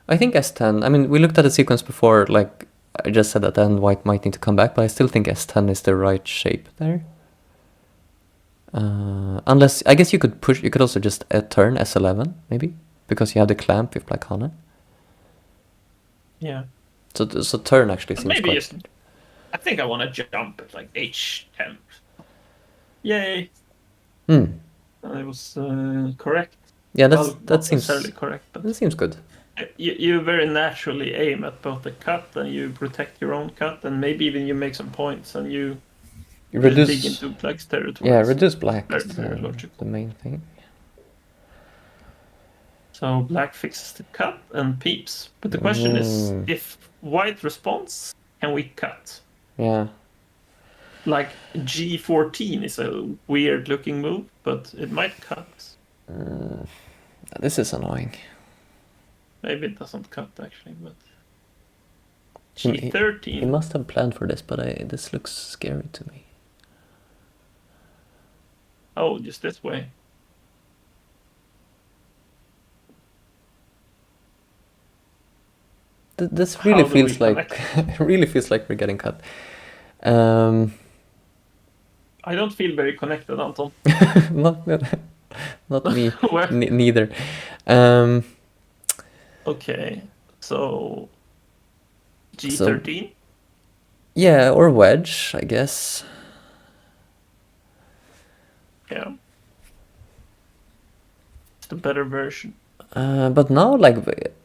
I think S10, I mean, we looked at the sequence before, like, I just said that then white might need to come back, but I still think S10 is the right shape there. Unless, I guess you could also just turn S11, maybe, because you have the clamp with black on it. Yeah. So turn actually seems maybe quite... I think I want to jump at like H10. Yay! It was correct. Yeah, that seems necessarily correct, but that seems good. You very naturally aim at both the cut and you protect your own cut, and maybe even you make some points and you reduce dig into black's territory. Yeah, reduce black is very logical. The main thing. So black fixes the cut and peeps, but the question is, if white responds, can we cut? Yeah. Like G14 is a weird looking move, but it might cut. This is annoying. Maybe it doesn't cut actually, but G13. He must have planned for this, but this looks scary to me. Oh, just this way. This really feels like really feels like we're getting cut. I don't feel very connected, Anton. not me. Neither. Okay, so G13? Yeah, or wedge, I guess. Yeah. It's the better version. But now, like,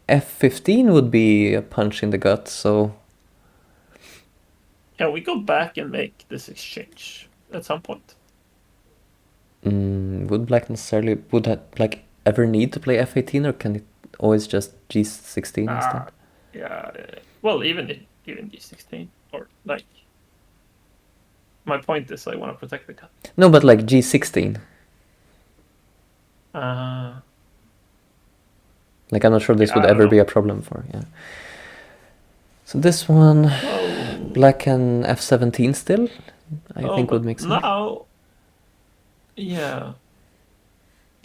F15 would be a punch in the gut, so... Yeah, we go back and make this exchange at some point. Would black black ever need to play F18, or can it always just G16 instead? Yeah, well, even G16, or like... My point is I want to protect the cut. No, but like G16. Like, I'm not sure this would ever be a problem for, yeah. So this one, black and F17 still, I think would make sense. Now, yeah.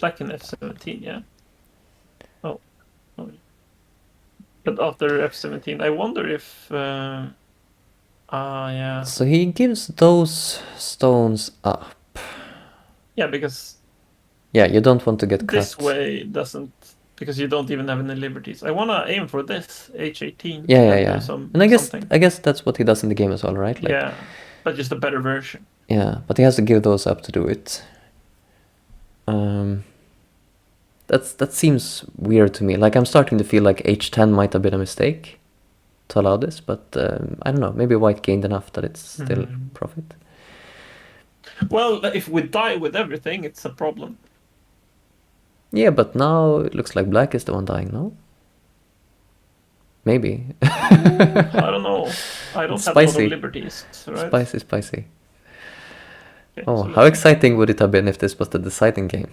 black in f17, yeah. Oh. But after f17, I wonder if... yeah. So he gives those stones up. Yeah, because... Yeah, you don't want to get this cut. way doesn't... Because you don't even have any liberties. I want to aim for this, h18. Yeah. And I something. guess that's what he does in the game as well, right? Like, yeah, but just a better version. Yeah, but he has to give those up to do it. That seems weird to me. Like, I'm starting to feel like h10 might have been a mistake to allow this, but I don't know. Maybe white gained enough that it's still profit. Well, if we die with everything, it's a problem. Yeah, but now it looks like black is the one dying, no? Maybe. I don't know. I don't have a lot of liberties, right? Spicy. Okay, Oh, so how exciting would it have been if this was the deciding game?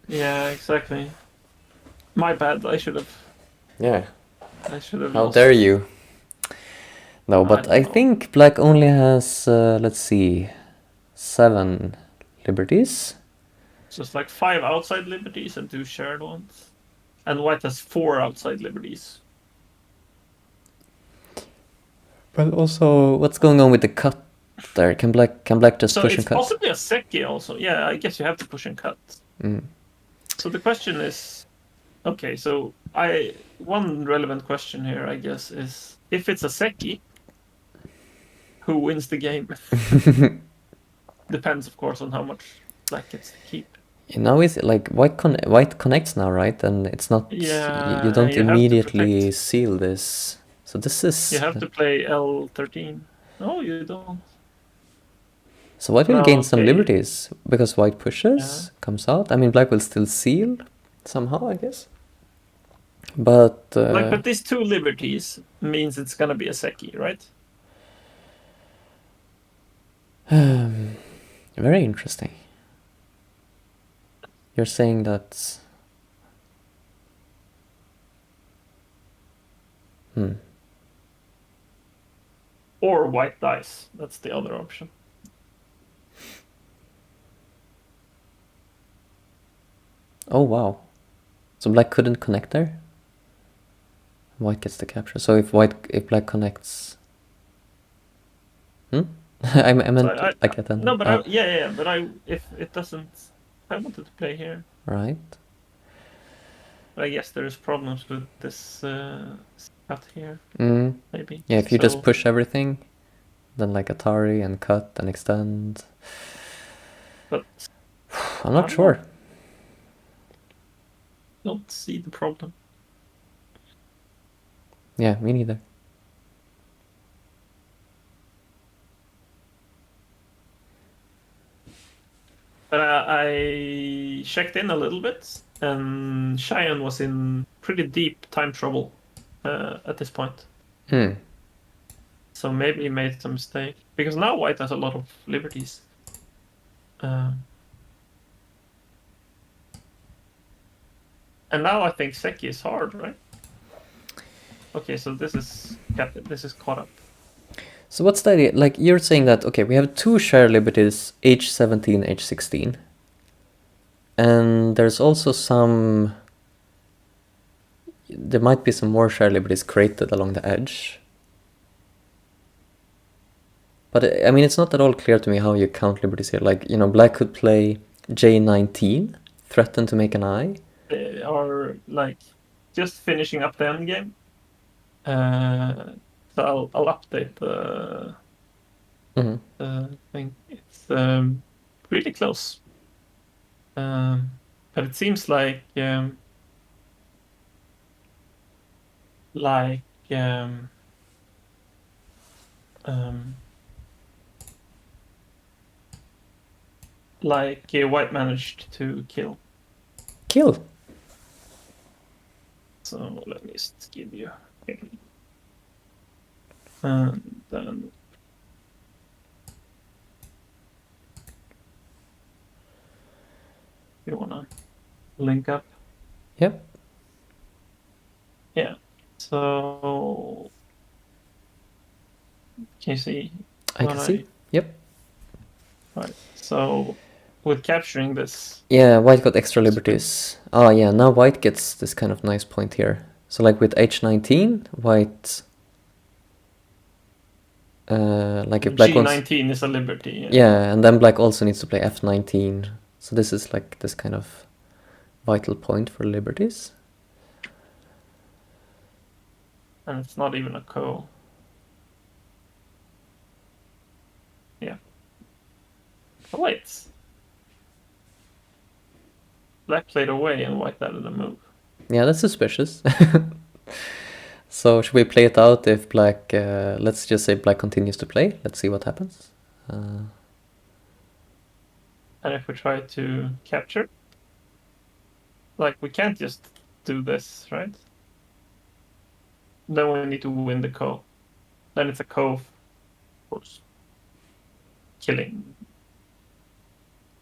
Yeah, exactly. My bad. I should have. Yeah. I should have. How dare you? No, but I think black only has, let's see, 7 liberties. Just like 5 outside liberties and 2 shared ones. And white has 4 outside liberties. But also, what's going on with the cut there? Can black just push and cut? So it's possibly a Seki also. Yeah, I guess you have to push and cut. So the question is, okay, so one relevant question here, I guess, is if it's a Seki, who wins the game? Depends, of course, on how much black gets to keep. Now is like white connects now, right? And it's not. Yeah, you don't you immediately seal this. So this is. You have to play L13. No, you don't. So white will gain some liberties because white pushes, comes out. I mean, black will still seal somehow, I guess. But but these 2 liberties means it's gonna be a Seki, right? Very interesting. You're saying that. Or white dies. That's the other option. Oh wow! So black couldn't connect there. White gets the capture. So if black connects. I meant I get that. No, but if it doesn't, I wanted to play here. Right. But I guess there's problems with this cut here. Maybe. Yeah, if you just push everything, then like Atari and cut and extend. But I'm not sure. Don't see the problem. Yeah, me neither. But I checked in a little bit, and Cheyenne was in pretty deep time trouble at this point. So maybe he made some mistake. Because now white has a lot of liberties. And now I think Seki is hard, right? Okay, so this is caught up. So what's the idea? Like, you're saying that, okay, we have 2 shared liberties, h17, h16. And there's also some... There might be some more shared liberties created along the edge. But, I mean, it's not at all clear to me how you count liberties here. Like, black could play j19, threaten to make an eye. They are, like, just finishing up the endgame. So I'll update the thing. It's really close. But it seems like white managed to kill. So let me just give you. And then you wanna link up? Yep. Yeah. So can you see? I can see. Yep. Right. So with capturing this. Yeah, white got extra liberties. Oh yeah, now white gets this kind of nice point here. So like with h19, white... like if black wants... G19 is a liberty. Yeah, and then black also needs to play f19. So this is like this kind of vital point for liberties. And it's not even a ko. Yeah. Oh, wait. Black played away and white added a move. Yeah, that's suspicious. So should we play it out if black... let's just say black continues to play. Let's see what happens. And if we try to capture, like we can't just do this, right? Then we need to win the ko. Then it's a ko, of course. Killing.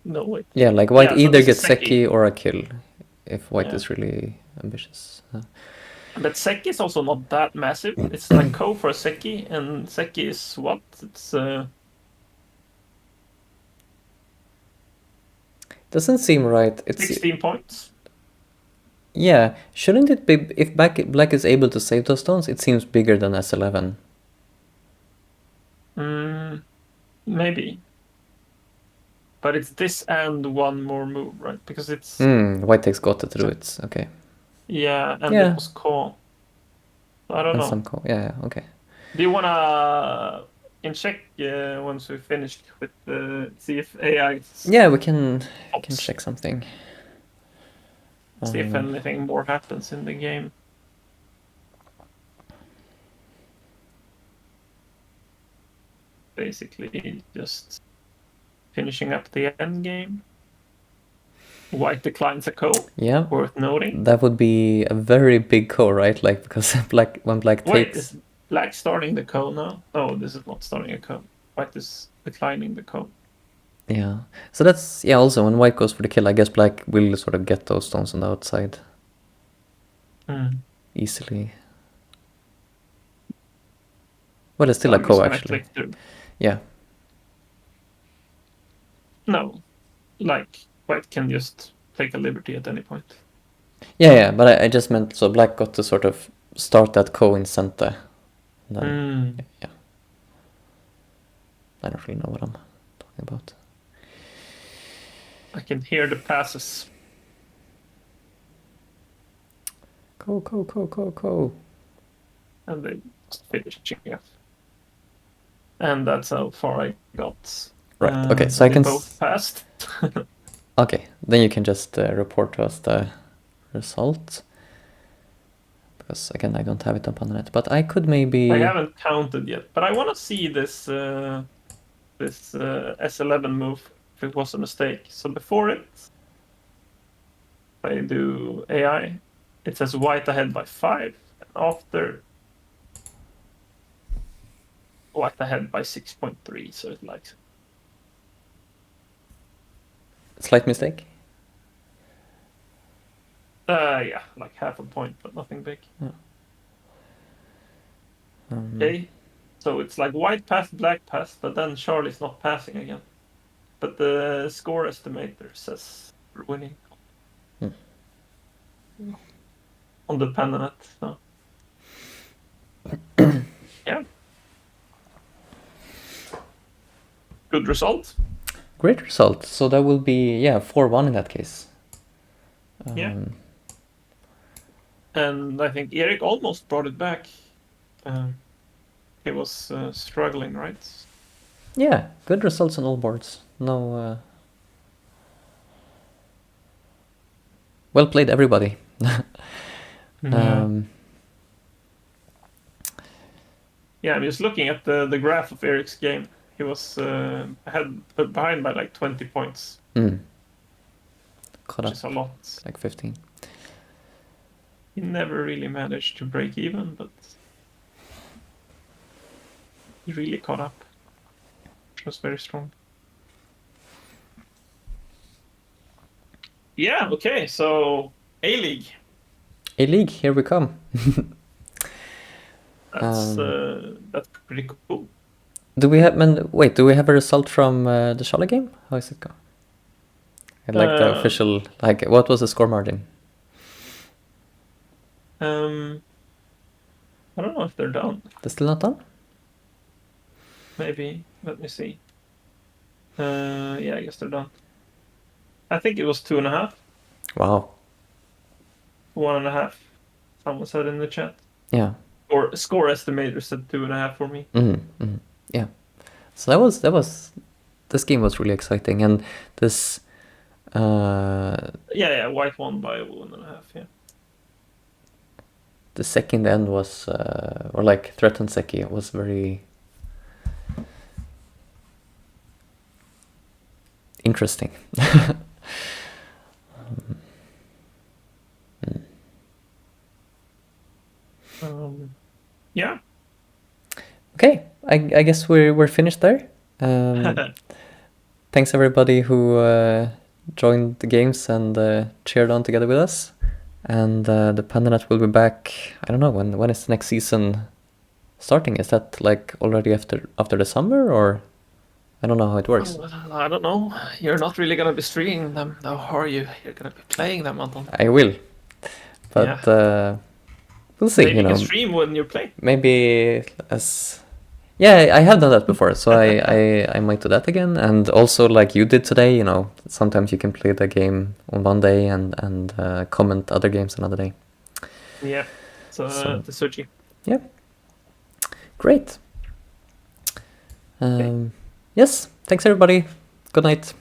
No, wait. Yeah, like white so either this is gets Seki or a kill if white Yeah. is really ambitious. But Seki is also not that massive. It's like ko for a Seki, and Seki is what? It's Doesn't seem right. It's 16 points. Yeah, shouldn't it be if black is able to save those stones? It seems bigger than S11. Maybe. But it's this and one more move, right? Because it's White takes Gotha to do it. Okay. yeah, and Yeah. it was ko. I don't And know. some yeah, okay. Do you wanna in check once we finished with see if AI? Yeah, we can check something. See if anything more happens in the game. Basically, just finishing up the end game. White declines a ko. Yeah. Worth noting. That would be a very big ko, right? Like because when black Wait, takes. is black starting the ko now? No, this is not starting a ko. White is declining the ko. Yeah. So that's also when white goes for the kill, I guess black will sort of get those stones on the outside. Easily. Well, it's still a ko actually. Yeah. No. Like white can just take a liberty at any point. Yeah, but I just meant so black got to sort of start that ko in center. Then, yeah. I don't really know what I'm talking about. I can hear the passes. Ko. And they just finishing it. And that's how far I got. Right, okay, so I can... both passed. Okay, then you can just report to us the result. Because again, I don't have it up on the net, but I could maybe... I haven't counted yet, but I want to see this S11 move, if it was a mistake. So before it, if I do AI, it says white ahead by 5, and after white ahead by 6.3, so it's like... Slight mistake? Yeah, like half a point, but nothing big. Yeah. Okay, so it's like white passed, black passed, but then Charlie's not passing again. But the score estimator says we're winning. On the Pananet, so. Yeah. Good result. Great result. So that will be 4-1 in that case. Yeah. And I think Eric almost brought it back. He was struggling, right? Yeah, good results on all boards. No. Well played, everybody. Yeah, I'm just looking at the graph of Eric's game. He was behind by like 20 points. Caught which up. Is a lot. Like 15. He never really managed to break even, but he really caught up, which was very strong. Yeah, okay, so A-League. A-League, here we come. That's pretty cool. Do we have a result from the Charlotte game? How is it going? I'd like the official, like, what was the score margin? I don't know if they're done. They're still not done? Maybe. Let me see. Yeah, I guess they're done. I think it was 2.5. Wow. 1.5. Someone said in the chat. Yeah. Or score estimator said 2.5 for me. Yeah. So that was this game was really exciting, and this. Yeah, white won by 1.5. Yeah. The second end was, or like threatened Seki was very interesting. Yeah. Okay, I guess we're finished there. Thanks everybody who joined the games and cheered on together with us. And the Pandanet will be back. I don't know when is the next season starting. Is that like already after the summer, or I don't know how it works. I don't know. You're not really gonna be streaming them, though, are you? You're gonna be playing them, Anton. I will, but we'll see. Maybe you can stream when you play. Maybe yeah, I have done that before, so I might do that again. And also, like you did today, sometimes you can play the game on one day and comment other games another day. Yeah, so the Suji. Yeah, great. Yes, thanks everybody. Good night.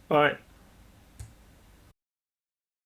Bye.